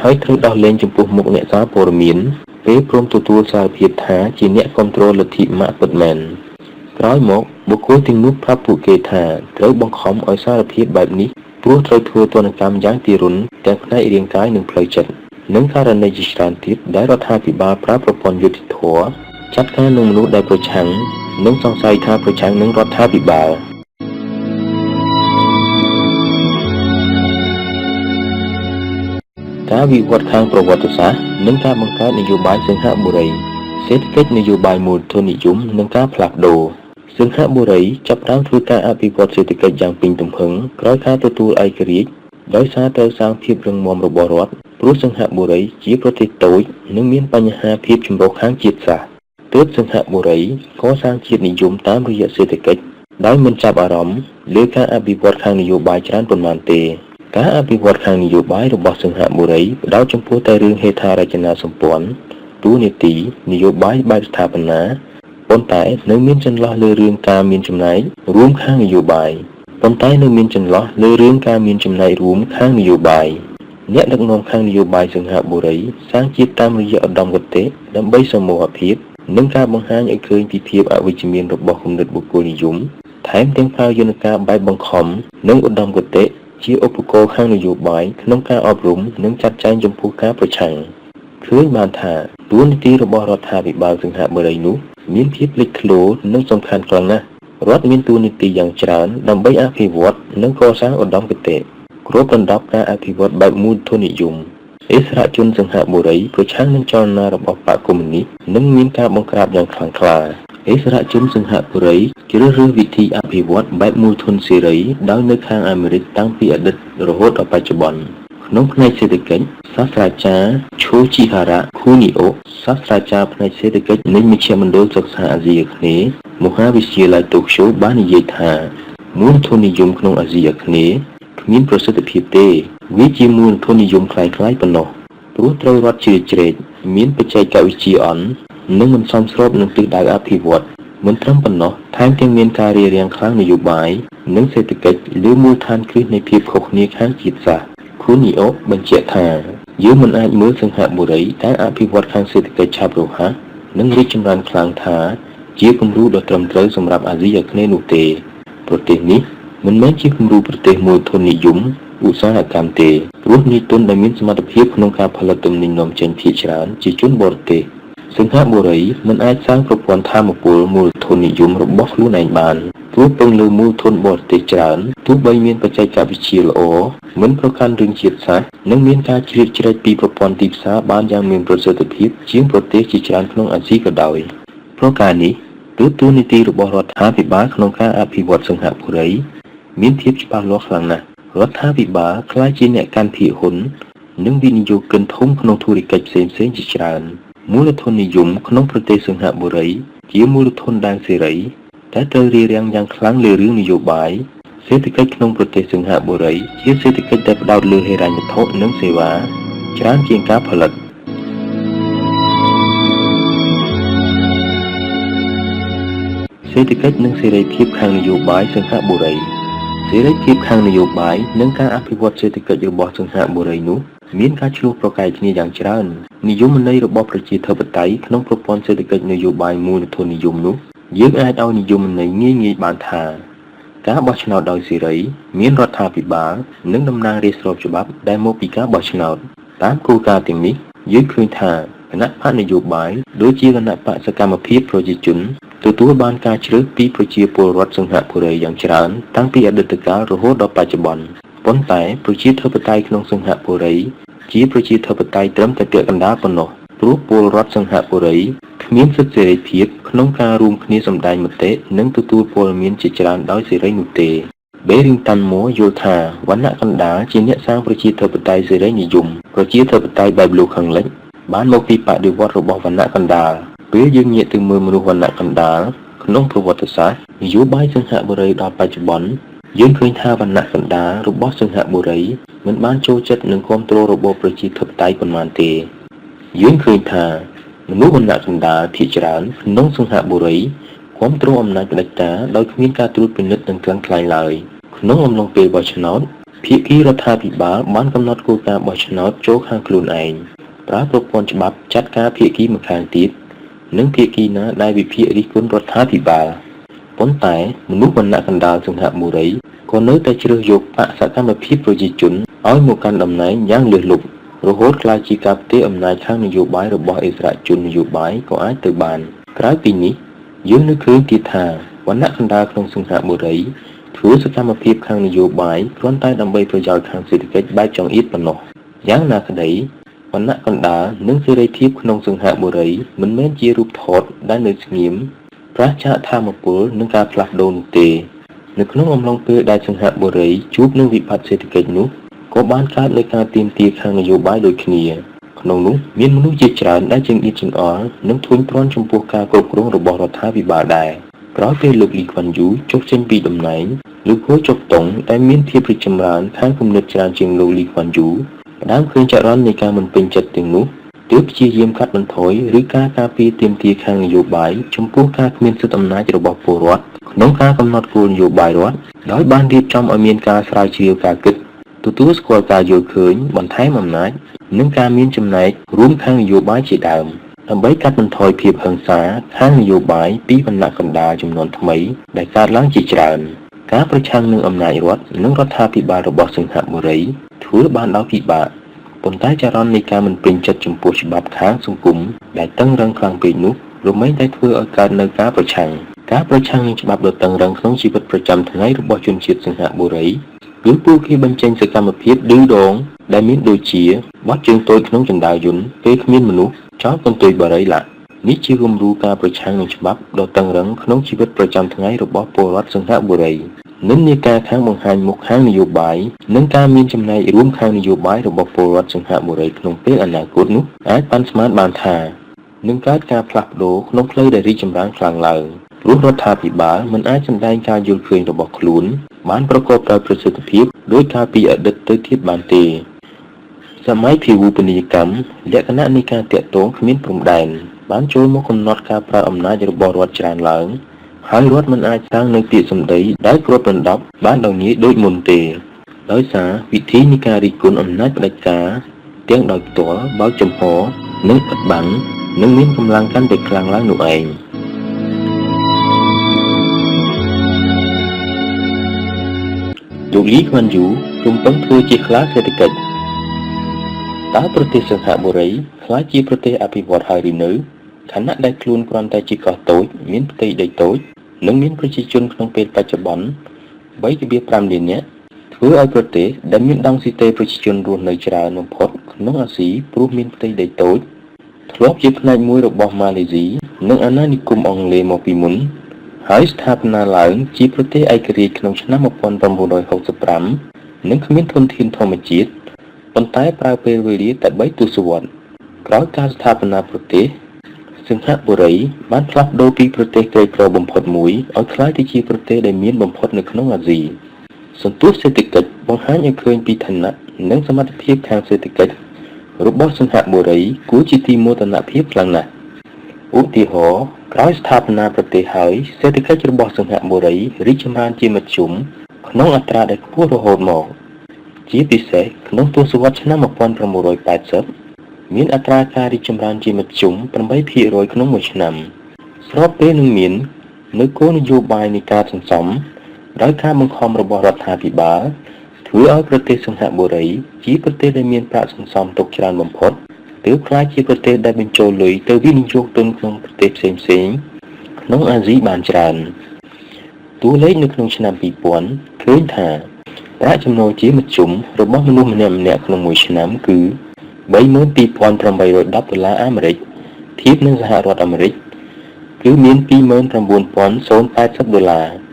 ហើយត្រូវដោះលែងចំពោះមុខអ្នកសារព័ត៌មានពេលព្រមទទួលសារភាពថាជាអ្នកគ្រប់គ្រងលទ្ធិម៉ាក់ពិតមែនក្រោយមកបុគ្គលទាំងនោះប្រាប់ពួកគេថាត្រូវបង្ខំឲ្យសារភាពបែបនេះព្រោះត្រូវធ្វើទណ្ឌកម្មយ៉ាងទារុណទាំងផ្នែករាងកាយនិងផ្លូវចិត្តនិងករណីជាច្រើនទៀតដែលរដ្ឋាភិបាលប្រើប្រព័ន្ធយុត្តិធម៌ចាត់ការនឹងមនុស្សដែលប្រឆាំងនិងសង្ស័យថាប្រឆាំងនឹងរដ្ឋាភិបាលការវិវត្តខាងប្រវត្តិសាស្ត្រនិងការបង្កើតនយោបាយសង្ហបុរីសេដ្ឋកិច្ចនយោបាយមូលធននិយមនិងការផ្លាស់ប្ដូរសង្ហបុរីចាប់ផ្ដើមធ្វើការអភិវឌ្ឍសេដ្ឋកិច្ចយ៉ាងពេញទំហឹងក្រោយការទទួលឯករាជ្យដោយសារត្រូវសាងភាពរឹងមាំរបស់រដ្ឋព្រោះសង្ហបុរីជាប្រទេសតូចនិងមានបញ្ហាភាពចម្រុះខាងជាតិសាសន៍ទើបសង្ហបុរីកសាងជាតិនិយមតាមរយៈសេដ្ឋកិច្ចដោយមិនចាប់អារម្មណ៍លើការអភិវឌ្ឍខាងនយោបាយច្រើនប៉ុន្មានទេការអភិវឌ្ឍខាងនយោបាយរបស់សង្ហបុរីផ្ដោតចំពោះតែរឿងហេដ្ឋារចនាសម្ព័ន្ធទូនីតិនយោបាយបែបស្ថាបនាប៉ុន្តែនៅមានចន្លោះលើរឿងការមានចំណែករួមខាងនយោបាយអ្នកដឹកនាំខាងនយោបាយសង្ហបុរីសាងជាតិតាមរយៈឧត្តមគតិដើម្បីសមូហភាពនិងការបង្ហាញឲ្យឃើញពីភាពអវិជ្ជមានរបស់គំនិតបុគ្គលនិយមថែមទាំងប្រើយន្តការបែបបង្ខំនិងឧត្តមគតិជាឧបករណ៍ខាងនយោបាយក្នុងការអប់រំនិងចាត់ចែងចំពោះការប្រឆាំងឃើញបានថាតួនាទីរបស់រដ្ឋាភិបាលសង្ហបុរីនោះមានភាពលេចធ្លោនិងសំខាន់ខ្លាំងណាស់រដ្ឋមានតួនាទីយ៉ាងច្រើនដើម្បីអភិវឌ្ឍនិងកសាងឧត្តមគតិគ្របដណ្ដប់ការអភិវឌ្ឍបែបមូលធននិយមឥស្សរជនសង្ហបុរីប្រឆាំងនឹងចលនារបស់បកកុម្មុយនីសនិងមានការបង្ក្រាបយ៉ាងខ្លាំងក្លាឥស្សរជនសង្ហបុរីជ្រើសរើសវិធីអភិវឌ្ឍបែបមូលធនសេរីដោយនៅខាងអាមេរិកតាំងពីអតីតរហូតដល់បច្ចុប្បន្នក្នុងផ្នែកសេដ្ឋកិច្ចសាស្ត្រាចារ្យឈូជីហារ៉ាខូនីអូសាស្ត្រាចារ្យផ្នែកសេដ្ឋកិច្ចនៃមជ្ឈមណ្ឌលសិក្សាអាស៊ីអាគ្នេយ៍មហាវិទ្យាល័យតូក្យូបាននិយាយថាមូលធននិយមក្នុងអាស៊ីអាគ្នេយ៍គ្មានប្រសិទ្ធភាពទេវាជាមូលធននិយមคล้ายៗប៉ុណ្ណោះព្រោះត្រូវរដ្ឋជ្រៀតជ្រែកមានបច្ចេកវិទ្យាអន់និងមិនសមស្របនឹងទិសដៅអភិវឌ្ឍមិនត្រឹមប៉ុណ្ណោះថែមទាំងមានការរារាំងខ្លាំងនយោបាយនិងសេដ្ឋកិច្ចលើមូលដ្ឋានគ្រឹះនៃភាពខុសគ្នាខាងជាតិសាសន៍គ Khu Nhi ốc bên chia thà dưới mình ai mới sinh hạ bồ đấy đã áp phi vật khang sự cái chạp đồ hả nâng rít trong đoàn khang thà chia công ru đợt trầm tới sầm rạp Asia khné nụ tề protein ní mình mới chia công ru protein mùi thôn nị dũngอุตสาหกรรมเตรูปนี้ต้นได้มีสมรรถภาพក្នុងការផលិតទំនិញនាំចេញភាគច្រើនជាជនបរទេសសង្ហបុរីមិនអាចសាងប្រព័ន្ធថាមពលមូលធននិយមរបស់ខ្លួនឯងបានព្រោះពឹងលើមូលធនបរទេសច្រើនទោះបីមានបច្ចេកវិទ្យាល្អមិនប្រកាន់រឿងជាតិសាសន៍និងមានការជ្រៀតជ្រែកពីប្រព័ន្ធទីផ្សារបានយ៉ាងមានប្រសិទ្ធភាពជាងប្រទេសជាច្រើនក្នុងអាស៊ីក៏ដោយប្រការនេះគឺទូនីតិរបស់រដ្ឋាភិបាលក្នុងការអភិវឌ្ឍសង្ហបុរីមានភាពច្បាស់លាស់ខ្លាំងណាស់រដ្ឋាភិបាលខ្លាចជាអ្នកកាន់ភាគហ៊ុននិងវិនិយោគិនធំក្នុងធុរកិច្ចផ្សេងៗជាច្រើនមូលធននិយមក្នុងប្រទេសសង្ហបុរីជាមូលធនដែលសេរីតែត្រូវរារាំងយ៉ាងខ្លាំងលើរឿងនយោបាយសេដ្ឋកិច្ចក្នុងប្រទេសសង្ហបុរីជាសេដ្ឋកិច្ចដែលផ្ដោតលើហិរញ្ញវត្ថុនិងសេវាច្រើនជាងការផលិតសេដ្ឋកិច្ចនិងសេរីភាពខាងនយោបាយសង្ហបុរីសេរីភាពខាងនយោបាយនិងការអភិវឌ្ឍសេដ្ឋកិច្ចរបស់សង្ហបុរីនោះមានការឆ្លោះប្រកែកគ្នាយ៉ាងច្រើននិយមន័យរបស់ប្រជាធិបតេយ្យក្នុងប្រព័ន្ធសេដ្ឋកិច្ចនយោបាយមូលធននិយមនោះយើងអាចឲ្យនិយមន័យងាយៗបានថាការបោះឆ្នោតដោយសេរីមានរដ្ឋាភិបាលនិងតំណាងរាស្ត្រស្របច្បាប់ដែលមកពីការបោះឆ្នោតតាមគោលការណ៍ទាំងនេះយើងឃើញថាគណៈបកនយោបាយដូចជាគណៈបកសកម្មភាពប្រជាជនទទួលបានការជ្រើសពីប្រជាពលរដ្ឋសង្ហបុរីយ៉ាងច្រើនតាំងពីអតីតកាលរហូតដល់បច្ចុប្បន្នប៉ុន្តែប្រជាធិបតេយ្យក្នុងសង្ហបុរីជាប្រជាធិបតេយ្យត្រឹមតែពាក់កណ្ដាលប៉ុណ្ណោះព្រោះពលរដ្ឋសង្ហបុរីគ្មានសិទ្ធិសេរីភាពក្នុងការរួមគ្នាសម្ដែងមតិនិងទទួលព័ត៌មានជាច្រើនដោយសេរីនោះទេបេរីងតាន់ម៉ូយល់ថាវណ្ណៈកណ្ដាលជាអ្នកសាងប្រជាធិបតេយ្យសេរីនិយមប្រជាធិបតេយ្យបែបលោកខាងលិចបានមកពីបដិវត្តរបស់វណ្ណៈកណ្ដាលពេលយើងងាកទៅមើលមនុស្សវណ្ណៈកណ្ដាលក្នុងប្រវត្តិសាស្ត្រនយោបាយសង្ហបុរីដល់បច្ចុប្បន្នយើងឃើញថាវណ្ណៈកណ្ដាលរបស់សង្ហបុរីមិនបានចូលចិត្តនឹងគ្រប់គ្រងរបបប្រជាធិបតេយ្យប៉ុន្មានទេយើងឃើញថាមនុស្សវណ្ណៈកណ្ដាលភាគច្រើនក្នុងសង្ហបុរីគ្រប់គ្រងអំណាចផ្ដាច់ការដោយគ្មានការត្រួតពិនិត្យនិងក្លងឡើយក្នុងអំឡុងពេលបោះឆ្នោតភាគីរដ្ឋាភិបាលបានកំណត់គោលការណ៍បោះឆ្នោតចូលខាងខ្លួនឯងប្រើប្រព័ន្ធច្បាប់ចាត់ការភាគីម្ខាងទៀតនិងភាគីណាដែលវិភាគរិះគន់រដ្ឋាភិបាលប៉ុន្តែមនុស្សវណ្ណៈកណ្ដាលសង្ហបុរីក៏នៅតែជ្រើសយកបកសកម្មភាពប្រជាជនឲ្យមកកាន់តំណែងយ៉ាងលើសលប់រហូតក្លាយជាការផ្ទេរអំណាចខាងនយោបាយរបស់អិសរាជជននយោបាយក៏អាចទៅបានក្រៅពីនេះយើងនៅឃើញទៀតថាវណ្ណៈកណ្ដាលក្នុងសង្ហបុរីធ្វើសកម្មភាពខាងនយោបាយគ្រាន់តែដើម្បីប្រយោជន៍ខាងសេដ្ឋកិច្ចបែបចង្អៀតប៉ុណ្ណោះយ៉ាងណាក្តីវណ្ណៈកណ្ដាលនិងសេរីភាពក្នុងសង្ហបុរីមិនមែនជារូបថតដែលនៅស្ងៀមប្រាសចាកថាមពលនិងការផ្លាស់ប្ដូរនោះទេនៅក្នុងអំឡុងពេលដែលសង្ហបុរីជួបនឹងវិបត្តិសេដ្ឋកិច្ចនោះក៏បានកើតនូវការទាមទារខាងនយោបាយដូចគ្នាក្នុងនោះមានមនុស្សជាច្រើនដែលចង្អៀតចង្អល់និងធុញទ្រាន់ចំពោះការគ្រប់គ្រងរបស់រដ្ឋាភិបាលដែរក្រោយពេលលោកលីខ្វាន់យូចុះចេញពីតំណែងលោកហូចុកតុងដែលមានភាពរីកចម្រើនខាងគំនិតច្រើនជាងលោកលីខ្វាន់យូដើមឃើញចរន្តនៃការមិនពេញចិត្តទាំងនោះទើបព្យាយាមកាត់បន្ថយឬការការពារទាមទារខាងនយោបាយចំពោះការគ្មានសិទ្ធិអំណាចរបស់ពលរដ្ឋក្នុងការកំណត់គោលនយោបាយរដ្ឋដោយបានរៀបចំឲ្យមានការស្រាវជ្រាវការគិតទទួលស្គាល់ការយល់ឃើញបន្ថែមអំណាចនិងការមានចំណែករួមខាងនយោបាយជាដើមដើម្បីកាត់បន្ថយភាពហិង្សាខាងនយោបាយពីវណ្ណៈកណ្ដាលចំនួនថ្មីដែលកើតឡើងជាច្រើនការប្រឆាំងនឹងអំណាចរដ្ឋនិងរដ្ឋាភិបាលរបស់សង្ហបុរីធ្វើបានដោយពិបាកប៉ុន្តែចរន្តនៃការមិនពេញចិត្តចំពោះច្បាប់ខាងសង្គមដែលតឹងរ៉ឹងខ្លាំងពេកនោះរមែងតែធ្វើឲ្យកើតនៅការប្រឆាំងនឹងច្បាប់ដ៏តឹងរ៉ឹងក្នុងជីវិតប្រចាំថ្ងៃរបស់ជនជាតិសង្ហបុរីគឺពួកគេបញ្ចេញសកម្មភាពឌឺដងដែលមានដូចជាបោះជើងតូចក្នុងចណ្ដាលយន្តពេលគ្មានមនុស្សចោលកន្ទុយបារីឡានេះជាគំរូការប្រឆាំងនឹងច្បាប់ដ៏តឹងរ៉ឹងក្នុងជីវិតប្រចាំថ្ងៃរបស់ពលរដ្ឋសង្ហបុរីនិន្នាការខាងបង្ហាញមុខខាងនយោបាយនិងការមានចំណែករួមខាងនយោបាយរបស់ពលរដ្ឋសង្ហបុរីក្នុងពេលអនាគតនោះអាចប៉ាន់ស្មានបានថានឹងកើតការផ្លាស់ប្ដូរក្នុងផ្លូវដែលរីកចម្រើនខ្លាំងឡើងព្រោះរដ្ឋាភិបាលមិនអាចសម្ដែងការយល់ឃើញរបស់ខ្លួនបានប្រកបដោយប្រសិទ្ធភាពដោយការពីអតីតទៅទៀតបានទេសម័យភាវូបនីយកម្មលក្ខណៈនៃការតាក់ទងគ្មានព្រំដែនបានចូលមកកំណត់ការប្រើអំណាចរបស់រដ្ឋច្រើនឡើងហើយរដ្ឋមិនអាចសាងនៅពាក្យសម្ដីដែលគ្របដណ្ដប់បានដោយងាយដូចមុនទេ ដោយសារវិធីនៃការរិះគន់អំណាចផ្ដាច់ការទាំងដោយផ្ទាល់បើកចំហនិងបិទបាំងនឹងមានកម្លាំងកាន់តែខ្លាំងឡើងនោះឯងលោកលីខ្វាន់យូរំពឹងធ្វើជាខ្លាសេដ្ឋកិច្ចតើប្រទេសសិង្ហបុរីខ្លាចជាប្រទេសអភិវឌ្ឍហើយឬនៅខណៈដែលខ្លួនគ្រាន់តែជាកោះតូចមានផ្ទៃដីតូចនិងមានប្រជាជនក្នុងពេលបច្ចុប្បន្ន 3.5 លាននាក់ធ្វើឲ្យប្រទេសដែលមានដង់ស៊ីតេប្រជាជនរស់នៅច្រើនបំផុតក្នុងអាស៊ីព្រោះមានផ្ទៃដីតូចធ្លាប់ជាផ្នែកមួយរបស់ម៉ាឡេស៊ីនិងអាណានិគមអង់គ្លេសមកពីមុនហើយស្ថាបនាឡើងជាប្រទេសឯករាជ្យក្នុងឆ្នាំ 1965 និងគ្មានធនធានធម្មជាតិប៉ុន្តែប្រើពេលវេលាតែ3ទសវត្សរ៍ក្រោយការស្ថាបនាប្រទេសសិង្ហបុរីបានផ្លាស់ប្ដូរពីប្រទេសក្រីក្របំផុតមួយឲ្យក្លាយទៅជាប្រទេសដែលមានបំផុតនៅក្នុងអាស៊ីសន្ទុះសេដ្ឋកិច្ចបង្ហាញឲ្យឃើញពីឋានៈនិងសមត្ថភាពខាងសេដ្ឋកិច្ចរបស់សិង្ហបុរីគួរជាទីមោទនភាពខ្លាំងណាស់ឧទាហរណ៍ក្រោយស្ថាបនាប្រទេសហើយសេដ្ឋកិច្ចរបស់សិង្ហបុរីរីកចម្រើនជាមធ្យមក្នុងអត្រាដែលខ្ពស់រហូតមកជាពិសេសក្នុងទសវត្សរ៍ឆ្នាំ 1980 មានអត្រាការរីកចម្រើនជាមធ្យម 8% ក្នុងមួយឆ្នាំស្របពេលនឹងមាននៅគោលនយោបាយនៃការសន្សំដោយការបង្ខំរបស់រដ្ឋាភិបាលធ្វើឲ្យប្រទេសសិង្ហបុរីជាប្រទេសដែលមានប្រាក់សន្សំទុកច្រើនបំផុតទើបក្លាយជាប្រទេសដែលបញ្ចូលលុយទៅវិនិយោគទុនក្នុងប្រទេសផ្សេងៗក្នុងអាស៊ីបានច្រើនតួលេខនៅក្នុងឆ្នាំ 2000 ឃើញថាប្រាក់ចំណូលជាមធ្យមរបស់មនុស្សម្នាក់ៗក្នុងមួយឆ្នាំគឺ $32,810 អាមេរិកធៀបនឹងសហរដ្ឋអាមេរិកគឺមាន $29,080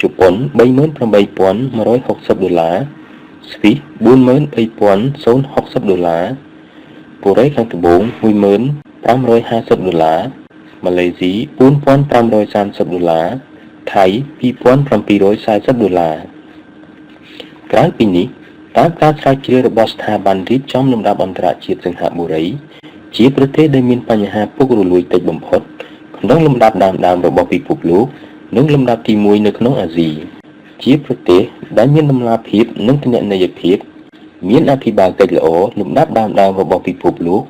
ជប៉ុន $38,160 ស្វីស $43,060 កូរ៉េខាងត្បូង $1,550 ម៉ាឡេស៊ី $4,530 ថៃ $2,740 ក្រៅពីនេះតាមការស្រាវជ្រាវរបស់ស្ថាប័នរៀបចំលំដាប់អន្តរជាតិសិង្ហបុរីជាប្រទេសដែលមានបញ្ហាពុករលួយតិចបំផុតក្នុងលំដាប់ដើមរបស់ពិភពលោកនិងលំដាប់ទី1នៅក្នុងអាស៊ីជាប្រទេសដែលមានតម្លាភាពនិងទនន័យភាពមានអភិបាលកិច្ចល្អលំដាប់ដើមរបស់ពិភពលោក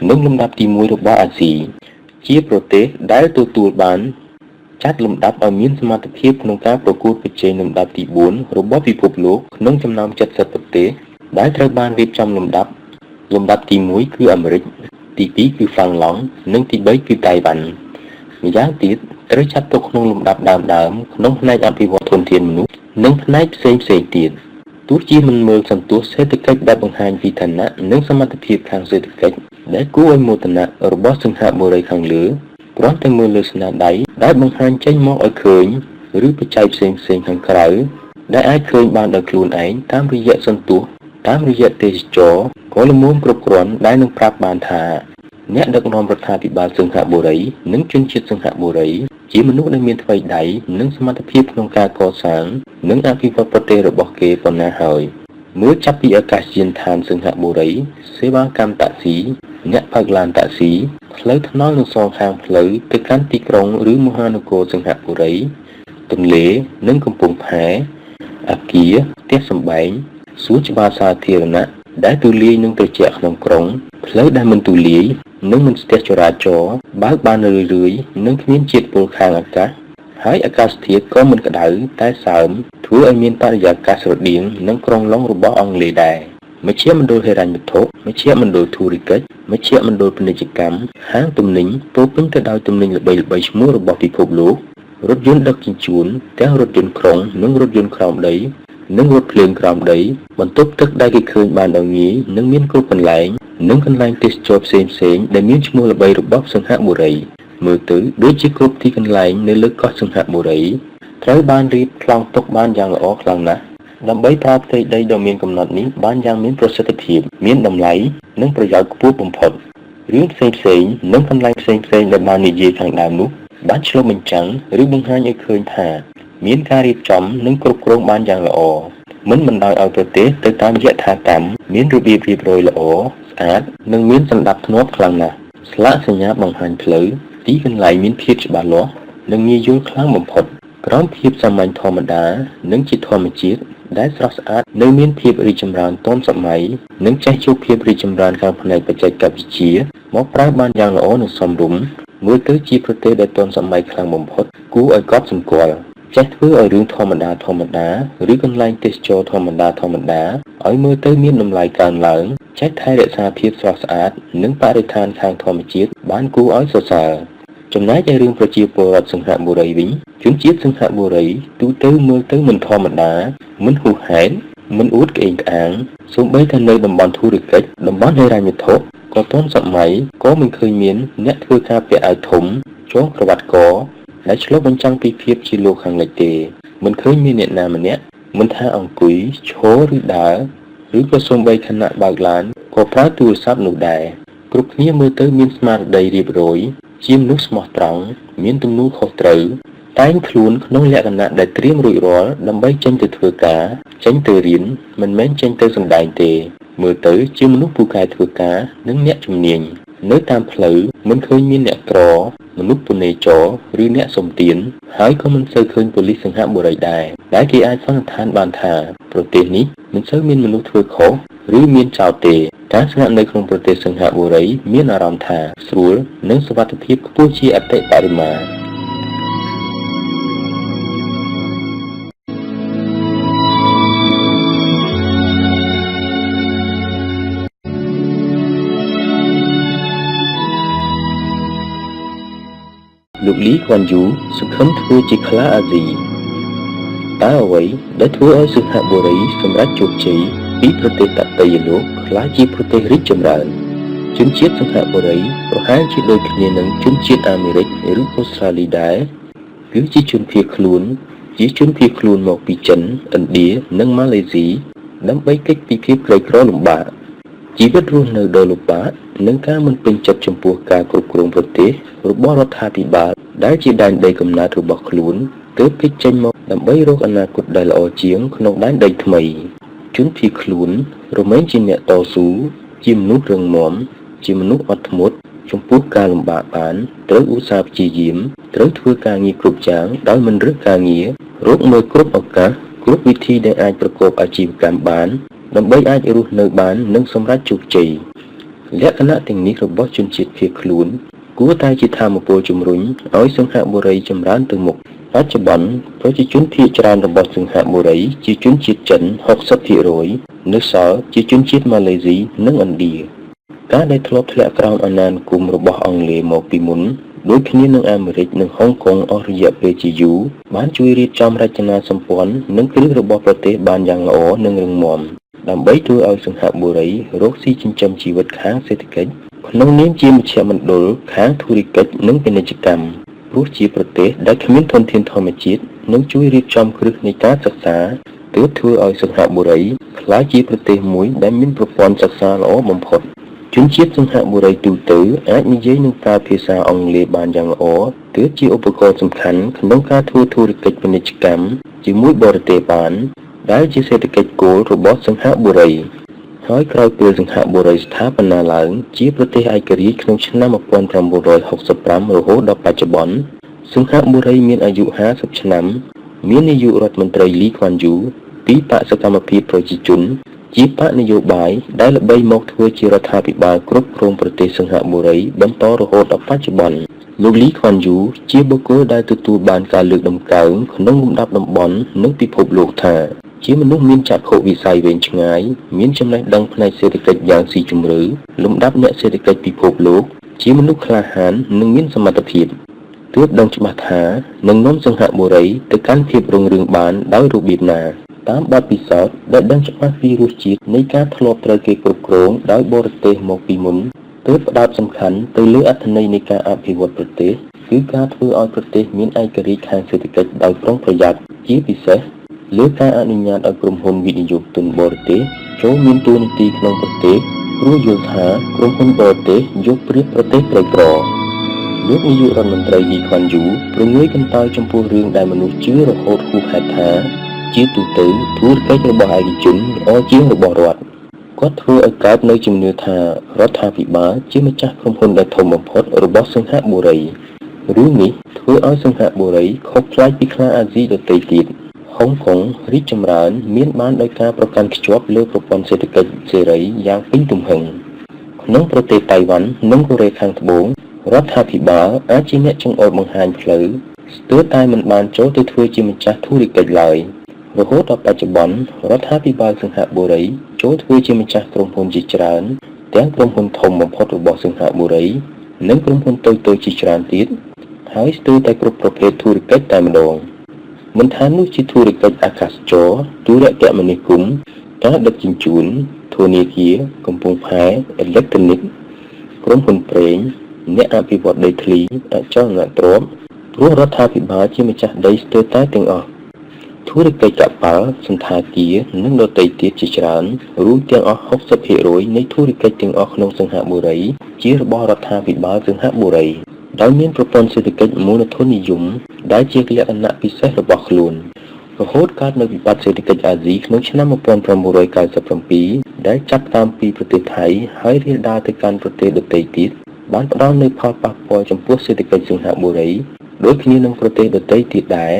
និងលំដាប់ទី1របស់អាស៊ីជាប្រទេសដែលទទួលបានចាត់លំដាប់ឲ្យមានសមត្ថភាពក្នុងការប្រកួតប្រជែងលំដាប់ទី4របស់ពិភពលោកក្នុងចំណោម70ប្រទេសដែលត្រូវបានរៀបចំលំដាប់ទី1គឺអាមេរិកទី2គឺហ្វ្រាំងឡង់និងទី3គឺតៃវ៉ាន់ម្យ៉ាងទៀតត្រូវចាត់ទុកក្នុងលំដាប់ដើមក្នុងផ្នែកអភិវឌ្ឍធនធានមនុស្សនិងផ្នែកផ្សេងទៀតទោះជាមិនមើលសន្ទុះសេដ្ឋកិច្ចដែលបង្ហាញពីឋានៈនិងសមត្ថភាពខាងសេដ្ឋកិច្ចដែលគួរឲ្យមោទនៈរបស់សិង្ហបុរីខាងលើគ្រាន់តែមើលលើស្នាដៃដែលបង្ហាញចេញមកឲ្យឃើញឬបច្ច័យផ្សេងខាងក្រៅដែលអាចឃើញបានដោយខ្លួនឯងតាមរយៈសន្ទុះតាមរយៈទេសចរក៏ល្មមគ្រប់គ្រាន់ដែលនឹងប្រាប់បានថាអ្នកដឹកនាំរដ្ឋាភិបាលសិង្ហបុរីនិងជនជាតិសិង្ហបុរីជាមនុស្សដែលមានថ្វីដៃនិងសមត្ថភាពក្នុងការកសាងនិងអភិវឌ្ឍប្រទេសរបស់គេប៉ុណ្ណាហើយមើលចាប់ពីអាកាសយានដ្ឋានសិង្ហបុរីសេវាកម្មតាក់ស៊ីអ្នកផឹកឡានតាក់ស៊ីផ្លូវថ្នល់នៅសងខាងផ្លូវទៅកាន់ទីក្រុងឬមហានគរសិង្ហបុរីទន្លេនិងកំពង់ផែអគារផ្ទះសម្បែងសួនច្បារសាធារណៈដែលទូលាយនិងត្រជាក់ក្នុងក្រុងផ្លូវដែលមិនទូលាយនិងមិនស្ទះចរាចរណ៍បើកបានរឿយនិងគ្មានជាតិពុលខាងអាកាសហើយអាកាសធាតុក៏មិនក្តៅតែសើមធ្វើឲ្យមានបរិយាកាសស្រដៀងនឹងក្រុងឡុងរបស់អង់គ្លេសដែរមជ្ឈមណ្ឌលហិរញ្ញវត្ថុមជ្ឈមណ្ឌលធុរកិច្ចមជ្ឈមណ្ឌលពាណិជ្ជកម្មហាងទំនិញពោរពេញទៅដោយទំនិញល្បីៗឈ្មោះរបស់ពិភពលោករថយន្តដឹកជញ្ជូនទាំងរថយន្តក្រុងនិងរថយន្តក្រោមដីនិងរថភ្លើងក្រោមដីបន្ទប់ទឹកដែលគេឃើញបានដោយងាយនិងមានគ្រប់កន្លែងនិងកន្លែងទេសចរផ្សេងដែលមានឈ្មោះល្បីរបស់សិង្ហបុរីមើលទៅដូចជាគ្រប់ទីកន្លែងនៅលើកោះសិង្ហបុរីត្រូវបានរៀបប្លង់ទុកបានយ៉ាងល្អខ្លាំងណាស់ដើម្បីប្រើផ្ទៃដីដ៏មានកំណត់នេះបានយ៉ាងមានប្រសិទ្ធភាពមានតម្លៃនិងប្រយោជន៍ខ្ពស់បំផុតរឿងផ្សេងនិងកន្លែងផ្សេងដែលបាននិយាយខាងដើមនោះបានឆ្លុះបញ្ចាំងឬបង្ហាញឲ្យឃើញថាមានការរៀបចំនិងគ្រប់គ្រងបានយ៉ាងល្អមិនបណ្ដោយឲ្យប្រទេសទៅតាមយថាកម្មមានរបៀបរៀបរយល្អស្អាតនិងមានសណ្ដាប់ធ្នាប់ខ្លាំងណាស់ស្លាកសញ្ញាបង្ហាញផ្លូវទីកន្លែងមានភាពច្បាស់លាស់និងងាយយល់ខ្លាំងបំផុតក្រោមភាពសាមញ្ញធម្មតានិងជាធម្មជាតិ ដែលស្រស់ស្អាតនៅមានភាពរីកចម្រើនទាន់សម័យនិងចេះយកភាពរីកចម្រើនខាងផ្នែកបច្ចេកវិទ្យាមកប្រើបានយ៉ាងល្អនិងសមរម្យមើលទៅជាប្រទេសដែលទាន់សម័យខ្លាំងបំផុតគួរឲ្យកត់សម្គាល់ចេះធ្វើឲ្យរឿងធម្មតាឬកន្លែងទេសចរធម្មតាឲ្យមើលទៅមានតម្លៃកើនឡើងចេះថែរក្សាភាពស្រស់ស្អាតនិងបរិស្ថានខាងធម្មជាតិបានគួរឲ្យសរសើរចំណែកឯរឿងប្រជាពលរដ្ឋសង្ហបុរីវិញជនជាតិសង្ហបុរីទូទៅមើលទៅមិនធម្មតាមិនហួសហេតុមិនអួតក្អេងក្អាងសូម្បីតែនៅតំបន់ធុរកិច្ចតំបន់ហិរញ្ញវត្ថុក៏ទាន់សម័យក៏មិនឃើញមានអ្នកធ្វើការពាក់អាវធំចងក្រវ៉ាត់កដែលឆ្លុះបញ្ចាំងពីភាពជាលោកខាងលិចទេមិនឃើញមានអ្នកណាម្នាក់មិនថាអង្គុយឈរឬដើរឬក៏សូម្បីខណៈបើកឡានក៏ប្រើទូរស័ព្ទនោះដែរគ្រប់គ្នាមើលទៅមានស្មារតីរៀបរយជាមនុស្សស្មោះត្រង់មានទំនួលខុសត្រូវតែងខ្លួនក្នុងលក្ខណៈដែលត្រៀមរួចរាល់ដើម្បីចេញទៅធ្វើការចេញទៅរៀនមិនមែនចេញទៅសម្ដែងទេមើលទៅជាមនុស្សពូកែធ្វើការនិងអ្នកជំនាញនៅតាមផ្លូវមិនឃើញមានអ្នកក្រមនុស្សពនេចរឬអ្នកសំទានហើយក៏មិនសូវឃើញប៉ូលីសសង្ហបុរីដែរដែលគេអាចសន្និដ្ឋានបានថាប្រទេសនេះមិនសូវមានមនុស្សធ្វើខុសឬមានចោទទេការស្នាក់នៅក្នុងប្រទេសសង្ហបុរីមានអារម្មណ៍ថាស្រួលនិងសុវត្ថិភាពខ្ពស់ជាអតិបរមាលោកលីខ្វាន់យូសង្ឃឹមធ្វើជាខ្លាអាស៊ីតើអ្វីដែលធ្វើឲ្យសង្ហបុរីសម្រេចជោគជ័យពីប្រទេសតន្ត្រីលោកក្លាយជាប្រទេសរីកចម្រើនជនជាតិសង្ហបុរីប្រហែលជាដូចគ្នានឹងជនជាតិអាមេរិកឬអូស្ត្រាលីដែរគឺជាជនភៀសខ្លួនមកពីចិនឥណ្ឌានិងម៉ាឡេស៊ីដើម្បីគេចពីភាពក្រីក្រលំបាកជីវិតរស់នៅដ៏លំបាកនិងការមិនពេញចិត្តចំពោះការគ្រប់គ្រងប្រទេសរបស់រដ្ឋាភិបាលដែលជាដែនដីកំណើតរបស់ខ្លួនទើបគេចចេញមកដើម្បីរកអនាគតដែលល្អជាងក្នុងដែនដីថ្មីជនភៀសខ្លួនរមែងជាអ្នកតស៊ូជាមនុស្សរឹងមាំជាមនុស្សអត់ធ្មត់ចំពោះការលំបាកបានត្រូវឧស្សាហ៍ព្យាយាមត្រូវធ្វើការងារគ្រប់យ៉ាងដោយមិនរើសការងាររកមើលគ្រប់ឱកាសគ្រប់វិធីដែលអាចប្រកបអាជីវកម្មបានដើម្បីអាចរស់នៅបាននិងសម្រេចជោគជ័យលក្ខណៈទាំងនេះរបស់ជនជាតិភៀសខ្លួនគួរតែជាថាមពលជំរុញឲ្យសង្ហបុរីចម្រើនទៅមុខបច្ចុប្បន្នប្រជាជនភាគច្រើនរបស់សង្ហបុរីជាជនជាតិចិន 60% នៅសល់ជាជនជាតិម៉ាឡេស៊ីនិងឥណ្ឌាការដែលធ្លាប់ធ្លាក់ក្រោមអាណានិគមរបស់អង់គ្លេសមកពីមុនដូចគ្នានឹងអាមេរិកនិងហុងកុងអស់រយៈពេលជាយូរបានជួយរៀបចំរចនាសម្ព័ន្ធនិងគ្រឹះរបស់ប្រទេសបានយ៉ាងល្អនិងរឹងមាំដើម្បីធ្វើឲ្យសង្ហបុរីរកស៊ីចិញ្ចឹមជីវិតខាងសេដ្ឋកិច្ចក្នុងនាមជាមជ្ឈមណ្ឌលខាងធុរកិច្ចនិងពាណិជ្ជកម្មព្រោះជាប្រទេសដែលគ្មានធនធានធម្មជាតិនិងជួយរៀបចំគ្រឹះនៃការសិក្សាទើបធ្វើឲ្យសង្ហបុរីក្លាយជាប្រទេសមួយដែលមានប្រព័ន្ធសិក្សាល្អបំផុតជនជាតិសង្ហបុរីទូទៅអាចនិយាយនិងប្រើភាសាអង់គ្លេសបានយ៉ាងល្អទើបជាឧបករណ៍សំខាន់ក្នុងការធ្វើធុរកិច្ចពាណិជ្ជកម្មជាមួយបរទេសបានដែលជាសេដ្ឋកិច្ចគោលរបស់សង្ហបុរីហើយក្រោយពេលសង្ហបុរីស្ថាបនាឡើងជាប្រទេសឯករាជ្យក្នុងឆ្នាំ1965រហូតដល់បច្ចុប្បន្នសង្ហបុរីមានអាយុ50ឆ្នាំមាននាយករដ្ឋមន្ត្រីលីខ្វាន់យូពីបកសកម្មភាពប្រជាជនជាបកនយោបាយដែលល្បីមកធ្វើជារដ្ឋាភិបាលគ្រប់គ្រងប្រទេសសង្ហបុរីបន្តរហូតដល់បច្ចុប្បន្នលោកលីខ្វាន់យូជាបុគ្គលដែលទទួលបានការលើកតម្កើងក្នុងលំដាប់តំបន់និងពិភពលោកថាជាមនុស្សមានចក្ខុវិស័យវែងឆ្ងាយមានចំណេះដឹងផ្នែកសេដ្ឋកិច្ចយ៉ាងស៊ីជម្រៅលំដាប់អ្នកសេដ្ឋកិច្ចពិភពលោកជាមនុស្សក្លាហាននិងមានសមត្ថភាពទើបដឹងច្បាស់ថានឹងនាំសង្ហបុរីទៅកាន់ភាពរុងរឿងបានដោយរបៀបណាតាមបទពិសោធន៍ដែលដឹងច្បាស់ពីរសជាតិនៃការធ្លាប់ត្រូវគេគ្រប់គ្រងដោយបរទេសមកពីមុនទើបផ្ដោតសំខាន់ទៅលើអត្ថន័យនៃការអភិវឌ្ឍប្រទេសគឺការធ្វើឲ្យប្រទេសមានឯករាជ្យខាងសេដ្ឋកិច្ចដោយប្រុងប្រយ័ត្នជាពិសេសលើការអនុញ្ញាតឲ្យក្រុមហ៊ុនវិនិយោគទុនបរទេសចូលមានតួនាទីក្នុងប្រទេសព្រោះយល់ថាក្រុមហ៊ុនបរទេសយកប្រៀបប្រទេសក្រីក្រលោកនាយករដ្ឋមន្ត្រីលីខ្វាន់យូប្រងើយកន្តើយចំពោះរឿងដែលមនុស្សជឿរហូតហួសហេតុថាជាទូទៅធុរកិច្ចរបស់ឯកជនល្អជាងរបស់រដ្ឋគាត់ធ្វើឲ្យកើតនៅជំនឿថារដ្ឋាភិបាលជាម្ចាស់ក្រុមហ៊ុនដែលធំបំផុតរបស់សង្ហបុរីរឿងនេះធ្វើឲ្យសង្ហបុរីខុសប្លែកពីខ្លាអាស៊ីដទៃទៀតហ ហុងកុងរីកចម្រើនមានបានដោយការប្រកាន់ខ្ជាប់លើប្រព័ន្ធសេដ្ឋកិច្ចសេរីយ៉ាងពេញទំហឹងក្នុងប្រទេសតៃវ៉ាន់និងកូរ៉េខាងត្បូងរដ្ឋាភិបាលអាចជាអ្នកចង្អុលបង្ហាញផ្លូវស្ទើរតែមិនបានចូលទៅធ្វើជាម្ចាស់ធុរកិច្ចឡើយរហូតដល់បច្ចុប្បន្នរដ្ឋាភិបាលសិង្ហបុរីចូលធ្វើជាម្ចាស់ក្រុមហ៊ុនជាច្រើនទាំងក្រុមហ៊ុនធំបំផុតរបស់សិង្ហបុរីនិងក្រុមហ៊ុនតូចៗជាច្រើនទៀតហើយស្ទើរតែគ្រប់ប្រភេទធុរកិច្ចតែម្ដងមិនថានោះជាធុរកិច្ចអាកាសចរណ៍ទូរគមនាគមន៍ការដឹកជញ្ជូនធនាគារកំពង់ផែអេឡិចត្រូនិកក្រុមហ៊ុនប្រេងអ្នកអភិវឌ្ឍដីធ្លីអចលនទ្រព្យព្រោះរដ្ឋាភិបាលជាម្ចាស់ដីស្ទើរតែទាំងអស់ធុរកិច្ចកប៉ាល់សន្តាគារនិងដទៃទៀតជាច្រើនរួមទាំងអស់ 60% នៃធុរកិច្ចទាំងអស់ក្នុងសិង្ហបុរីជារបស់រដ្ឋាភិបាលសិង្ហបុរីដោយមានប្រព័ន្ធសេដ្ឋកិច្ចមូលធននិយមដែលជាលក្ខណៈពិសេសរបស់ខ្លួនរហូតកើតនៅវិបត្តិសេដ្ឋកិច្ចអាស៊ីក្នុងឆ្នាំ 1997 ដែលចាប់តាមពីប្រទេសថៃហើយរាលដាលទៅកាន់ប្រទេសដទៃទៀតបានផ្ដល់នូវផលប៉ះពាល់ចំពោះសេដ្ឋកិច្ចសិង្ហបុរីដូចគ្នានឹងប្រទេសដទៃទៀតដែរ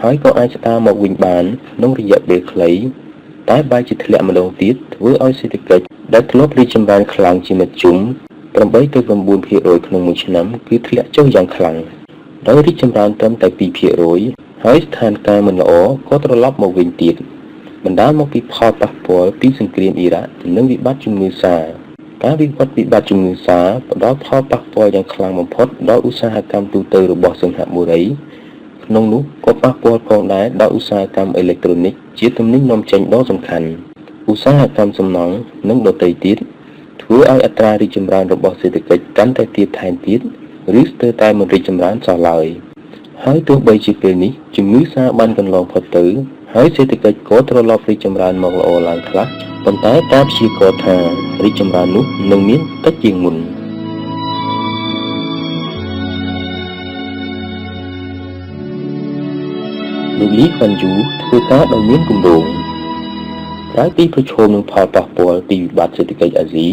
ហើយក៏អាចស្ដារមកវិញបានក្នុងរយៈពេលខ្លីតែបែរជាធ្លាក់ម្ដងទៀតធ្វើឲ្យសេដ្ឋកិច្ចដែលធ្លាប់រីកចម្រើនខ្លាំងជាមធ្យម 8 ទៅ 9% ក្នុងមួយឆ្នាំគឺធ្លាក់ចុះយ៉ាងខ្លាំងដោយរីកចម្រើនត្រឹមតែ 2% ហើយស្ថានភាពមិនល្អក៏ត្រឡប់មកវិញទៀតបណ្ដាលមកពីផលប៉ះពាល់ពីសង្គ្រាមអ៊ីរ៉ាក់និងវិបត្តិជំងឺសាការវិវត្តវិបត្តិជំងឺសាផ្ដល់ផលប៉ះពាល់យ៉ាងខ្លាំងបំផុតដល់ឧស្សាហកម្មទូទៅរបស់សិង្ហបុរីក្នុងនោះក៏ប៉ះពាល់ផងដែរដល់ឧស្សាហកម្មអេឡិចត្រូនិកជាទំនិញនាំចេញដ៏សំខាន់ឧស្សាហកម្មសំណង់និងដទៃទៀតធ្វើឲ្យអត្រារីកចម្រើនរបស់សេដ្ឋកិច្ចកាន់តែទៀតថែមទៀតឬស្ទើរតែមិនរីកចម្រើនសោះឡើយហើយទោះបីជាពេលនេះជំងឺសាបានកន្លងផុតទៅហើយសេដ្ឋកិច្ចក៏ត្រឡប់រីកចម្រើនមកល្អឡើងខ្លះប៉ុន្តែការព្យាករណ៍ថារីកចម្រើននោះនឹងមានតិចជាងមុនលោកលីខ្វាន់យូធ្វើការដោយមានគម្រោងក្រៅពីប្រឈមនឹងផលប៉ះពាល់ពីវិបត្តិសេដ្ឋកិច្ចអាស៊ី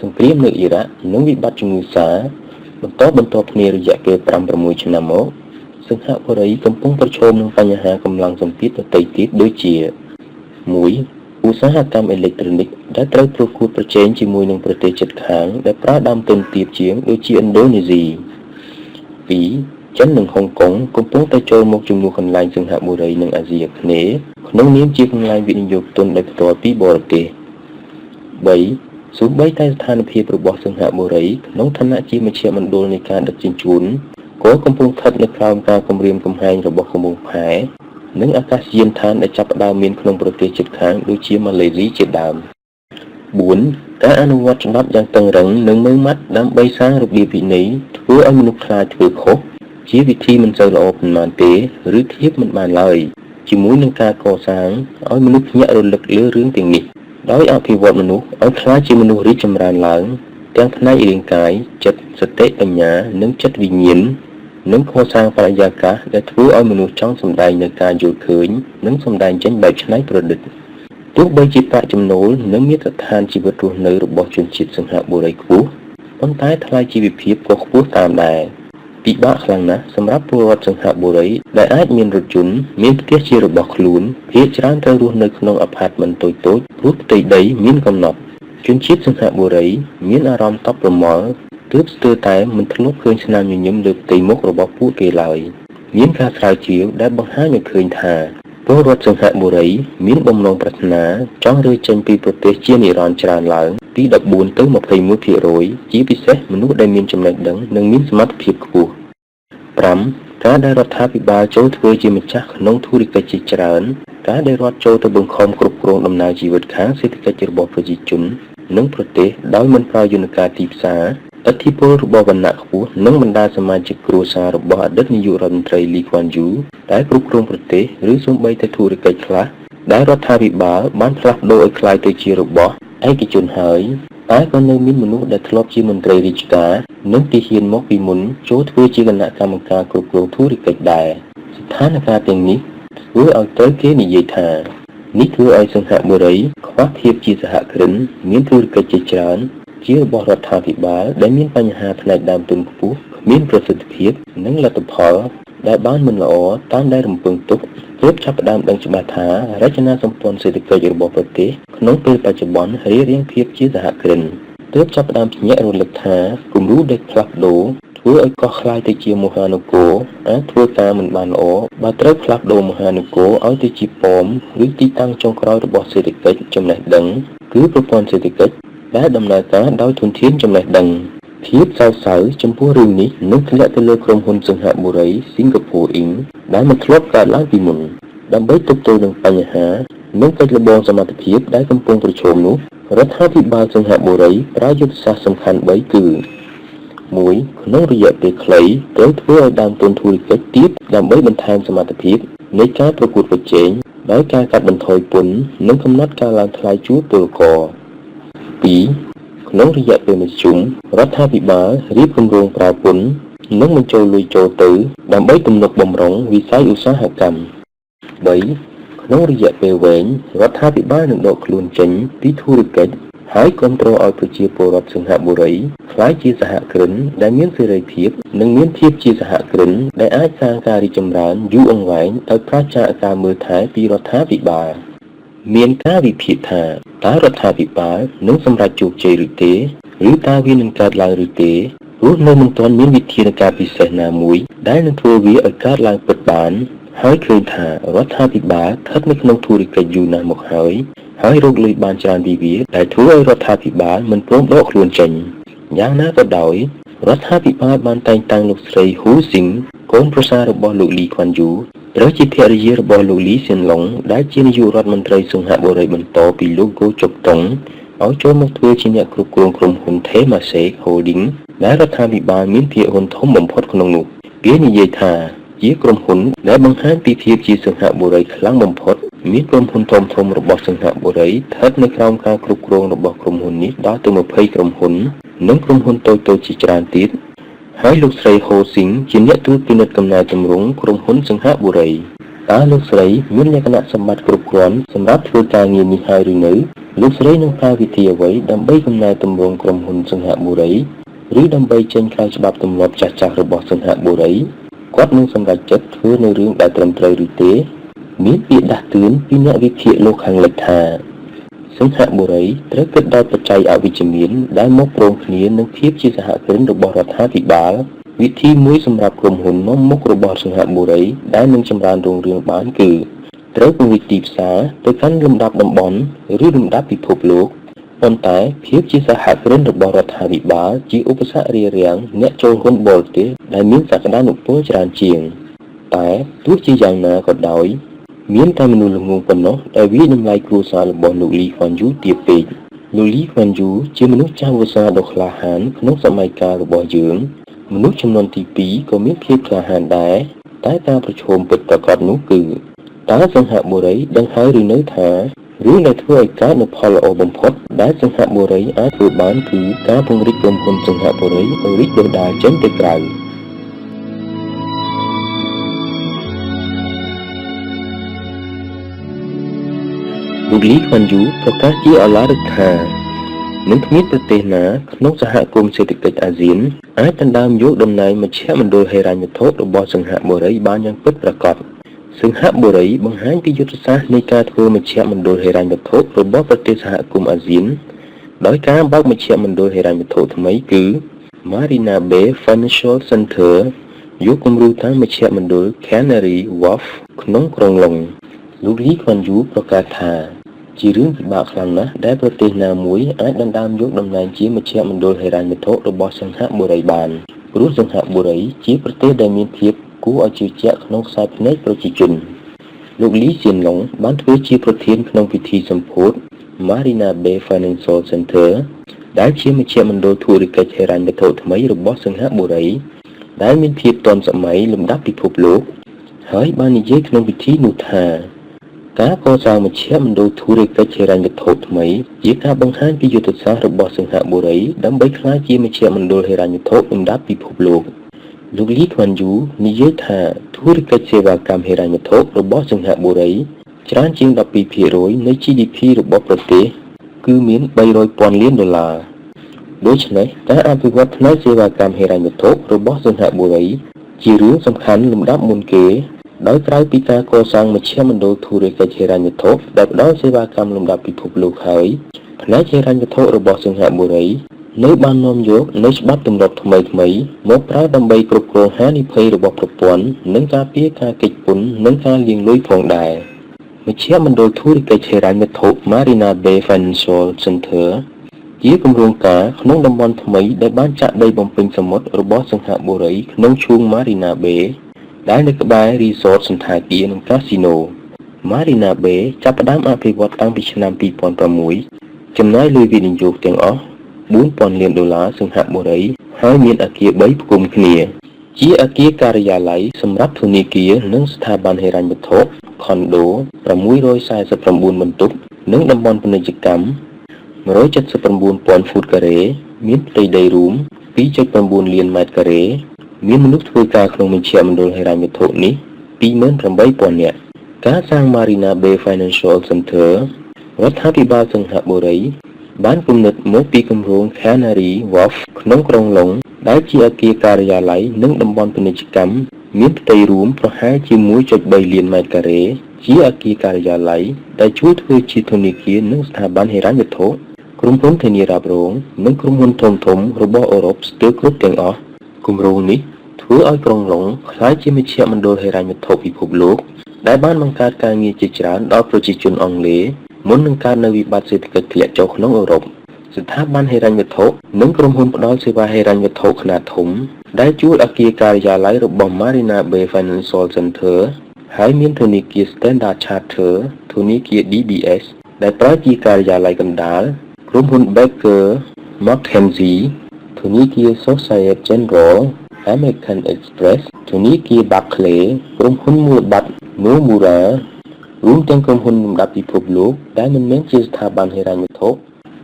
សង្គ្រាមនៅអ៊ីរ៉ាក់និងវិបត្តិជំងឺសាបន្តគ្នារយៈពេល 5-6 ឆ្នាំមកសិង្ហបុរីកំពុងប្រឈមនឹងបញ្ហាកម្លាំងសម្ពាធដទៃទៀតដូចជា 1. ឧស្សាហកម្មអេឡិចត្រូនិកដែលត្រូវប្រកួតប្រជែងជាមួយនឹងប្រទេសជិតខាងដែលប្រើដើមទុនទាបជាងដូចជាឥណ្ឌូនេស៊ី 2. ចិននិងហុងកុងកំពុងតែចូលមកជំនួសកន្លែងសិង្ហបុរីនិងអាស៊ីអាគ្នេយ៍ក្នុងនាមជាកន្លែងវិនិយោគទុនដោយផ្ទាល់ពីបរទេស 3. សូម្បីតែស្ថានភាពរបស់សិង្ហបុរីក្នុងឋានៈជាមជ្ឈមណ្ឌលនៃការដឹកជញ្ជូនក៏កំពុងស្ថិតនៅក្រោមការគំរាមកំហែងរបស់កំពង់ផែនិងអាកាសយានដ្ឋានដែលចាប់ផ្ដើមមានក្នុងប្រទេសជិតខាងដូចជាម៉ាឡេស៊ីជាដើម 4. ការអនុវត្តច្បាប់យ៉ាងតឹងរ៉ឹងនិងម៉ឺងម៉ាត់ដើម្បីសាងរបៀបវិន័យធ្វើឲ្យមនុស្សខ្លាចធ្វើខុសជាវិធីមិនសូវល្អប៉ុន្មានទេឬធៀបមិនបានឡើយជាមួយនឹងការកសាងឲ្យមនុស្សភ្ញាក់រលឹកលើរឿងទាំងនេះដោយអភិវឌ្ឍមនុស្សឲ្យក្លាយជាមនុស្សរីកចម្រើនឡើងទាំងផ្នែករាងកាយចិត្តសតិបញ្ញានិងចិត្តវិញ្ញាណនិងកសាងបរិយាកាសដែលធ្វើឲ្យមនុស្សចង់សម្ដែងនៅការយល់ឃើញនិងសម្ដែងចេញបែបច្នៃប្រឌិតទោះបីជាប្រាក់ចំណូលនិងមាត្រដ្ឋានជីវិតរស់នៅរបស់ជនជាតិសិង្ហបុរីខ្ពស់ប៉ុន្តែថ្លៃជីវភាពក៏ខ្ពស់តាមដែរពិបាកខ្លាំងណាស់សម្រាប់ពលរដ្ឋសិង្ហបុរីដែលអាចមានរថយន្តមានផ្ទះជារបស់ខ្លួនភាគច្រើនត្រូវរស់នៅក្នុងអាផាតមិនតូចៗព្រោះផ្ទៃដីមានកំណត់ជនជាតិសិង្ហបុរីមានអារម្មណ៍តប់ប្រមល់ទើបស្ទើរតែមិនធ្លាប់ឃើញស្នាមញញឹមលើផ្ទៃមុខរបស់ពួកគេឡើយមានការស្រាវជ្រាវដែលបង្ហាញឲ្យឃើញថាពលរដ្ឋសិង្ហបុរីមានបំណងប្រាថ្នាចង់រើចេញពីប្រទេសជានិរន្តរ៍ច្រើនឡើងពី 14 ទៅ 21% ជាពិសេសមនុស្សដែលមានចំណេះដឹងនិងមានសមត្ថភាពខ្ពស់ 5. ការដែលរដ្ឋាភិបាលចូលធ្វើជាម្ចាស់ក្នុងធុរកិច្ចជាច្រើនការដែលរដ្ឋចូលទៅបង្ខំគ្រប់គ្រងដំណើរជីវិតខាងសេដ្ឋកិច្ចរបស់ប្រជាជននិងប្រទេសដោយមិនប្រើយន្តការទីផ្សារឥទ្ធិពលរបស់វណ្ណៈខ្ពស់និងបណ្ដាសមាជិកគ្រួសាររបស់អតីតនាយករដ្ឋមន្ត្រីលីខ្វាន់យូដែលគ្រប់គ្រងប្រទេសឬសូម្បីតែធុរកិច្ចខ្លះដែលរដ្ឋាភិបាលបានផ្លាស់ប្ដូរឲ្យក្លាយទៅជារបស់ឯកជនហើយតែក៏នៅមានមនុស្សដែលធ្លាប់ជាមន្ត្រីរាជការនិងទាហានមកពីមុនចូលធ្វើជាគណៈកម្មការគ្រប់គ្រងធុរកិច្ចដែរស្ថានភាពទាំងនេះធ្វើឲ្យត្រូវគេនិយាយថានេះធ្វើឲ្យសិង្ហបុរីខ្វះភាពជាសហគ្រិនមានធុរកិច្ចជាច្រើនជារបស់រដ្ឋាភិបាលដែលមានបញ្ហាផ្នែកដើមទុនខ្ពស់មានប្រសិទ្ធភាពនិងលទ្ធផល ដែលបានមិនល្អតាមដែលរំពឹងទុកទើបចាប់ផ្ដើមដឹងច្បាស់ថារចនាសម្ព័ន្ធសេដ្ឋកិច្ចរបស់ប្រទេសក្នុងពេលបច្ចុប្បន្នរៀងភាពជាសហគ្រិនទើបចាប់ផ្ដើមភ្ញាក់រលឹកថាគំរូដែលផ្លាស់ប្ដូរធ្វើឲ្យកោះខ្លាយទៅជាមហានគរអាចធ្វើការមិនបានល្អបើត្រូវផ្លាស់ប្ដូរមហានគរឲ្យទៅជាប៉មឬទីតាំងចុងក្រោយរបស់សេដ្ឋកិច្ចចំណេះដឹងគឺប្រព័ន្ធសេដ្ឋកិច្ចដែលដំណើរការដោយធនធានចំណេះដឹងភាពសោកសៅចំពោះរឿងនេះនឹងធ្លាក់ទៅលើក្រុមហ៊ុនសង្ហបុរី Singapore Inc. ដែលមិនធ្លាប់កើតឡើងពីមុនដើម្បីទប់ទល់នឹងបញ្ហានិងកិច្ចល្បងសមត្ថភាពដែលកំពុងប្រឈមនោះរដ្ឋាភិបាលសង្ហបុរីប្រើយុទ្ធសាស្ត្រសំខាន់3គឺ1ក្នុងរយៈពេលខ្លីត្រូវធ្វើឲ្យដើមទុនធុរកិច្ចទៀតដើម្បីបន្ថែមសមត្ថភាពនៃការប្រកួតប្រជែងដោយការកាត់បន្ថយពន្ធនិងកំណត់ការឡើងថ្លៃជួលពលករ2ក្នុងរយៈពេលមធ្យមរដ្ឋាភិបាលរៀបគម្រោងប្រើពន្ធនិងបញ្ចូលលុយចូលទៅដើម្បីទំនុកបម្រុងវិស័យឧស្សាហកម្ម3ក្នុងរយៈពេលវែងរដ្ឋាភិបាលនឹងដកខ្លួនចេញពីធុរកិច្ចហើយគ្រប់គ្រងឲ្យប្រជាពលរដ្ឋសង្ហបុរីក្លាយជាសហគ្រិនដែលមានសេរីភាពនិងមានភាពជាសហគ្រិនដែលអាចសាងការរីកចម្រើនយូរអង្វែងដោយប្រាសចាកការមើលថែពីរដ្ឋាភិបាលមានការវិភាគថាតើរដ្ឋាភិបាលនឹងសម្រេចជោគជ័យឬទេឬតើវានឹងកើតឡើងឬទេព្រោះនៅមិនទាន់មានវិធានការពិសេសណាមួយដែលនឹងធ្វើវាឲ្យកើតឡើងពិតបានហើយឃើញថារដ្ឋាភិបាលស្ថិតនៅក្នុងធុរកិច្ចយូរណាស់មកហើយរកលុយបានច្រើនពីវាដែលធ្វើឲ្យរដ្ឋាភិបាលមិនព្រមដកខ្លួនចេញយ៉ាងណាក៏ដោយរដ្ឋាភិបាលបានតែងតាំងលោកស្រីហ៊ូស៊ីងកូនប្រសាររបស់លោកលីខ្វាន់យូត្រូវជាភរិយារបស់លោកលីសៀនឡុងដែលជានាយករដ្ឋមន្ត្រីសង្ហបុរីបន្តពីលោកគូជុកតុងឲ្យចូលមកធ្វើជាអ្នកគ្រប់គ្រងក្រុមហ៊ុន Temasek Holding ដែលរដ្ឋាភិបាលមានភាគហ៊ុនធំបំផុតក្នុងនោះគេនិយាយថាជាក្រុមហ៊ុនដែលបង្ហាញពីភាពជាសង្ហបុរីខ្លាំងបំផុតមានក្រុមហ៊ុនធំៗរបស់សង្ហបុរីស្ថិតនៅក្រោមការគ្រប់គ្រងរបស់ក្រុមហ៊ុននេះដល់ទៅ20ក្រុមហ៊ុននិងក្រុមហ៊ុនតូចៗជាច្រើនទៀតហើយលោកស្រីហូស៊ីងជាអ្នកត្រួតពិនិត្យកំណែទម្រង់ក្រុមហ៊ុនសង្ហបុរីតើលោកស្រីមានលក្ខណៈសម្បត្តិគ្រប់គ្រាន់សម្រាប់ធ្វើការងារនេះហើយឬនៅលោកស្រីនឹងប្រើវិធីអ្វីដើម្បីកំណែទម្រង់ក្រុមហ៊ុនសង្ហបុរីឬដើម្បីចេញក្រៅច្បាប់ទម្លាប់ចាស់ៗរបស់សង្ហបុរីគាត់នឹងសម្រេចចិត្តធ្វើនៅរឿងដែលត្រឹមត្រូវឬទេមានពាក្យដាស់តឿនពីអ្នកវិភាគលោកខាងលិចថាសង្ហបុរីត្រូវគិតដល់បច្ច័យអវិជ្ជមានដែលមកព្រមគ្នានឹងភាពជាសហគ្រិនរបស់រដ្ឋាភិបាលវិធីមួយសម្រាប់ក្រុមហ៊ុននាំមុខរបស់សង្ហបុរីដែលនឹងចម្រើនរុងរឿងបានគឺត្រូវពង្រីកទីផ្សារទៅកាន់លំដាប់តំបន់ឬលំដាប់ពិភពលោកប៉ុន្តែភាពជាសហគ្រិនរបស់រដ្ឋាភិបាលជាឧបសគ្គរារាំងអ្នកចូលហ៊ុនបរទេសដែលមានសក្តានុពលច្រើនជាងតែទោះជាយ៉ាងណាក៏ដោយមានតែមនុស្សល្ងងប៉ុណ្ណោះដែលវាតម្លៃគ្រួសាររបស់លោកលីខ្វាន់យូទាបពេកលោកលីខ្វាន់យូជាមនុស្សចាស់វស្សាដ៏ក្លាហានក្នុងសម័យកាលរបស់យើងមនុស្សចំនួនទី2ក៏មានភាពក្លាហានដែរតែការប្រឈមពិតប្រាកដនោះគឺតើសង្ហបុរីដឹងហើយឬនៅថារឿងដែលធ្វើឲ្យកើតនូវផលល្អបំផុតដែលសង្ហបុរីអាចធ្វើបានគឺការពង្រីកក្រុមហ៊ុនសង្ហបុរីឲ្យរីកដុះដាលចេញទៅក្រៅលោកលីខ្វាន់យូប្រកាសជាអឡារឹកថានឹងគ្មានប្រទេសណាក្នុងសហគមន៍សេដ្ឋកិច្ចអាស៊ានអាចដណ្ដើមយកតំណែងមជ្ឈមណ្ឌលហិរញ្ញវត្ថុរបស់សង្ហបុរីបានយ៉ាងពិតប្រាកដសង្ហបុរីបង្ហាញពីយុទ្ធសាស្ត្រនៃការធ្វើមជ្ឈមណ្ឌលហិរញ្ញវត្ថុរបស់ប្រទេសសហគមន៍អាស៊ានដោយការបើកមជ្ឈមណ្ឌលហិរញ្ញវត្ថុថ្មីគឺ Marina Bay Financial Center យកគំរូតាមមជ្ឈមណ្ឌល Canary Wharf ក្នុងក្រុងឡុងលោកលីខ្វាន់យូប្រកាសថាជារឿងពិបាកខ្លាំងណាស់ដែលប្រទេសណាមួយអាចដណ្ដើមយកតំណែងជាមជ្ឈមណ្ឌលហិរញ្ញវត្ថុរបស់សង្ហបុរីបានព្រោះសង្ហបុរីជាប្រទេសដែលមានភាពគួរឲ្យជឿជាក់ក្នុងខ្សែភ្នែកប្រជាជនលោកលីសៀនឡុងបានធ្វើជាប្រធានក្នុងពិធីសម្ពោធ Marina Bay Financial Center ដែលជាមជ្ឈមណ្ឌលធុរកិច្ចហិរញ្ញវត្ថុថ្មីរបស់សង្ហបុរីដែលមានភាពទាន់សម័យលំដាប់ពិភពលោកហើយបាននិយាយក្នុងពិធីនោះថាការកសាងមជ្ឈមណ្ឌលធុរកិច្ចហិរញ្ញវត្ថុថ្មីជាការបង្ហាញពីយុទ្ធសាស្ត្ររបស់សង្ហបុរីដើម្បីក្លាយជាមជ្ឈមណ្ឌលហិរញ្ញវត្ថុលំដាប់ពិភពលោកលោកលីខ្វាន់យូនិយាយថាធុរកិច្ចសេវាកម្មហិរញ្ញវត្ថុរបស់សង្ហបុរីច្រើនជាង 12% នៃ GDP របស់ប្រទេសគឺមាន $300,000 លានដូច្នេះការអភិវឌ្ឍផ្នែកសេវាកម្មហិរញ្ញវត្ថុរបស់សង្ហបុរី ជារឿងសំខាន់លំដាប់មុនគេដោយក្រៅពីការកសាងមជ្ឈមណ្ឌលធុរកិច្ចហិរញ្ញវត្ថុដែលផ្ដល់សេវាកម្មលំដាប់ពិភពលោកហើយផ្នែកហិរញ្ញវត្ថុរបស់សិង្ហបុរីនៅបាននាំយកនូវច្បាប់ទម្លាប់ថ្មីមកប្រើដើម្បីគ្រប់គ្រងហានិភ័យរបស់ប្រព័ន្ធនិងការពារការគេចពន្ធនិងការលាងលុយផងដែរមជ្ឈមណ្ឌលធុរកិច្ចហិរញ្ញវត្ថុ Marina Bay Financial Center ជាគម្រោងការក្នុងតំបន់ថ្មីដែលបានចាក់ដីបំពេញសមុទ្ររបស់សិង្ហបុរីក្នុងឈូង Marina Bay ដែលនៅក្បែរ Resort សណ្ឋាគារនិងកាស៊ីណូ Marina Bay ចាប់ផ្ដើមអភិវឌ្ឍតាំងពីឆ្នាំ 2006 ចំណាយលុយវិនិយោគទាំងអស់ $4,000 លានសិង្ហបុរីហើយមានអគារ 3 ផ្គុំគ្នាជាអគារការិយាល័យសម្រាប់ធនាគារនិងស្ថាប័នហិរញ្ញវត្ថុ ខុនដូ 649 បន្ទប់និងតំបន់ពាណិជ្ជកម្ម 179,000 ហ្វូតការ៉េមានផ្ទៃដីរួម 2.9 លានម៉ែត្រការ៉េមានមនុស្សធ្វើការក្នុងមជ្ឈមណ្ឌលហិរញ្ញវត្ថុនេះ 28,000 នាក់ការសាង Marina Bay Financial Center រដ្ឋាភិបាលសិង្ហបុរីបានគំនិតមកពីគម្រោង Canary Wharf ក្នុងក្រុងឡុងដែលជាអគារការិយាល័យនិងតំបន់ពាណិជ្ជកម្មមានផ្ទៃរួមប្រហែលជា 1.3 លានម៉ែត្រការ៉េជាអគារការិយាល័យដែលជួយធ្វើជាធនាគារនិងស្ថាប័នហិរញ្ញវត្ថុក្រុមហ៊ុនធានារ៉ាប់រងនិងក្រុមហ៊ុនធំៗរបស់អឺរ៉ុបស្ទើរគ្រប់ទាំងអស់គម្រោងនេះធ្វើឲ្យក្រុងឡុងក្លាយជាមជ្ឈមណ្ឌលហិរញ្ញវត្ថុពិភពលោកដែលបានបង្កើតការងារជាច្រើនដល់ប្រជាជនអង់គ្លេសមុននឹងកើតនៅវិបត្តិសេដ្ឋកិច្ចធ្លាក់ចុះក្នុងអឺរ៉ុបស្ថាប័នហិរញ្ញវត្ថុនិងក្រុមហ៊ុនផ្ដល់សេវាហិរញ្ញវត្ថុខ្នាតធំដែលជួលអគារការិយាល័យរបស់ Marina Bay Financial Center ហើយមានធនាគារ Standard Chartered ធនាគារ DBS ដែលប្រើជាការិយាល័យកណ្ដាលក្រុមហ៊ុន Baker McKenzie ធនាគារ Societe Generale American Express ធនាគារ Barclays ក្រុមហ៊ុនមូលបត្រ Nomura រួមទាំងក្រុមហ៊ុនលំដាប់ពិភពលោកដែលមិនមែនជាស្ថាប័នហិរញ្ញវត្ថុ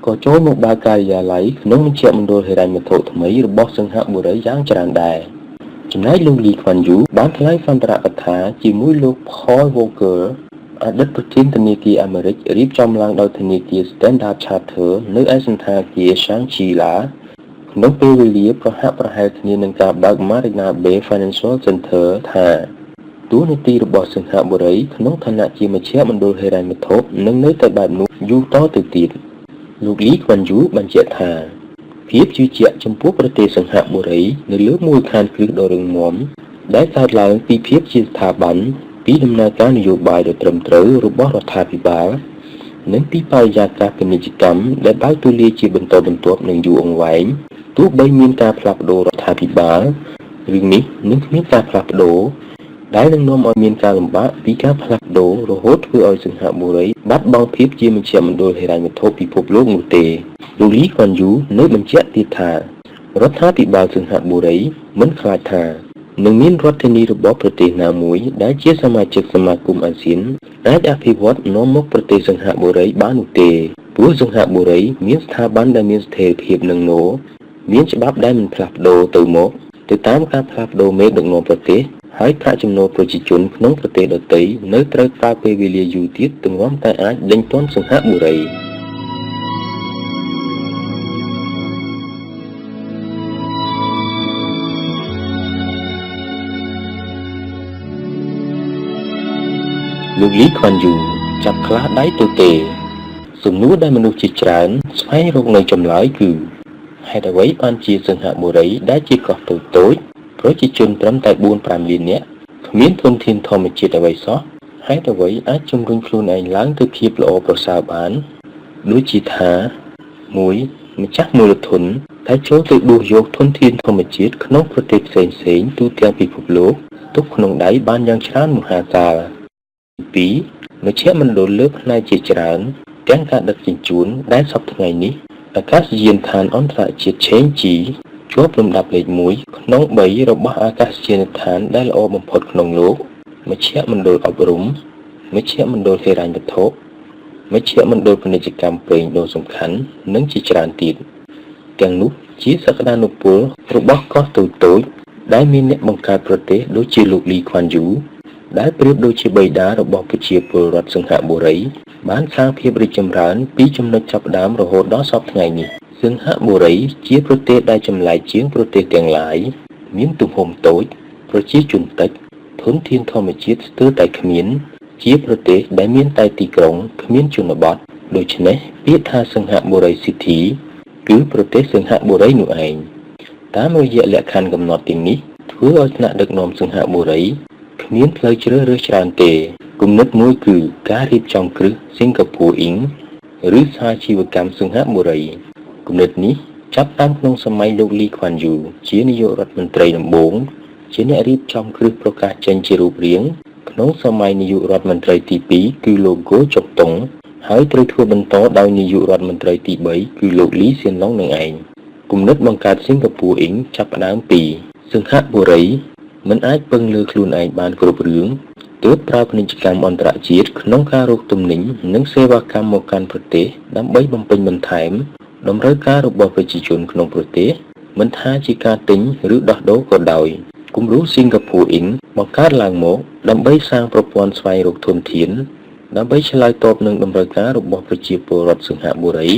ក៏ចូលមកបើកការិយាល័យក្នុងមជ្ឈមណ្ឌលហិរញ្ញវត្ថុថ្មីរបស់សិង្ហបុរីយ៉ាងច្រើនដែរចំណែកលោកលីខ្វាន់យូបានថ្លែងសន្ទរកថាជាមួយលោក Paul Volcker អតីតប្រធានធនាគារអាមេរិករៀបចំឡើងដោយធនាគារ Standard Chartered នៅឯសណ្ឋាគារ Shangri-La ក្នុងពេលវេលាប្រហាក់ប្រហែលគ្នានឹងការបើក Marina Bay Financial Center ថាតួនាទីរបស់សិង្ហបុរីក្នុងឋានៈជាមជ្ឈមណ្ឌលហិរញ្ញវត្ថុនឹងនៅតែបែបនោះយូរតទៅទៀតលោកលីខ្វាន់យូបញ្ជាក់ថាភាពជឿជាក់ចំពោះប្រទេសសិង្ហបុរីនៅលើមូលដ្ឋានគ្រឹះដ៏រឹងមាំដែលកើតឡើងពីភាពជាស្ថាប័នពីដំណើរការនយោបាយដ៏ត្រឹមត្រូវរបស់រដ្ឋាភិបាលនិងពីបរិយាកាសពាណិជ្ជកម្មដែលបើកទូលាយជាបន្តបន្ទាប់និងយូរអង្វែងទោះបីមានការផ្លាស់ប្ដូររដ្ឋាភិបាលរឿងនេះនឹងគ្មានការផ្លាស់ប្ដូរដែលនឹងនាំឲ្យមានការលំបាកពីការផ្លាស់ប្ដូររហូតធ្វើឲ្យសិង្ហបុរីបាត់បង់ភាពជាមជ្ឈមណ្ឌលហិរញ្ញវត្ថុពិភពលោកនោះទេលោកលីខ្វាន់យូនៅបញ្ជាក់ទៀតថារដ្ឋាភិបាលសិង្ហបុរីមិនខ្លាចថានឹងមានរដ្ឋធានីរបស់ប្រទេសណាមួយដែលជាសមាជិកសមាគមអាស៊ានអាចអភិវឌ្ឍនាំមកប្រទេសសិង្ហបុរីបាននោះទេព្រោះសិង្ហបុរីមានស្ថាប័នដែលមានស្ថិរភាពនឹងណូមានច្បាប់ដែលមិនផ្លាស់ប្ដូរទៅមកទៅតាមការផ្លាស់ប្ដូរមេដឹកនាំប្រទេសហើយប្រាក់ចំណូលប្រជាជនក្នុងប្រទេសដទៃនៅត្រូវប្រើពេលវេលាយូរទៀតទម្រាំតែអាចដេញទាន់សិង្ហបុរីលោកលីខ្វាន់យូចាប់ខ្លះដៃទៅទេសំណួរដែលមនុស្សជាច្រើនស្វែងរកនៅចម្លើយគឺហេតុអ្វីបានជាសិង្ហបុរីដែលជាកោះតូចៗប្រជាជនត្រឹមតែ 4-5 លាននាក់គ្មានធនធានធម្មជាតិអ្វីសោះហេតុអ្វីអាចជំរុញខ្លួនឯងឡើងទៅភាពល្អប្រសើរបានដូចជាថា1ម្ចាស់មូលធនដែលចូលទៅដួសយកធនធានធម្មជាតិក្នុងប្រទេសផ្សេងៗទូទាំងពិភពលោកទុកក្នុងដៃបានយ៉ាងច្រើនមហាសាល2មជ្ឈមណ្ឌលលើផ្នែកជាច្រើនទាំងការដឹកជញ្ជូនដែលសប្តាហ៍ថ្ងៃនេះអាកាសយានដ្ឋានអន្តរជាតិ CHEA ជាប់លំដាប់លេខ1ក្នុង3របស់អាកាសយានដ្ឋានដែលល្អបំផុតក្នុងលោកមជ្ឈមណ្ឌលអប់រំមជ្ឈមណ្ឌលហិរញ្ញវត្ថុមជ្ឈមណ្ឌលពាណិជ្ជកម្មប្រេងដ៏សំខាន់និងជាច្រើនទៀតទាំងនោះជាសក្តានុពលរបស់កោះតូចៗដែលមានអ្នកបង្កើតប្រទេសដូចជាលោកលីខ្វាន់យូដែលប្រៀបដូចជាបិតារបស់ប្រជាពលរដ្ឋសិង្ហបុរីបានសាងភាពរីកចម្រើនពីចំណុចចាប់ផ្ដើមរហូតដល់សព្វថ្ងៃនេះសិង្ហបុរីជាប្រទេសដែលចម្លែកជាងប្រទេសទាំងឡាយមានទំហំតូច ប្រជាជនតិចធនធានធម្មជាតិស្ទើរតែគ្មានជាប្រទេសដែលមានតែទីក្រុងគ្មានជនបទដូច្នេះពាក្យថាសិង្ហបុរី City គឺប្រទេសសិង្ហបុរីនោះឯងតាមរយៈលក្ខខណ្ឌកំណត់ទាំងនេះធ្វើឲ្យថ្នាក់ដឹកនាំសិង្ហបុរីគ្មានផ្លូវជ្រើសរើសច្រើនទេគំនិតមួយគឺការរៀបចំគ្រឹះ Singapore Inc ឬសហជីវកម្មសិង្ហបុរីគំនិតនេះចាប់តាំងក្នុងសម័យលោកលីខ្វាន់យូជានាយករដ្ឋមន្ត្រីដំបូងជាអ្នករៀបចំគ្រឹះប្រកាសចេញជារូបរាងក្នុងសម័យនាយករដ្ឋមន្ត្រីទី2គឺលោកហ្គោចុកតុងហើយត្រូវធ្វើបន្តដោយនាយករដ្ឋមន្ត្រីទី3គឺលោកលីសៀនឡុងនឹងឯងគំនិតបង្កើត Singapore Inc ចាប់ផ្ដើមពីសិង្ហបុរីមិនអាចពឹងលើខ្លួនឯងបានគ្រប់រឿងទើបប្រើពាណិជ្ជកម្មអន្តរជាតិក្នុងការរកទំនិញនិងសេវាកម្មមកកាន់ប្រទេសដើម្បីបំពេញបន្ថែមតម្រូវការរបស់ប្រជាជនក្នុងប្រទេសមិនថាជាការទិញឬដោះដូរក៏ដោយគំរូ Singapore Inc បង្កើតឡើងមកដើម្បីសាងប្រព័ន្ធស្វែងរកធនធានដើម្បីឆ្លើយតបនឹងតម្រូវការរបស់ប្រជាពលរដ្ឋសិង្ហបុរី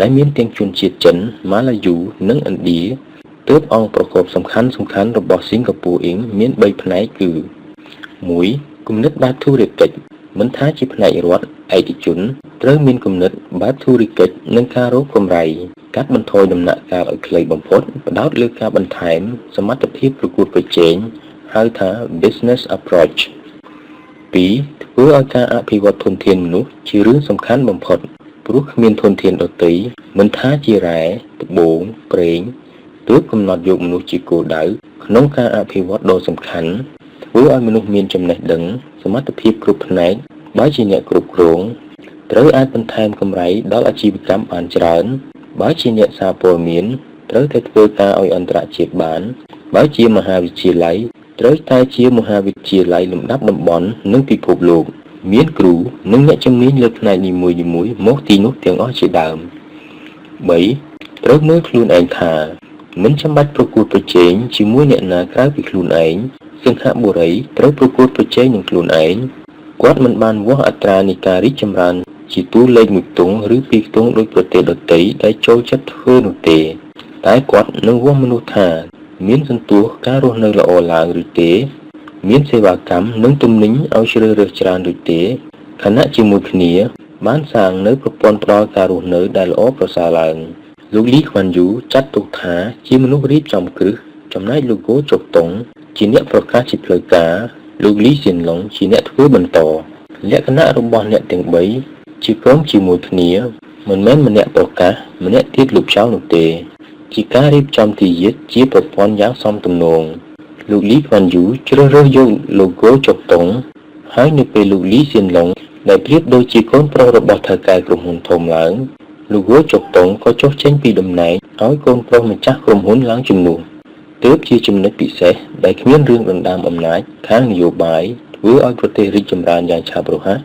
ដែលមានទាំងជនជាតិចិនម៉ាឡាយូនិងឥណ្ឌាទើបអង្គប្រកបសំខាន់របស់ Singapore Inc មាន3ផ្នែកគឺ 1. គំនិតបែបធុរកិច្ចមិនថាជាផ្នែករដ្ឋឯកជនត្រូវមានគំនិតបែបធុរកិច្ចនិងការរកកម្រៃកាត់បន្ថយដំណាក់កាលឲ្យខ្លីបំផុតផ្ដោតលើការបន្ថែមសមត្ថភាពប្រកួតប្រជែងហៅថា business approach 2. ធ្វើឲ្យការអភិវឌ្ឍធនធានមនុស្សជារឿងសំខាន់បំផុតព្រោះគ្មានធនធានដទៃមិនថាជារ៉ែត្បូងប្រេងទើបកំណត់យកមនុស្សជាគោលដៅក្នុងការអភិវឌ្ឍដ៏សំខាន់ធ្វើឲ្យមនុស្សមានចំណេះដឹងសមត្ថភាពគ្រប់ផ្នែកបើជាអ្នកគ្រប់គ្រងត្រូវអាចបន្ថែមកម្រៃដល់អាជីវកម្មបានច្រើនបើជាអ្នកសារព័ត៌មានត្រូវតែធ្វើការឲ្យអន្តរជាតិបានបើជាមហាវិទ្យាល័យត្រូវតែជាមហាវិទ្យាល័យលំដាប់តំបន់និងពិភពលោកមានគ្រូនិងអ្នកជំនាញលើផ្នែកនីមួយៗមកទីនោះទាំងអស់ជាដើម 3. ត្រូវមើលខ្លួនឯងថាមិនចាំបាច់ប្រកួតប្រជែងជាមួយអ្នកណាក្រៅពីខ្លួនឯងសិង្ហបុរីត្រូវប្រកួតប្រជែងនឹងខ្លួនឯងគាត់មិនបានវាស់អត្រានៃការរីកចម្រើនជាតួលេខមួយខ្ទង់ឬពីរខ្ទង់ដោយប្រទេសដទៃដែលចូលចិត្តធ្វើនោះទេតែគាត់នឹងវាស់មនុស្សថាមានសន្ទុះការរស់នៅល្អឡើងឬទេមានសេវាកម្មនិងទំនិញឲ្យជ្រើសរើសច្រើនឬទេខណៈជាមួយគ្នាបានសាងនៅប្រព័ន្ធផ្ដល់ការរស់នៅដែលល្អប្រសើរឡើងលោកលីខ្វាន់យូចាត់ទុកថាជាមនុស្សរៀបចំគ្រឹះចំណែកលោកហ្គោចុកតុងជាអ្នកប្រកាសជាផ្លូវការលោកលីសៀនឡុងជាអ្នកធ្វើបន្តលក្ខណៈរបស់អ្នកទាំង3ជាក្រុមជាមួយគ្នាមិនមែនម្នាក់ប្រកាសម្នាក់ទៀតលុបចោលនោះទេជាការរៀបចំទីយាតជាប្រព័ន្ធយ៉ាងសមទំនងលោកលីខ្វាន់យូជ្រើសរើសយកលោកហ្គោចុកតុងហើយនៅពេលលោកលីសៀនឡុងដែលប្រៀបដូចជាកូនប្រុសរបស់ថៅកែក្រុមហ៊ុនធំឡើងលោកហ្គោចុកតុងក៏ចុះចេញពីតំណែងឲ្យកូនប្រុសម្ចាស់ក្រុមហ៊ុនឡើងជំនួសទើបជាចំណុចពិសេសដែលគ្មានរឿងដណ្ដើមអំណាចខាងនយោបាយធ្វើឲ្យប្រទេសរីកចម្រើនយ៉ាងឆាប់រហ័ស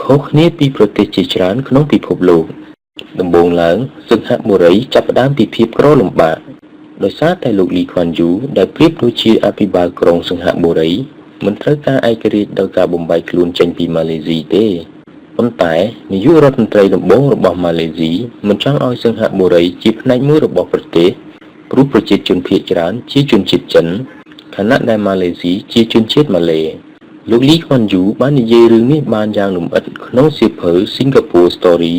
ខុសគ្នាពីប្រទេសជាច្រើនក្នុងពិភពលោកដំបូងឡើងសិង្ហបុរីចាប់ផ្ដើមពីភាពក្រលំបាកដោយសារតែលោកលីខ្វាន់យូដែលប្រៀបដូចជាអភិបាលក្រុងសិង្ហបុរីមិនត្រូវការឯករាជ្យដោយការបំបែកខ្លួនចេញពីម៉ាឡេស៊ីទេប៉ុន្តែនាយករដ្ឋមន្ត្រីដំបូងរបស់ម៉ាឡេស៊ីមិនចង់ឲ្យសិង្ហបុរីជាផ្នែកមួយរបស់ប្រទេសព្រោះប្រជាជនភាគច្រើនជាជនជាតិចិនខណៈដែលម៉ាឡេស៊ីជាជនជាតិម៉ាឡេលោកលីខ្វាន់យូបាននិយាយរឿងនេះបានយ៉ាងលម្អិតក្នុងសៀវភៅ Singapore Story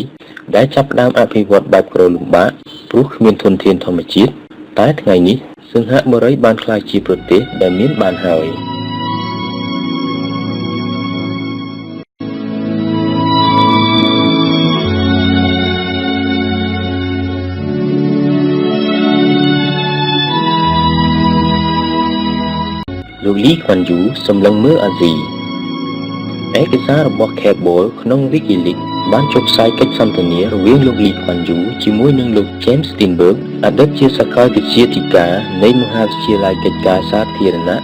ដែលចាប់ផ្ដើមអភិវឌ្ឍបែបក្រលំបាកព្រោះគ្មានធនធានធម្មជាតិតែថ្ងៃនេះសិង្ហបុរីបានក្លាយជាប្រទេសដែលមានបានហើយលោកលីខ្វាន់យូសម្លឹងមើលអាស៊ីឯកសាររបស់ Cable ក្នុង WikiLeaks បានចុះផ្សាយកិច្ចសន្ទនារវាងលោកលីខ្វាន់យូជាមួយនឹងលោក James Steinberg អតីតជាសាកលវិទ្យាធិការនៃមហាវិទ្យាល័យកិច្ចការសាធារណៈ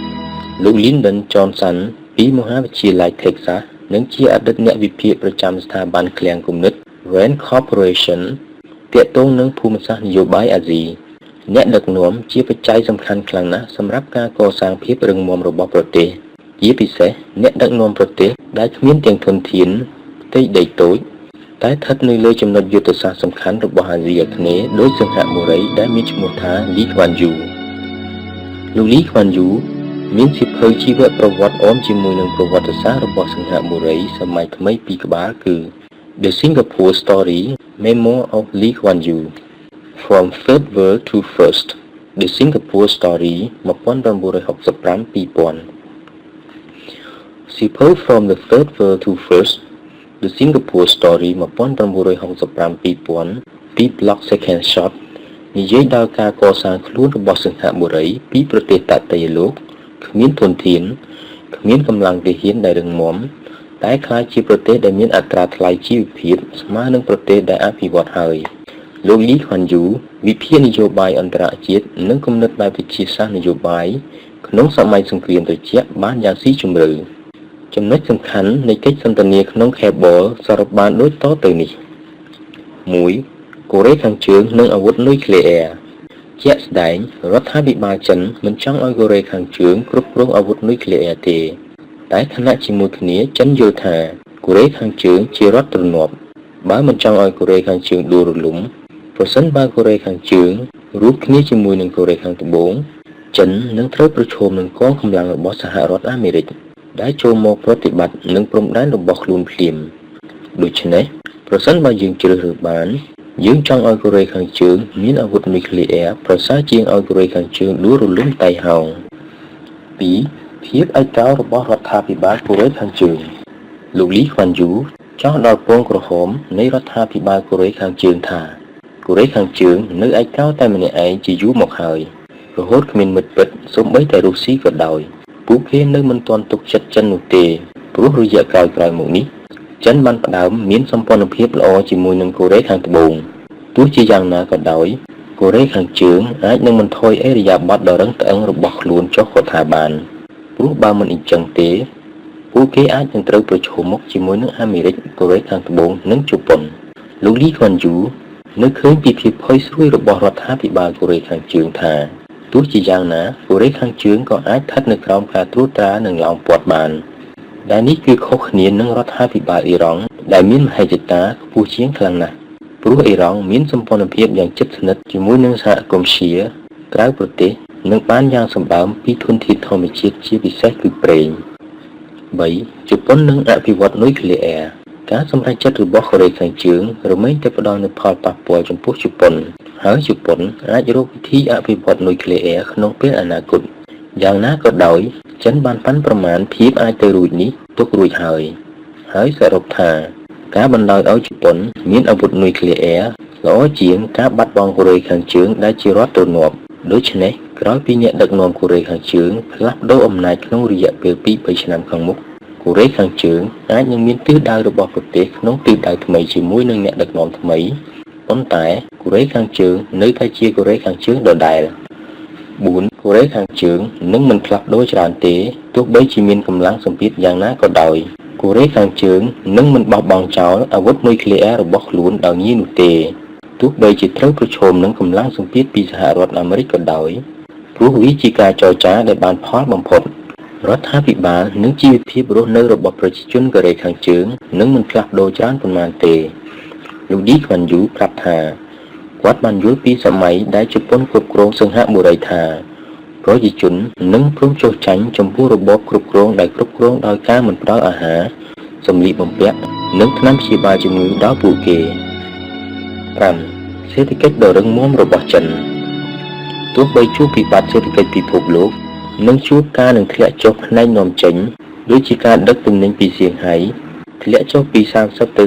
លោក Lyndon Johnson ពីមហាវិទ្យាល័យ Texas និងជាអតីតអ្នកវិភាគប្រចាំស្ថាប័នឃ្លាំងគំនិត Rand Corporation ទាក់ទងនឹងភូមិសាស្ត្រនយោបាយអាស៊ីអ្នកដឹកនាំជាបច្ច័យសំខាន់ខ្លាំងណាស់សម្រាប់ការកសាងភាពរឹងមាំរបស់ប្រទេសជាពិសេសអ្នកដឹកនាំប្រទេសដែលគ្មានទាំងធនធានផ្ទៃដីតូចតែស្ថិតនៅលើចំណុចយុទ្ធសាស្ត្រសំខាន់របស់អាស៊ីអាគ្នេយ៍ដោយសិង្ហបុរីដែលមានឈ្មោះថាលីខ្វាន់យូលោកលីខ្វាន់យូ មានសៀវភៅជីវប្រវត្តិអមជាមួយនឹងប្រវត្តិសាស្ត្ររបស់សិង្ហបុរីសម័យថ្មីពីរក្បាលគឺ The Singapore Story Memoir of Lee Kuan Yew From Third World to First The Singapore Story 1965-2000 សៀវភៅ From the Third World to First The Singapore Story 1965-2000 ពី blog Second Shot និយាយដល់ការកសាងខ្លួនរបស់សិង្ហបុរីពីប្រទេសតតេយ្យលោកគ្មានធនធានគ្មានកម្លាំងទាហានដែលរឹងមាំតែក្លាយជាប្រទេសដែលមានអត្រាថ្លៃជីវភាពស្មើនឹងប្រទេសដែលអភិវឌ្ឍហើយលោកលីខួនយូវិភាគនយោបាយអន្តរជាតិនិងគំនិតបែបវិទ្យាសាស្ត្រនយោបាយក្នុងសម័យសង្គ្រាមត្រជាក់បានយ៉ាងស៊ីជម្រៅចំណុចសំខាន់នៃកិច្ចសន្ទនាក្នុងខេបលសរុបបានដូចតទៅនេះ 1. កូរ៉េខាងជើងនិងអាវុធនុយក្លេអ៊ែរជាក់ស្ដែងរដ្ឋាភិបាលចិនមិនចង់ឲ្យកូរ៉េខាងជើងគ្រប់គ្រងអាវុធនុយក្លេអ៊ែរទេតែខណៈជាមួយគ្នាចិនយល់ថាកូរ៉េខាងជើងជារដ្ឋទ្រនាប់បើមិនចង់ឲ្យកូរ៉េខាងជើងដួលរលំប្រសិនបើកូរ៉េខាងជើងរួមគ្នាជាមួយនឹងកូរ៉េខាងត្បូងចិននឹងត្រូវប្រឈមនឹងកងកម្លាំងរបស់សហរដ្ឋអាមេរិកដែលចូលមកប្រតិបត្តិនឹងព្រំដែនរបស់ខ្លួនភ្លាមដូច្នេះប្រសិនបើយើងជ្រើសរើសបានយើងចង់ឲ្យកូរ៉េខាងជើងមានអាវុធនុយក្លេអ៊ែរប្រសើរជាងឲ្យកូរ៉េខាងជើងដួលរលំតៃហោង 2. ភាពឯកោរបស់រដ្ឋាភិបាលកូរ៉េខាងជើងលោកលីខួនយូចោទដល់ពងក្រហមនៃរដ្ឋាភិបាលកូរ៉េខាងជើងថាកូរ៉េខាងជើងនៅឯកោតែម្នាក់ឯងជាយូរមកហើយរហូតគ្មានមិត្តពិតសូម្បីតែរុស្ស៊ីក៏ដោយពួកគេនៅមិនទាន់ទុកចិត្តចិននោះទេព្រោះរយៈកាលក្រោយមកនេះចិនបានផ្ដើមមានសម្ព័ន្ធភាពល្អជាមួយនឹងកូរ៉េខាងត្បូងទោះជាយ៉ាងណាក៏ដោយកូរ៉េខាងជើងអាចនឹងមិនថយអេរយាប័តដ៏រឹងត្អឹងរបស់ខ្លួនចុះក៏ថាបានព្រោះបើមិនអញ្ចឹងទេពួកគេអាចនឹងត្រូវប្រឈមមុខជាមួយនឹងអាមេរិកកូរ៉េខាងត្បូងនិងជប៉ុនលោកលីខួនយូនៅឃើញពីភាពផុយស្រួយរបស់រដ្ឋាភិបាលកូរ៉េខាងជើងថាទោះជាយ៉ាងណាកូរ៉េខាងជើងក៏អាចស្ថិតនៅក្រោមការត្រួតត្រានិងឡោមព័ទ្ធបានដែលនេះគឺខុសគ្នានឹងរដ្ឋាភិបាលអ៊ីរ៉ង់ដែលមានមហិច្ឆតាខ្ពស់ជាងខ្លាំងណាស់ព្រោះអ៊ីរ៉ង់មានសម្ព័ន្ធភាពយ៉ាងជិតស្និទ្ធជាមួយនឹងសហគមន៍ឈៀក្រៅប្រទេសនិងបានយ៉ាងសម្បើមពីធនធានធម្មជាតិជាពិសេសគឺប្រេង 3. ជប៉ុននឹងអភិវឌ្ឍនុយក្លេអ៊ែរការសម្រេចចិត្តរបស់កូរ៉េខាងជើងរមែងតែផ្ដល់នូវផលប៉ះពាល់ចំពោះជប៉ុនហើយជប៉ុនអាចរកវិធីអភិវឌ្ឍនុយក្លេអ៊ែរក្នុងពេលអនាគតយ៉ាងណាក៏ដោយចិនបានប៉ាន់ប្រមាណភាពអាចទៅរួចនេះទុករួចហើយសរុបថាការបណ្ដោយឲ្យជប៉ុនមានអាវុធនុយក្លេអ៊ែរល្អជាងការបាត់បង់កូរ៉េខាងជើងដែលជារដ្ឋទ្រនាប់ដូច្នេះក្រោយពីអ្នកដឹកនាំកូរ៉េខាងជើងផ្លាស់ប្ដូរអំណាចក្នុងរយៈពេល 2-3 ឆ្នាំខាងមុខកូរ៉េខាងជើងអាចនឹងមានទិសដៅរបស់ប្រទេសក្នុងទិសដៅថ្មីជាមួយនឹងអ្នកដឹកនាំថ្មីប៉ុន្តែកូរ៉េខាងជើងនៅតែជាកូរ៉េខាងជើងដដែល 4. កូរ៉េខាងជើងនឹងមិនផ្លាស់ប្ដូរច្រើនទេទោះបីជាមានកម្លាំងសម្ពាធយ៉ាងណាក៏ដោយកូរ៉េខាងជើងនឹងមិនបោះបង់ចោលអាវុធនុយក្លេអ៊ែររបស់ខ្លួនដោយងាយនោះទេទោះបីជាត្រូវប្រឈមនឹងកម្លាំងសម្ពាធពីសហរដ្ឋអាមេរិកក៏ដោយព្រោះវាជាការចរចាដែលបានផលបំផុតរដ្ឋាភិបាលនិងជីវភាពរស់នៅរបស់ប្រជាជនកូរ៉េខាងជើងនឹងមិនផ្លាស់ប្ដូរច្រើនប៉ុន្មានទេលោកឌីខ្វាន់យូប្រាប់ថាគាត់បានយល់ពីសម័យដែលជប៉ុនគ្រប់គ្រងសិង្ហបុរីថាប្រជាជននឹងព្រមចុះចាញ់ចំពោះរបបគ្រប់គ្រងដែលគ្រប់គ្រងដោយការមិនផ្ដល់អាហារសម្លៀកបំពាក់និងថ្នាំព្យាបាលជំងឺដល់ពួកគេ 5. សេដ្ឋកិច្ចដ៏រឹងមាំរបស់ចិនទោះបីជួបវិបត្តិសេដ្ឋកិច្ចពិភពលោកនិងជួបការនឹងធ្លាក់ចុះផ្នែកនាំចេញដូចជាការដឹកទំនិញពីសៀងហៃធ្លាក់ចុះពី30ទៅ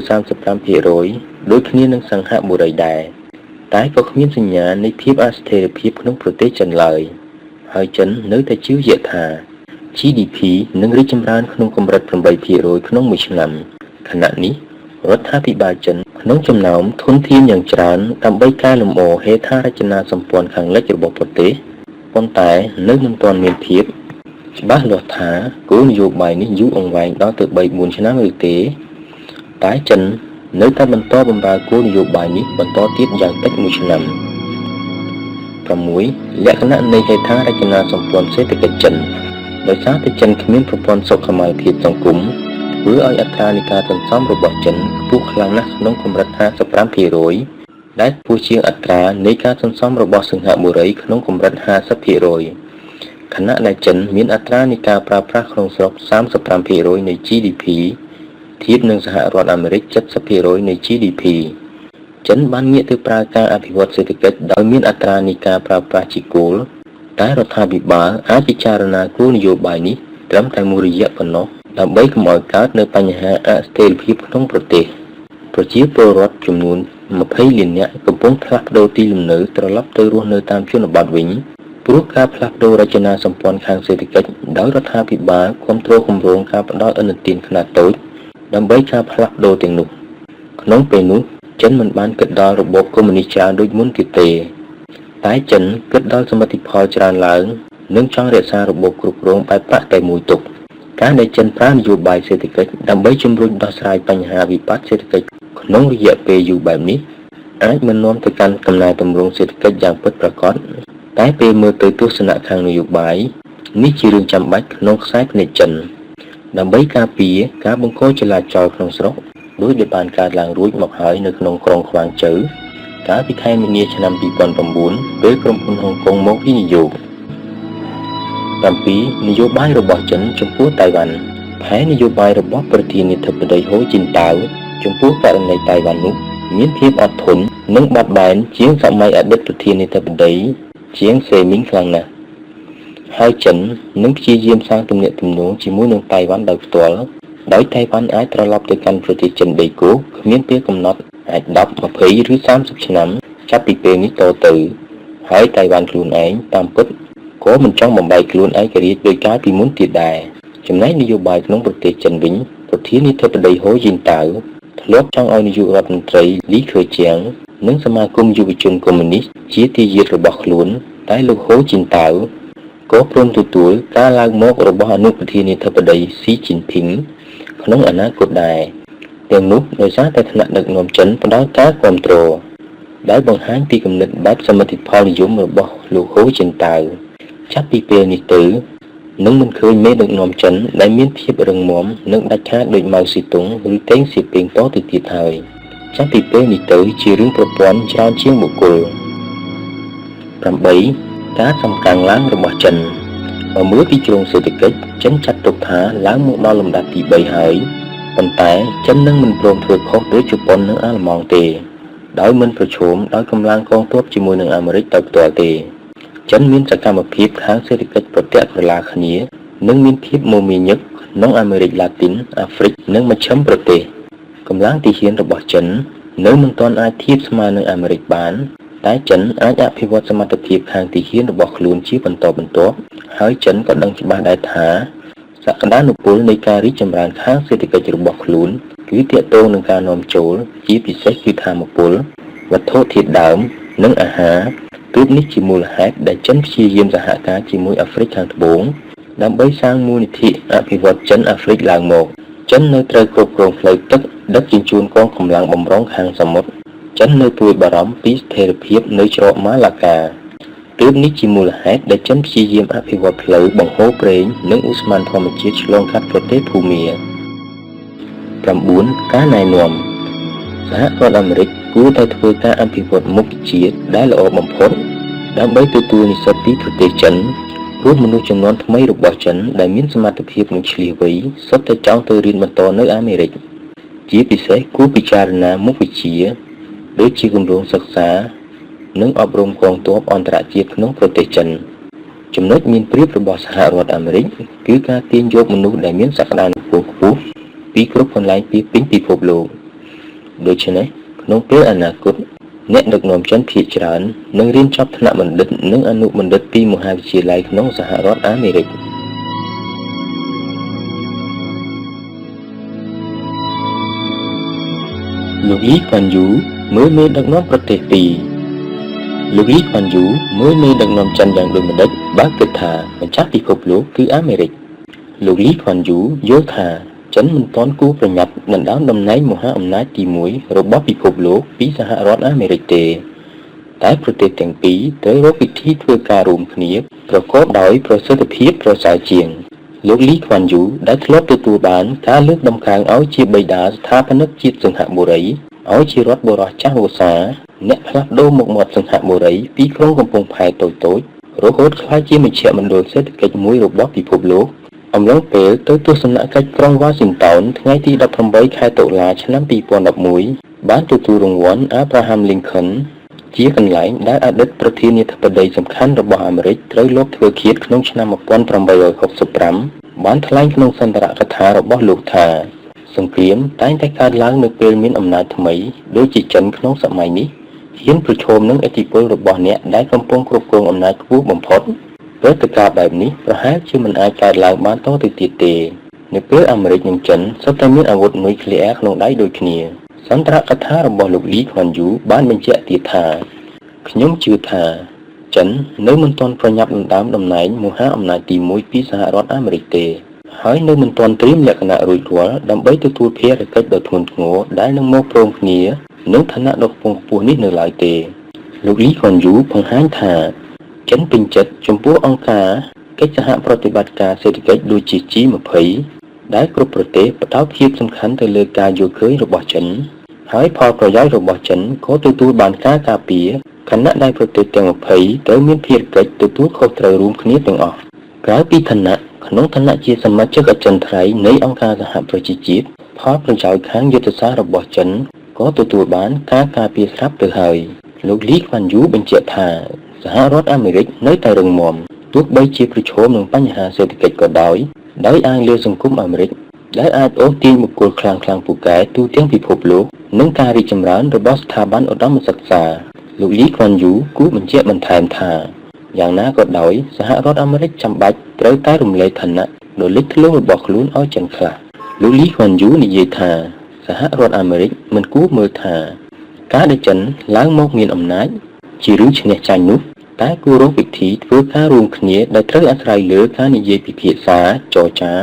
35% ដូចគ្នានឹងសិង្ហបុរីដែរតែក៏គ្មានសញ្ញានៃភាពអស្ថិរភាពក្នុងប្រទេសចិនឡើយហើយចិននៅតែជឿជាក់ថា GDP នឹងរីកចម្រើនក្នុងកម្រិត 8% ក្នុងមួយឆ្នាំខណៈនេះរដ្ឋាភិបាលចិនក្នុងចំណោមធនធានយ៉ាងច្រើនដើម្បីកែលម្អហេដ្ឋារចនាសម្ព័ន្ធខាងលិចរបស់ប្រទេសប៉ុន្តែនៅមិនទាន់មានភាពច្បាស់លាស់ថាគោលនយោបាយនេះយូរអង្វែងដល់ទៅ 3-4 ឆ្នាំឬទេតែចិននៅតែបន្តបម្រើគោលនយោបាយនេះបន្តទៀតយ៉ាងតិច1ឆ្នាំ 6. លក្ខណៈនៃហេដ្ឋារចនាសម្ព័ន្ធសេដ្ឋកិច្ចចិនដោយសារតែចិនគ្មានប្រព័ន្ធសុខុមាលភាពសង្គមធ្វើឲ្យអត្រានៃការសន្សំរបស់ចិនខ្ពស់ខ្លាំងណាស់ក្នុងកម្រិត 55% ដែលខ្ពស់ជាងអត្រានៃការសន្សំរបស់សិង្ហបុរីក្នុងកម្រិត 50% ខណៈដែលចិនមានអត្រានៃការប្រើប្រាស់ក្នុងស្រុក 35% នៃ GDP ធៀបនឹងសហរដ្ឋអាមេរិក 70% នៃ GDP ចិនបានងាកទៅប្រើការអភិវឌ្ឍសេដ្ឋកិច្ចដោយមានអត្រានៃការប្រើប្រាស់ជាគោលតែរដ្ឋាភិបាលអាចពិចារណាគោលនយោបាយនេះត្រឹមតែមួយរយៈប៉ុណ្ណោះដើម្បីកុំឲ្យកើតនូវបញ្ហាអស្ថិរភាពក្នុងប្រទេសប្រជាពលរដ្ឋចំនួន20លាននាក់កំពុងផ្លាស់ប្ដូរទីលំនៅត្រឡប់ទៅរស់នៅតាមជនបទវិញព្រោះការផ្លាស់ប្ដូររចនាសម្ព័ន្ធខាងសេដ្ឋកិច្ចដោយរដ្ឋាភិបាលគាំទ្រគម្រោងការផ្តល់ឥណទានខ្នាតតូចដើម្បីការផ្លាស់ប្ដូរទាំងនោះក្នុងពេលនោះចិនមិនបានគិតដល់របបកុម្មុយនីសច្រើនដូចមុនទៀតទេតែចិនគិតដល់សមិទ្ធផលច្រើនឡើងនិងចង់រក្សារបបគ្រប់គ្រងបែបប្រាក់តែមួយទុកការដែលចិនប្រើនយោបាយសេដ្ឋកិច្ចដើម្បីជំរុញដោះស្រាយបញ្ហាវិបត្តិសេដ្ឋកិច្ចក្នុងរយៈពេលយូរបែបនេះអាចមិននាំទៅកាន់កំណែទម្រង់សេដ្ឋកិច្ចយ៉ាងពិតប្រាកដតែពេលមើលទៅទស្សនៈខាងនយោបាយនេះជារឿងចាំបាច់ក្នុងខ្សែភ្នែកចិនដើម្បីការពារការបង្កចលាចលក្នុងស្រុកដោយដែលបានកើតឡើងរួចមកហើយនៅក្នុងក្រុងខ្វាងជូវកាលពីខែមីនាឆ្នាំ2009ពេលក្រុមហ៊ុនហុងកុងមកវិនិយោគ7នយោបាយរបស់ចិនចំពោះតៃវ៉ាន់ផែននយោបាយរបស់ប្រធានាធិបតីហ៊ូជីនតាវចំពោះករណីតៃវ៉ាន់នោះមានភាពអត់ធន់និងបត់បែនជាងសម័យអតីតប្រធានាធិបតីជាងសេមីងខ្លាំងណាស់ហើយចិននឹងព្យាយាមសាងទំនាក់ទំនងជាមួយនឹងតៃវ៉ាន់ដោយផ្ទាល់ដោយតៃវ៉ាន់អាចត្រឡប់ទៅកាន់ប្រទេសចិនដីគោកគ្មានពេលកំណត់អាច10 20ឬ30ឆ្នាំចាប់ពីពេលនេះតទៅហើយតៃវ៉ាន់ខ្លួនឯងតាមពិតក៏មិនចង់បំបែកខ្លួនឯករាជ្យដោយកាលពីមុនទៀតដែរចំណែកនយោបាយក្នុងប្រទេសចិនវិញប្រធានាធិបតីហ៊ូជីនតាវធ្លាប់ចង់ឲ្យនាយករដ្ឋមន្ត្រីលីខឺជៀងនិងសមាគមយុវជនកុម្មុយនីសជាទាយាទរបស់ខ្លួនតែលោកហ៊ូជីនតាវក៏ព្រមទទួលការឡើងមករបស់អនុប្រធានាធិបតីស៊ីជីនភីងក្នុងអនាគតដែរទាំងនោះដោយសារតែថ្នាក់ដឹកនាំចិនផ្ដល់ការគាំទ្រដែលបង្ហាញពីគំនិតបែបសមិទ្ធផលនិយមរបស់លោកហ៊ូជីនតាវចាប់ពីពេលនេះទៅនឹងមិនឃើញមេដឹកនាំចិនដែលមានភាពរឹងមាំនិងដាច់ខាតដូចម៉ៅស៊ីតុងឬតេងសៀពីងតទៅទៀតហើយចាប់ពីពេលនេះទៅជារឿងប្រព័ន្ធច្រើនជាងបុគ្គល8ការសំកាំងឡើងរបស់ចិនបើមើលពីជ្រុងសេដ្ឋកិច្ចចិនចាត់ទុកថាឡើងមកដល់លំដាប់ទី3ហើយប៉ុន្តែចិននឹងមិនព្រមធ្វើខុសដោយជប៉ុននិងអាល្លឺម៉ង់ទេដោយមិនប្រឈមដោយកម្លាំងកងទ័ពជាមួយនឹងអាមេរិកដោយផ្ទាល់ទេចិនមានសកម្មភាពខាងសេដ្ឋកិច្ចប្រទាក់ក្រឡាគ្នានិងមានភាពមមាញឹកក្នុងអាមេរិកឡាទីនអាហ្វ្រិកនិងមជ្ឈិមប្រទេសកម្លាំងទាហានរបស់ចិននៅមិនទាន់អាចធៀបស្មើនឹងអាមេរិកបានតែចិនអាចអភិវឌ្ឍសមត្ថភាពខាងទាហានរបស់ខ្លួនជាបន្តបន្ទាប់ហើយចិនក៏ដឹងច្បាស់ដែរថាសក្តានុពលនៃការរីកចម្រើនខាងសេដ្ឋកិច្ចរបស់ខ្លួនគឺទាក់ទងនឹងការនាំចូលជាពិសេសគឺថាមពលវត្ថុធាតុដើមនិងអាហារទើបនេះជាមូលហេតុដែលចិនព្យាយាមសហការជាមួយអាហ្វ្រិកខាងត្បូងដើម្បីសាងមូលនិធិអភិវឌ្ឍចិនអាហ្វ្រិកឡើងមកចិននៅត្រូវគ្រប់គ្រងផ្លូវទឹកដឹកជញ្ជូនកងកម្លាំងបំរុងខាងសមុទ្រចិននៅព្រួយបារម្ភពីស្ថិរភាពនៅច្រកម៉ាឡាកាទើបនេះជាមូលហេតុដែលចិនព្យាយាមអភិវឌ្ឍផ្លូវបង្ហូរប្រេងនិងឧស្ម័នធម្មជាតិឆ្លងកាត់ប្រទេសភូមា9ការណែនាំសហរដ្ឋអាមេរិកគួរតែធ្វើការអភិវឌ្ឍមុខវិជ្ជាដែលល្អបំផុតដើម្បីទទួលនិស្សិតពីប្រទេសចិនព្រោះមនុស្សចំនួនថ្មីរបស់ចិនដែលមានសមត្ថភាពនិងឆ្លៀសវៃសុទ្ធតែចង់ទៅរៀនបន្តនៅអាមេរិកជាពិសេសគួរពិចារណាមុខវិជ្ជាដូចជាគម្រោងសិក្សានិងអប់រំកងទ័ពអន្តរជាតិក្នុងប្រទេសចិនចំណុចមានប្រៀបរបស់សហរដ្ឋអាមេរិកគឺការទាញយកមនុស្សដែលមានសក្តានុពលខ្ពស់ពីគ្រប់កន្លែងពីពេញពិភពលោកដូច្នេះក្នុងពេលអនាគតអ្នកដឹកនាំចិនភាគច្រើននឹងរៀនចប់ថ្នាក់បណ្ឌិតនិងអនុបណ្ឌិតពីមហាវិទ្យាល័យក្នុងសហរដ្ឋអាមេរិកលោកលីខ្វាន់យូមើលមេដឹកនាំប្រទេសពីរលោកលីខ្វាន់យូមើលមេដឹកនាំចិនយ៉ាងដូចម្ដេចបើគិតថាម្ចាស់ពិភពលោកគឺអាមេរិកលោកលីខ្វាន់យូយល់ថាចិនមិនទាន់គួរប្រញាប់ដណ្ដើមតំណែងមហាអំណាចទី1របស់ពិភពលោកពីសហរដ្ឋអាមេរិកទេតែប្រទេសទាំងពីរត្រូវរកវិធីធ្វើការរួមគ្នាប្រកបដោយប្រសិទ្ធភាពប្រសើរជាងលោកលីខ្វាន់យូដែលធ្លាប់ទទួលបានការលើកដំកើងឲ្យជាបិតាស្ថាបនិកជាតិសិង្ហបុរីឲ្យជារដ្ឋបរោះចាស់វស្សាអ្នកផ្លាស់ប្ដូរមុខមាត់សិង្ហបុរីពីក្រុងកំពង់ផែតូចៗ រហូតក្លាយជាមជ្ឈមណ្ឌលសេដ្ឋកិច្ចមួយរបស់ពិភពលោកអំឡុងពេលទៅទស្សនកិច្ចក្រុងវ៉ាស៊ីនតោនថ្ងៃទី18 ខែតុលាឆ្នាំ2011បានទទួលរង្វាន់ Abraham Lincoln ជាកន្លែងដែលអតីតប្រធានាធិបតីសំខាន់របស់អាមេរិកត្រូវលបធ្វើឃាតក្នុងឆ្នាំ1865បានថ្លែងក្នុងសន្ទរកថារបស់លោកថាសង្គ្រាមតែងតែកើតឡើងនៅពេលមានអំណាចថ្មីដូចជាចិនក្នុងសម័យនេះហ៊ានប្រឈមនឹងឥទ្ធិពលរបស់អ្នកដែលកំពុងគ្រប់គ្រងអំណាចខ្ពស់បំផុតព្រឹត្តិការណ៍បែបនេះប្រហែលជាមិនអាចកើតឡើងបានតទៅទៀតទេនៅពេលអាមេរិកនិងចិនសុទ្ធតែមានអាវុធនុយក្លេអ៊ែរក្នុងដៃដូចគ្នាសន្ទរកថារបស់លោកលីខ្វាន់យូបានបញ្ជាក់ទៀតថាខ្ញុំជឿថាចិននៅមិនទាន់ប្រញាប់ដណ្ដើមតំណែងមហាអំណាចទី1ពីសហរដ្ឋអាមេរិកទេហើយនៅមិនទាន់ត្រៀមលក្ខណៈរួចរាល់ដើម្បីទទួលភារកិច្ចដ៏ធ្ងន់ធ្ងរដែលនឹងមកព្រមគ្នានឹងឋានៈដ៏ខ្ពង់ខ្ពស់នេះនៅឡើយទេលោកលីខ្វាន់យូបង្ហាញថាចិនពេញចិត្តចំពោះអង្គការកិច្ចសហប្រតិបត្តិការសេដ្ឋកិច្ចដូចជា G20 ដែលគ្រប់ប្រទេសផ្ដោតភាពសំខាន់ទៅលើការយល់ឃើញរបស់ចិនហើយផលប្រយោជន៍របស់ចិនក៏ទទួលបានការការពារខណៈដែលប្រទេសទាំង20ត្រូវមានភារកិច្ចទទួលខុសត្រូវរួមគ្នាទាំងអស់ក្រៅពីឋានៈក្នុងឋានៈជាសមាជិកអចិន្ត្រៃយ៍នៃអង្គការសហប្រជាជាតិផលប្រយោជន៍ខាងយុទ្ធសាស្ត្ររបស់ចិនក៏ទទួលបានការការពារស្រាប់ទៅហើយលោកលីខ្វាន់យូបញ្ជាក់ថាសហរដ្ឋអាមេរិកនៅតែរឹងមាំទោះបីជាប្រឈមនឹងបញ្ហាសេដ្ឋកិច្ចក៏ដោយអាងលើសង្គមអាមេរិកដែលអាចអូសទាញបុគ្គលខ្លាំងពូកែទូទាំងពិភពលោកនិងការរីកចម្រើនរបស់ស្ថាប័នឧត្តមសិក្សាលោកលីខ្វាន់យូគូបញ្ជាក់បន្ថែមថាយ៉ាងណាក៏ដោយសហរដ្ឋអាមេរិកចាំបាច់ត្រូវតែរំលែកឋានៈដ៏លេចធ្លោរបស់ខ្លួនឲ្យចិនខ្លះលោកលីខ្វាន់យូនិយាយថាសហរដ្ឋអាមេរិកមិនគួរមើលថាការដែលចិនឡើងមកមានអំណាចជារឿងឈ្នះចាញ់នោះតែគួររកវិធីធ្វើការរួមគ្នាដែលត្រូវអាស្រ័យលើការនិយាយពិភាក្សាចរចា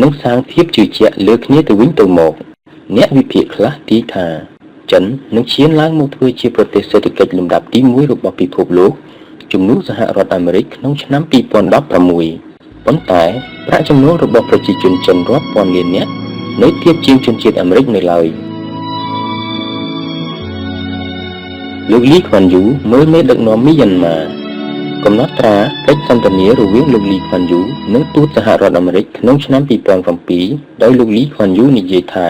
និងសាងភាពជឿជាក់លើគ្នាទៅវិញទៅមកអ្នកវិភាគខ្លះទាយថាចិននឹងឈានឡើងមកធ្វើជាប្រទេសសេដ្ឋកិច្ចលំដាប់ទី1របស់ពិភពលោកជំនួសសហរដ្ឋអាមេរិកក្នុងឆ្នាំ2016ប៉ុន្តែប្រាក់ចំណូលរបស់ប្រជាជនចិនរាប់ពាន់លាននាក់នៅទាបជាងជនជាតិអាមេរិកនៅឡើយលោកលីខ្វាន់យូមើលមេដឹកនាំមីយ៉ាន់ម៉ាកំណត់ត្រាកិច្ចសន្ទនារវាងលោកលីខ្វាន់យូនិងទូតសហរដ្ឋអាមេរិកក្នុងឆ្នាំ2007ដោយលោកលីខ្វាន់យូនិយាយថា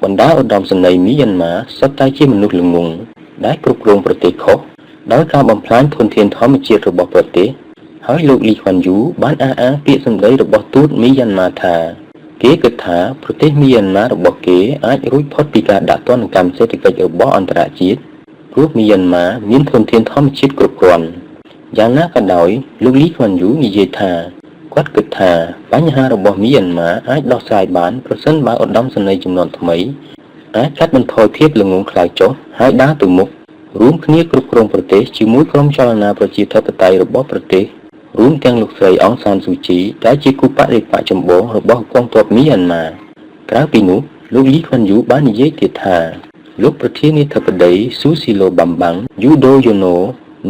បណ្ដាឧត្តមសេនីយ៍មីយ៉ាន់ម៉ាសុទ្ធតែជាមនុស្សល្ងង់ដែលគ្រប់គ្រងប្រទេសខុសដោយការបំផ្លាញធនធានធម្មជាតិរបស់ប្រទេសហើយលោកលីខ្វាន់យូបានអះអាងពាក្យសម្ដីរបស់ទូតមីយ៉ាន់ម៉ាថាគេគិតថាប្រទេសមីយ៉ាន់ម៉ារបស់គេអាចរួចផុតពីការដាក់ទណ្ឌកម្មសេដ្ឋកិច្ចរបស់អន្តរជាតិព្រោះមីយ៉ាន់ម៉ាមានធនធានធម្មជាតិគ្រប់គ្រាន់យ៉ាងណាក៏ដោយលោកលីខ្វាន់យូនិយាយថាគាត់គិតថាបញ្ហារបស់មីយ៉ាន់ម៉ាអាចដោះស្រាយបានប្រសិនបើឧត្តមសេនីយ៍ជំនាន់ថ្មីអាចកាត់បន្ថយភាពល្ងង់ខ្លៅចុះហើយដើរទៅមុខរួមគ្នាគ្រប់គ្រងប្រទេសជាមួយក្រុមចលនាប្រជាធិបតេយ្យរបស់ប្រទេសរួមទាំងលោកស្រីអង្សានស៊ូជីដែលជាគូបដិបត្តិចម្បងរបស់កងទ័ពមីយ៉ាន់ម៉ាក្រៅពីនោះលោកលីខ្វាន់យូបាននិយាយទៀតថាលោកប្រធានាធិបតីស៊ូស៊ីឡូបាំបាំងយូដូយូណូ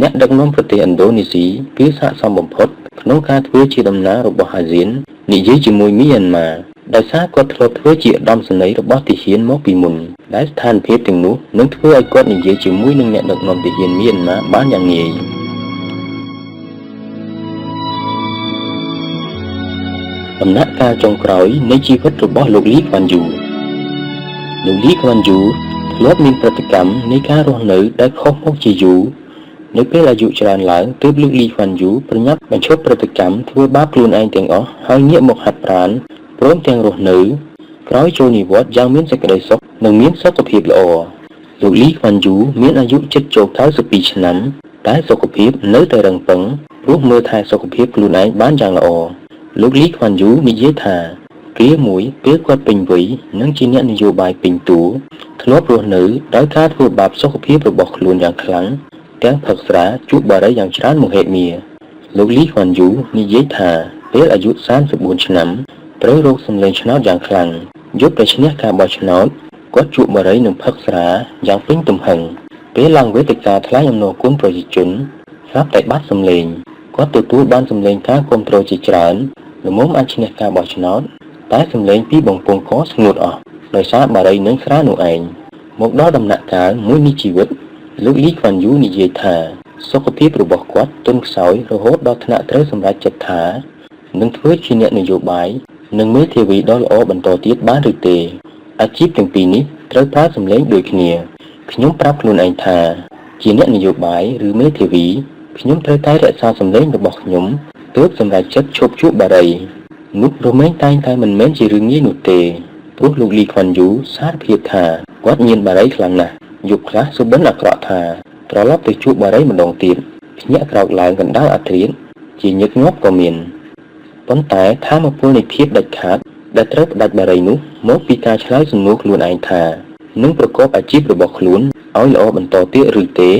អ្នកដឹកនាំប្រទេសឥណ្ឌូនេស៊ីគឺស័ក្តិសមបំផុតក្នុងការធ្វើជាតំណាងរបស់អាស៊ាននិយាយជាមួយមីយ៉ាន់ម៉ាដោយសារគាត់ធ្លាប់ធ្វើជាឧត្តមសេនីយ៍របស់ទាហានមកពីមុនដែលស្ថានភាពទាំងនោះនឹងធ្វើឲ្យគាត់និយាយជាមួយនឹងអ្នកដឹកនាំទាហានមីយ៉ាន់ម៉ាបានយ៉ាងងាយដំណាក់កាលចុងក្រោយនៃជីវិតរបស់លោកលីខ្វាន់យូលោកលីខ្វាន់យូធ្លាប់មានប្រតិកម្មនៃការរស់នៅដែលខុសមកជាយូរនៅពេលអាយុច្រើនឡើងទើបលោកលីខ្វាន់យូប្រញាប់បញ្ឈប់ប្រតិកម្មធ្វើបាបខ្លួនឯងទាំងអស់ហើយងាកមកហាត់ប្រាណព្រមទាំងរស់នៅក្រោយចូលនិវត្តន៍យ៉ាងមានសេចក្តីសុខនិងមានសុខភាពល្អលោកលីខ្វាន់យូមានអាយុជិតចូល92ឆ្នាំតែសុខភាពនៅតែរឹងប៉ឹងព្រោះមើលថែសុខភាពខ្លួនឯងបានយ៉ាងល្អលោកលីខ្វាន់យូនិយាយថាគ្រាមួយពេលគាត់ពេញវ័យនិងជាអ្នកនយោបាយពេញតួធ្លាប់រស់នៅដោយការធ្វើបាបសុខភាពរបស់ខ្លួនយ៉ាងខ្លាំងទាំងផឹកស្រាជក់បារីយ៉ាងច្រើនមហិមាលោកលីខ្វាន់យូនិយាយថាពេលអាយុ34ឆ្នាំត្រូវរោគសម្លេងឆ្នោតយ៉ាងខ្លាំងយប់ដែលឈ្នះការបោះឆ្នោតគាត់ជក់បារីនិងផឹកស្រាយ៉ាងពេញទំហឹងពេលឡើងវេទិកាថ្លែងអំណរគុណប្រជាជនស្រាប់តែបាត់សម្លេងគាត់ទទួលបានសម្លេងការគាំទ្រជាច្រើនល្មមអាចឈ្នះការបោះឆ្នោតតែសម្លេងពីបំពង់កស្ងួតអស់ដោយសារបារីនិងស្រានោះឯងមកដល់ដំណាក់កាលមួយនៃជីវិតលោកលីខ្វាន់យូនិយាយថា សុខភាពរបស់គាត់ទន់ខ្សោយរហូតដល់ថ្នាក់ត្រូវសម្រេចចិត្តថានឹងធ្វើជាអ្នកនយោបាយនិងមេធាវីដ៏ល្អបន្តទៀតបានឬទេអាជីពទាំងពីរនេះត្រូវប្រើសម្លេងដូចគ្នាខ្ញុំប្រាប់ខ្លួនឯងថាជាអ្នកនយោបាយឬមេធាវីខ្ញុំត្រូវតែរក្សាសម្លេងរបស់ខ្ញុំទើបសម្រេចចិត្តឈប់ជួបបារីនោះរមែងតែងតែមិនមែនជារឿងងាយនោះទេព្រោះលោកលីខ្វាន់យូសារភាពថាគាត់ញៀនបារីខ្លាំងណាស់យប់ខ្លះសុបិនអាក្រក់ថាត្រឡប់ទៅជួបបារីម្ដងទៀតភ្ញាក់ក្រោកឡើងកណ្ដាលអាធ្រាត្រជាញឹកញាប់ក៏មានប៉ុន្តែថាមពលនៃភាពដាច់ខាតដែលត្រូវផ្ដាច់បារីនោះមកពីការឆ្លើយសំណួរខ្លួនឯងថានឹងប្រកបអាជីពរបស់ខ្លួនឲ្យល្អបន្តទៀតឬទេ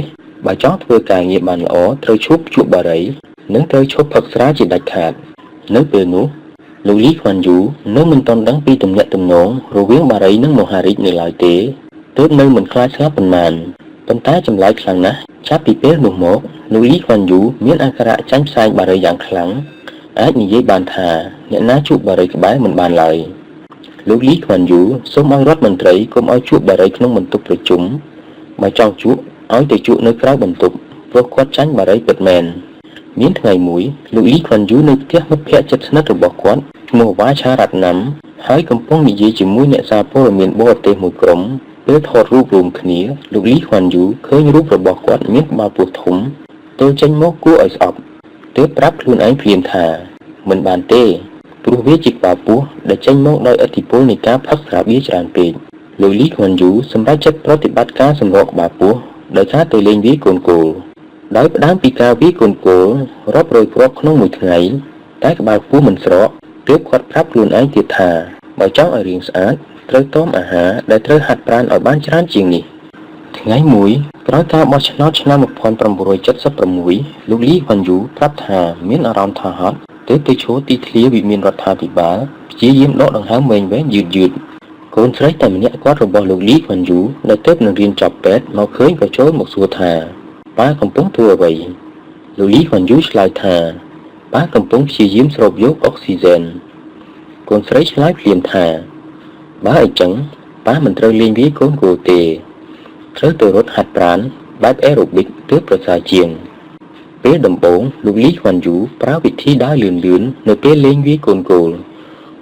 បើចង់ធ្វើការងារបានល្អត្រូវឈប់ជួបបារីនិងត្រូវឈប់ផឹកស្រាជាដាច់ខាតនៅពេលនោះលោកលីខ្វាន់យូនៅមិនទាន់ដឹងពីទំនាក់ទំនងរវាងបារីនិងមហារីកនៅឡើយទេទើបនៅមិនខ្លាចស្លាប់ប៉ុន្មានប៉ុន្តែចម្លែកខ្លាំងណាស់ចាប់ពីពេលនោះមកលោកលីខ្វាន់យូមានអាការៈចាញ់ផ្សែងបារីយ៉ាងខ្លាំងអាចនិយាយបានថាអ្នកណាជួបបារីក្បែរមិនបានឡើយលោកលីខ្វាន់យូសូមឲ្យរដ្ឋមន្ត្រីកុំឲ្យជួបបារីក្នុងបន្ទប់ប្រជុំបើចង់ជួបឲ្យទៅជួបនៅក្រៅបន្ទប់ព្រោះគាត់ចាញ់បារីពិតមែនមានថ្ងៃមួយលោកលីខ្វាន់យូនៅផ្ទះមិត្តភក្តិជិតស្និទ្ធរបស់គាត់ឈ្មោះវ៉ាឆារ៉ាត់ណាំហើយកំពុងនិយាយជាមួយអ្នកសារព័ត៌មានបរទេសមួយក្រុមពេលថតរូបរួមគ្នាលោកលីខ្វាន់យូឃើញរូបរបស់គាត់មានក្បាលពោះធំទើបចេញមកគួរឲ្យស្អប់ទើបប្រាប់ខ្លួនឯងភ្លាមថាមិនបានទេព្រោះវាជាក្បាលពោះដែលចេញមកដោយឥទ្ធិពលនៃការផឹកស្រាបៀរច្រើនពេកលោកលីខ្វាន់យូសម្រេចចិត្តប្រតិបត្តិការសម្រកក្បាលពោះដោយការទៅលេងវាយកូនគោលដោយផ្ដើមពីការវាយកូនគោលរាប់រយគ្រាប់ក្នុងមួយថ្ងៃតែក្បាលពោះមិនស្រកទើបគាត់ប្រាប់ខ្លួនឯងទៀតថាបើចង់ឲ្យរាងស្អាតត្រូវតមអាហារដែលត្រូវហាត់ប្រាណឲ្យបានច្រើនជាងនេះថ្ងៃមួយក្រោយការបោះឆ្នោតឆ្នាំ1976លោកលីខ្វាន់យូប្រាប់ថាមានអារម្មណ៍ថាហត់ទើបទៅឈរទីធ្លាវិមានរដ្ឋាភិបាលព្យាយាមដកដង្ហើមវែងៗយឺតៗកូនស្រីតែម្នាក់គាត់របស់លោកលីខ្វាន់យូដែលទើបនឹងរៀនចប់ពេទ្យមកឃើញក៏ចូលមកសួរថាប៉ាកំពុងធ្វើអ្វីលោកលីខ្វាន់យូឆ្លើយថាប៉ាកំពុងព្យាយាមស្រូបយកអុកស៊ីហ្សែនកូនស្រីឆ្លើយភ្លាមថាបើអញ្ចឹងប៉ាមិនត្រូវលេងវាយកូនគោលទេត្រូវទៅរត់ហាត់ប្រាណបែបអេរ៉ូប៊ិកទើបប្រសើរជាងពេលដំបូងលោកលីខ្វាន់យូប្រើវិធីដើរលឿនៗនៅពេលលេងវាយកូនគោល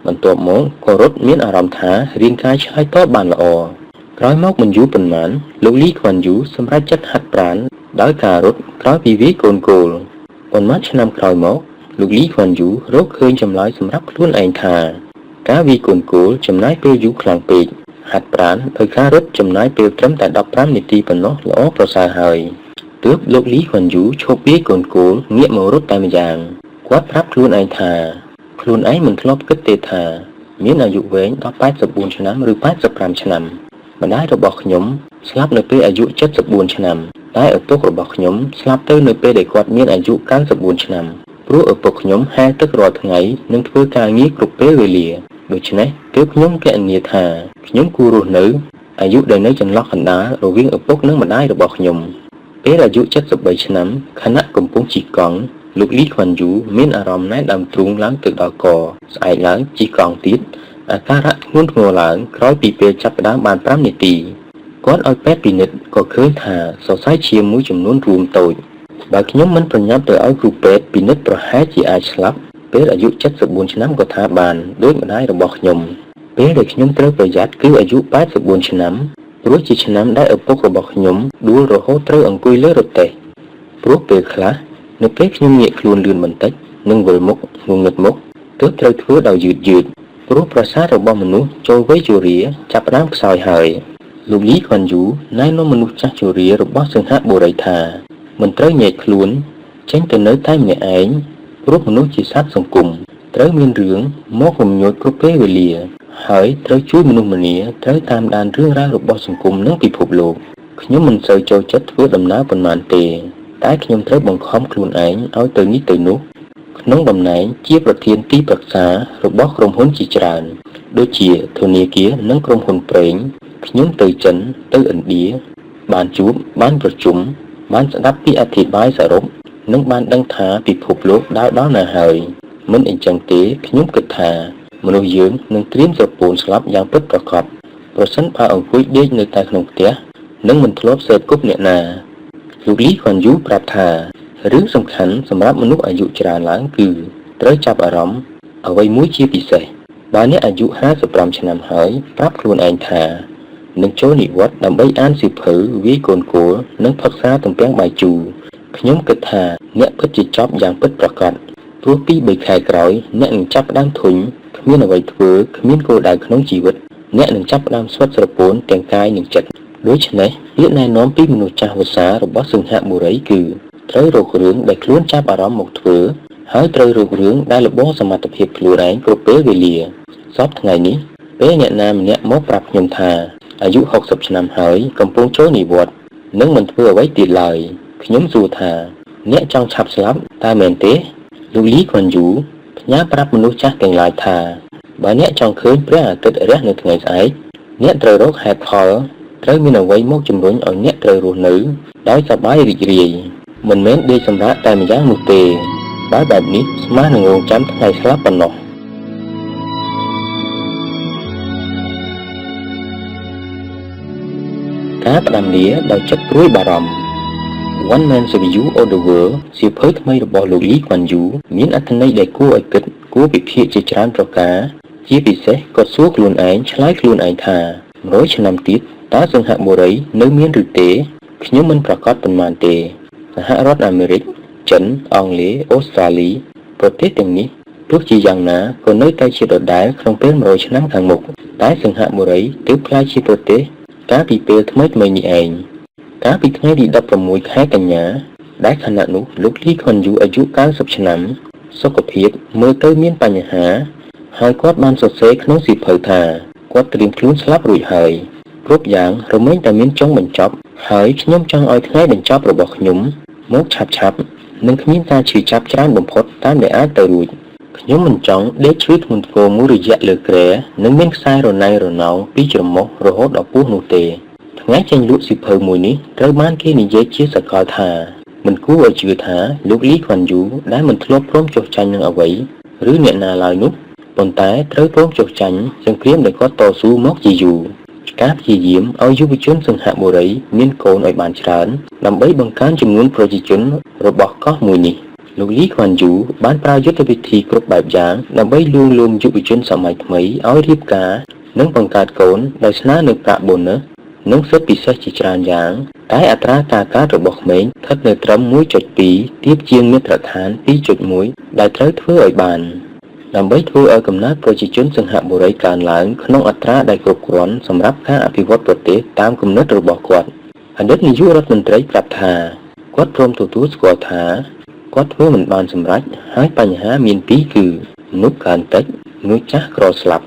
បន្ទាប់មកក៏រត់មានអារម្មណ៍ថារាងកាយឆ្លើយតបបានល្អក្រោយមកមិនយូរប៉ុន្មានលោកលីខ្វាន់យូសម្រេចចិត្តហាត់ប្រាណដោយការរត់ក្រោយពីវាយកូនគោលប៉ុន្មានឆ្នាំក្រោយមកលោកលីខ្វាន់យូរកឃើញចម្លើយសម្រាប់ខ្លួនឯងថាការវាយកូនគោលចំណាយពេលយូរខ្លាំងពេកហាត់ប្រាណដោយការរត់ចំណាយពេលត្រឹមតែ15នាទីប៉ុណ្ណោះល្អប្រសើរហើយទើបលោកលីខ្វាន់យូឈប់វាយកូនគោលងាកមករត់តែម្យ៉ាងគាត់ប្រាប់ខ្លួនឯងថាខ្លួនឯងមិនធ្លាប់គិតទេថាមានអាយុវែងដល់84ឆ្នាំឬ85ឆ្នាំម្ដាយរបស់ខ្ញុំស្លាប់នៅពេលអាយុ74ឆ្នាំតែឪពុករបស់ខ្ញុំស្លាប់ទៅនៅពេលដែលគាត់មានអាយុ94ឆ្នាំព្រោះឪពុកខ្ញុំហែទឹករាល់ថ្ងៃនិងធ្វើការងារគ្រប់ពេលវេលាដូច្នេះទើបខ្ញុំគណនាថាខ្ញុំគួររស់នៅអាយុដែលនៅចន្លោះកណ្ដាលរវាងឪពុកនិងម្ដាយរបស់ខ្ញុំពេលអាយុ73ឆ្នាំខណៈកំពុងជិះកង់លោកលីខ្វាន់យូមានអារម្មណ៍ណែនដើមទ្រូងឡើងទៅដល់កស្អែកឡើងជិះកង់ទៀតអាការៈធ្ងន់ធ្ងរឡើងក្រោយពីពេលចាប់ផ្ដើមបាន5នាទីគាត់ឲ្យពេទ្យពិនិត្យក៏ឃើញថាសរសៃឈាមមួយចំនួនរួមតូចបើខ្ញុំមិនប្រញាប់ទៅឲ្យគ្រូពេទ្យពិនិត្យប្រហែលជាអាចស្លាប់ពេលអាយុ74ឆ្នាំក៏ថាបានដូចម្ដាយរបស់ខ្ញុំពេលដែលខ្ញុំត្រូវប្រយ័ត្នគឺអាយុ84ឆ្នាំព្រោះជាឆ្នាំដែលឪពុករបស់ខ្ញុំដួលរហូតត្រូវអង្គុយលើរទេះព្រោះពេលខ្លះនៅពេលខ្ញុំងាកខ្លួនលឿនបន្តិចនិងវិលមុខងងឹតមុខទើបត្រូវធ្វើដោយយឺតព្រោះប្រសាទរបស់មនុស្សចូលវ័យជរាចាប់ផ្ដើមខ្សោយហើយលោកលីខ្វាន់យូណែនាំមនុស្សចាស់ជរារបស់សិង្ហបុរីថាមិនត្រូវញែកខ្លួនចេញទៅនៅតែម្នាក់ឯងព្រោះមនុស្សជាសត្វសង្គមត្រូវមានរឿងមករំញោចគ្រប់ពេលវេលាហើយត្រូវជួយមនុស្សម្នាត្រូវតាមដានរឿងរ៉ាវរបស់សង្គមនិងពិភពលោកខ្ញុំមិនសូវចូលចិត្តធ្វើដំណើរប៉ុន្មានទេតែខ្ញុំត្រូវបង្ខំខ្លួនឯងឲ្យទៅនេះទៅនោះក្នុងតំណែងជាប្រធានទីប្រឹក្សារបស់ក្រុមហ៊ុនជាច្រើនដូចជាធនាគារនិងក្រុមហ៊ុនប្រេងខ្ញុំទៅចិនទៅឥណ្ឌាបានជួបបានប្រជុំបានស្ដាប់ពីអធិប្បាយសរុបនិងបានដឹងថាពិភពលោកដើរដល់ណាហើយមិនអញ្ចឹងទេខ្ញុំគិតថាមនុស្សយើងនឹងត្រៀមស្រពោនស្លាប់យ៉ាងពិតប្រាកដប្រសិនបើអង្គុយដេកនៅតែក្នុងផ្ទះនិងមិនធ្លាប់សេពគប់អ្នកណា លោកលីខួនយូប្រាប់ថារឿងសំខាន់សម្រាប់មនុស្សអាយុច្រើនឡើងគឺត្រូវចាប់អារម្មណ៍អ្វីមួយជាពិសេសបើអ្នកអាយុ55ឆ្នាំហើយប្រាប់ខ្លួនឯងថានឹងចូលនិវត្តន៍ដើម្បីអានសៀវភៅវាយកូនគោលនិងផឹកស្រាទំពាំងបាយជូរខ្ញុំគិតថាអ្នកពិតជាចប់យ៉ាងពិតប្រាកដព្រោះពី3ខែក្រោយអ្នកនឹងចាប់ផ្ដើមធុញគ្មានអ្វីធ្វើគ្មានគោលដៅក្នុងជីវិតអ្នកនឹងចាប់ផ្ដើមស្វិតស្រពោនទាំងកាយនិងចិត្តដូច្នេះពាក្យណែនាំពីមនុស្សចាស់វស្សារបស់សិង្ហបុរីគឺត្រូវរករឿងដែលខ្លួនចាប់អារម្មណ៍មកធ្វើហើយត្រូវរករឿងដែលលបងសមត្ថភាពខ្លួនឯងគ្រប់ពេលវេលាសពថ្ងៃនេះពេលអ្នកណាម្នាក់មកប្រាប់ខ្ញុំថាអាយុ60ឆ្នាំហើយកំពុងចូលនិវត្តន៍និងមិនធ្វើអ្វីទៀតឡើយខ្ញុំសួរថាអ្នកចង់ឆាប់ស្លាប់តើមែនទេលោកលីខួនយូផ្ញើប្រាប់មនុស្សចាស់ទាំងឡាយថាបើអ្នកចង់ឃើញព្រះអាទិត្យរះនៅថ្ងៃស្អែកអ្នកត្រូវរកហេតុផលត្រូវមានអ្វីមកជំរុញឲ្យអ្នកត្រូវរស់នៅដោយសប្បាយរីករាយមិនមែនដេកសម្រាកតែម្យ៉ាងនោះទេបើបែបនេះស្មើនឹងរងចាំថ្ងៃស្លាប់ប៉ុណ្ណោះការផ្ដាំលាដោយចិត្តព្រួយបារម្ភ One Man's View of the World សៀវភៅថ្មីរបស់លោកលីខួនយូមានអត្ថន័យដែលគួរឲ្យគិតគួរពិភាក្សាជាច្រើនប្រការជាពិសេសគាត់សួរខ្លួនឯងឆ្លើយខ្លួនឯងថា100ឆ្នាំទៀតតើសិង្ហបុរីនៅមានឬទេខ្ញុំមិនប្រកាសប៉ុន្មានទេសហរដ្ឋអាមេរិកចិនអង់គ្លេសអូស្ត្រាលីប្រទេសទាំងនេះទោះជាយ៉ាងណាក៏នៅតែជាដដែលក្នុងពេល100ឆ្នាំខាងមុខតែសិង្ហបុរីទើបក្លាយជាប្រទេសកាលពីពេលថ្មីនេះឯងកាលពីថ្ងៃទី16ខែកញ្ញាដែលខណៈនោះលោកលីខួនយូអាយុ90ឆ្នាំសុខភាពមើលទៅមានបញ្ហាហើយគាត់បានសរសេរក្នុងសៀវភៅថាគាត់ត្រៀមខ្លួនស្លាប់រួចហើយគ្រប់យ៉ាងរមែងតែមានចុងបញ្ចប់ហើយខ្ញុំចង់ឲ្យថ្ងៃបញ្ចប់របស់ខ្ញុំមកឆាប់និងគ្មានការឈឺចាប់ច្រើនបំផុតតាមដែលអាចទៅរួចខ្ញុំមិនចង់ដេកឈឺធ្ងន់ធ្ងរមួយរយៈលើគ្រែនិងមានខ្សែរណៃរណោងពីច្រមុះរហូតដល់ពោះនោះទេថ្ងៃចេញលក់សៀវភៅមួយនេះត្រូវបានគេនិយាយជាសកលថាមិនគួរឲ្យជឿថាលោកលីខួនយូដែលមិនធ្លាប់ព្រមចុះចាញ់នឹងអ្វីឬអ្នកណាឡើយនោះប៉ុន្តែត្រូវព្រមចុះចាញ់សង្គ្រាមដែលគាត់តស៊ូមកជាយូរការព្យាយាមឲ្យយុវជនសិង្ហបុរីមានកូនឲ្យបានច្រើនដើម្បីបង្កើនចំនួនប្រជាជនរបស់កោះមួយនេះលោកលីខួនយូបានប្រើយុទ្ធវិធីគ្រប់បែបយ៉ាងដើម្បីលួងលោមយុវជនសម័យថ្មីឲ្យរៀបការនិងបង្កើតកូនដោយស្នើនឹងប្រាក់បូណឺសនិងសិទ្ធិពិសេសជាច្រើនយ៉ាងតែអត្រាការកើតរបស់ក្មេងស្ថិតនៅត្រឹម 1.2 ទាបជាងមាត្រដ្ឋាន 2.1 ដែលត្រូវធ្វើឲ្យបានដើម្បីធ្វើឲ្យកំណើតប្រជាជនសិង្ហបុរីកើនឡើងក្នុងអត្រាដែលគ្រប់គ្រាន់សម្រាប់ការអភិវឌ្ឍប្រទេសតាមគំនិតរបស់គាត់អតីតនាយករដ្ឋមន្ត្រីប្រាប់ថាគាត់ព្រមទទួលស្គាល់ថាគាត់ធ្វើមិនបានសម្រេចហើយបញ្ហាមានពីរគឺមនុស្សកើនតិចមនុស្សចាស់ក្រស្លាប់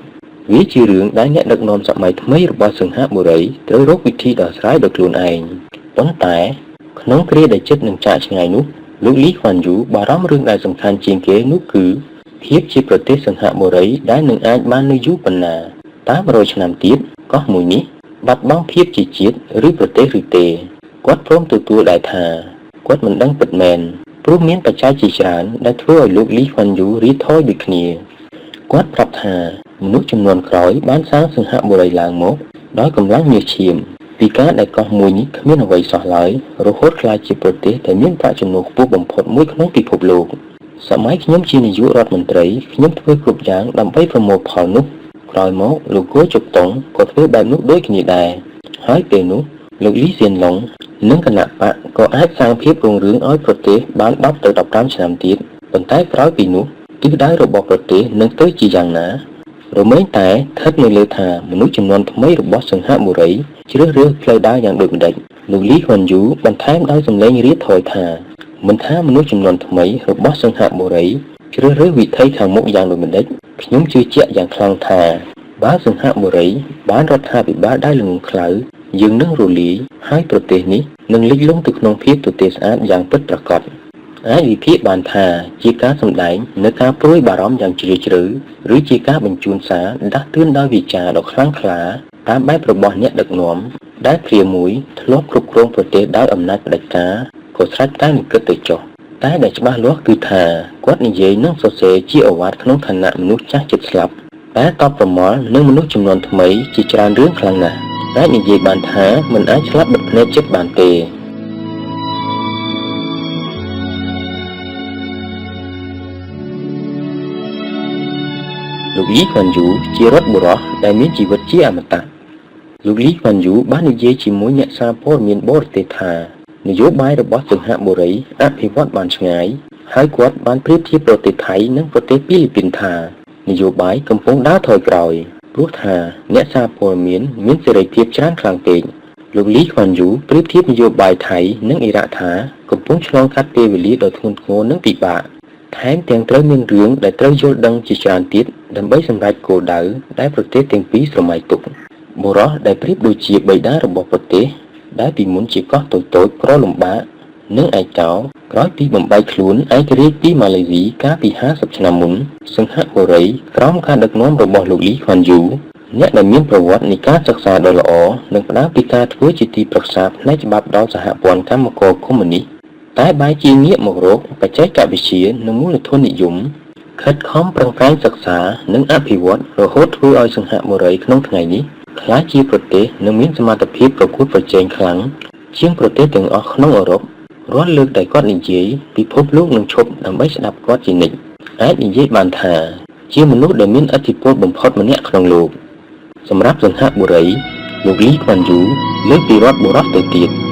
វាជារឿងដែលអ្នកដឹកនាំសម័យថ្មីរបស់សិង្ហបុរីត្រូវរកវិធីដោះស្រាយដោយខ្លួនឯងប៉ុន្តែក្នុងគ្រាដែលចិត្តនឹងចាកឆ្ងាយនោះលោកលីខួនយូបារម្ភរឿងដែលសំខាន់ជាងគេនោះគឺភាពជាប្រទេសសិង្ហបុរីដែលនឹងអាចបាននៅយូរប៉ុណ្ណាតាម100ឆ្នាំទៀតកោះមួយនេះបាត់បង់ភាពជាជាតិឬប្រទេសឬទេគាត់ព្រមទទួលដែរថាគាត់មិនដឹងពិតមែនព្រោះមានបច្ច័យជាច្រើនដែលធ្វើឲ្យលោកលីខួនយូរីថយដូចគ្នាគាត់ប្រាប់ថាមនុស្សចំនួនក្រោយបានសាងសិង្ហបុរីឡើងមកដោយកម្លាំងញើសឈាមពីការដែលកោះមួយនេះគ្មានអ្វីសោះឡើយរហូតក្លាយជាប្រទេសដែលមានប្រាក់ចំណូលខ្ពស់បំផុតមួយក្នុងពិភពលោកសម័យខ្ញុំជានាយករដ្ឋមន្ត្រីខ្ញុំធ្វើគ្រប់យ៉ាងដើម្បីប្រមូលផលនោះក្រោយមកលោកគោជុកតុងក៏ធ្វើបែបនោះដូចគ្នាដែរហើយពេលនោះលោកលីសៀនឡុងនិងគណៈបកក៏អាចសាងភាពរុងរឿងឲ្យប្រទេសបាន10ទៅ15ឆ្នាំទៀតប៉ុន្តែក្រោយពីនោះទិសដៅរបស់ប្រទេសនឹងទៅជាយ៉ាងណារមែងតែស្ថិតនៅលើថាមនុស្សចំនួនថ្មីរបស់សិង្ហបុរីជ្រើសរើសផ្លូវដើរយ៉ាងដូចម្តេចលោកលីខួនយូបន្ថែមដោយសំឡេងរាថយថាមិនថាមនុស្សចំនួនថ្មីរបស់សិង្ហបុរីជ្រើសរើសវិធីខាងមុខយ៉ាងដូចម្តេចខ្ញុំជឿជាក់យ៉ាងខ្លាំងថាបើសិង្ហបុរីបានរដ្ឋាភិបាលដែលល្ងង់ខ្លៅយើងនឹងរលាយហើយប្រទេសនេះនឹងលិចលង់ទៅក្នុងភាពទទេស្អាតយ៉ាងពិតប្រាកដអាចវិភាគបានថាជាការសម្ដែងនៅការព្រួយបារម្ភយ៉ាងជ្រាលជ្រៅឬជាការបញ្ជូនសារដាស់តឿនដោយវាចាដ៏ខ្លាំងក្លាតាមបែបរបស់អ្នកដឹកនាំដែលព្រាមួយធ្លាប់គ្រប់គ្រងប្រទេសដោយអំណាចផ្ដាច់ការក៏ស្រេចតែនឹងគិតទៅចុះតែដែលច្បាស់លាស់គឺថាគាត់និយាយនឹងសរសេរជាអវាទក្នុងឋានៈមនុស្សចាស់ជិតស្លាប់តែតបប្រមល់នឹងមនុស្សចំនួនថ្មីជាច្រើនរឿងខ្លាំងណាស់តែនិយាយបានថាមិនអាចស្លាប់បិទភ្នែកចិត្តបានទេ លោកលីខ្វាន់យូជារដ្ឋបុរសដែលមានជីវិតជាអមតៈលោកលីខ្វាន់យូបាននិយាយជាមួយអ្នកសារព័ត៌មានបរទេសថានយោបាយរបស់សិង្ហបុរីអភិវឌ្ឍបានឆ្ងាយហើយគាត់បានប្រៀបធៀបប្រទេសថៃនិងប្រទេសហ្វីលីពីនថានយោបាយកំពុងដើរថយក្រោយព្រោះថាអ្នកសារព័ត៌មានសេរីភាពច្រើនខ្លាំងពេកលោកលីខ្វាន់យូប្រៀបធៀបនយោបាយថៃនិងអ៊ីរ៉ាក់ថាកំពុងឆ្លងកាត់ពេលវេលាដ៏ធ្ងន់ធ្ងរនិងពិបាកថែមទាំងត្រូវមានរឿងដែលត្រូវយល់ដឹងជាច្រើនទៀតដើម្បីសម្រេចគោលដៅដែលប្រទេសទាំងពីរស្រមៃទុកបុរសដែលប្រៀបដូចជាបិតារបស់ប្រទេសដែលពីមុនជាកោះតូចៗប្រលំបាកនិងឯកោក្រោយពីបំបែកខ្លួនឯករាជ្យពីម៉ាឡេស៊ីកាលពី50ឆ្នាំមុនសិង្ហបុរីក្រោមការដឹកនាំរបស់លោកលីខ្វាន់យូអ្នកដែលមានប្រវត្តិនៃការសិក្សាដ៏ល្អនិងផ្ដើមពីការធ្វើជាទីប្រឹក្សាផ្នែកច្បាប់ដល់សហព័ន្ធកម្មករកុម្មុយនីសតែបែរជាងាកមករកបច្ចេកវិទ្យានិងមូលធននិយមខិតខំប្រឹងប្រែងសិក្សានិងអភិវឌ្ឍរហូតធ្វើឲ្យសិង្ហបុរីក្នុងថ្ងៃនេះក្លាយជាប្រទេសនិងមានសមត្ថភាពប្រកួតប្រជែងខ្លាំងជាងប្រទេសទាំងអស់ក្នុងអឺរ៉ុបរាល់លើកដែលគាត់និយាយពិភពលោកនឹងឈប់ដើម្បីស្ដាប់គាត់ជានិច្ចអាចនិយាយបានថាជាមនុស្សដែលមានឥទ្ធិពលបំផុតម្នាក់ក្នុងលោកសម្រាប់សិង្ហបុរីលោកលីខ្វាន់យូលើកពីរដ្ឋបុរសទៅទៀត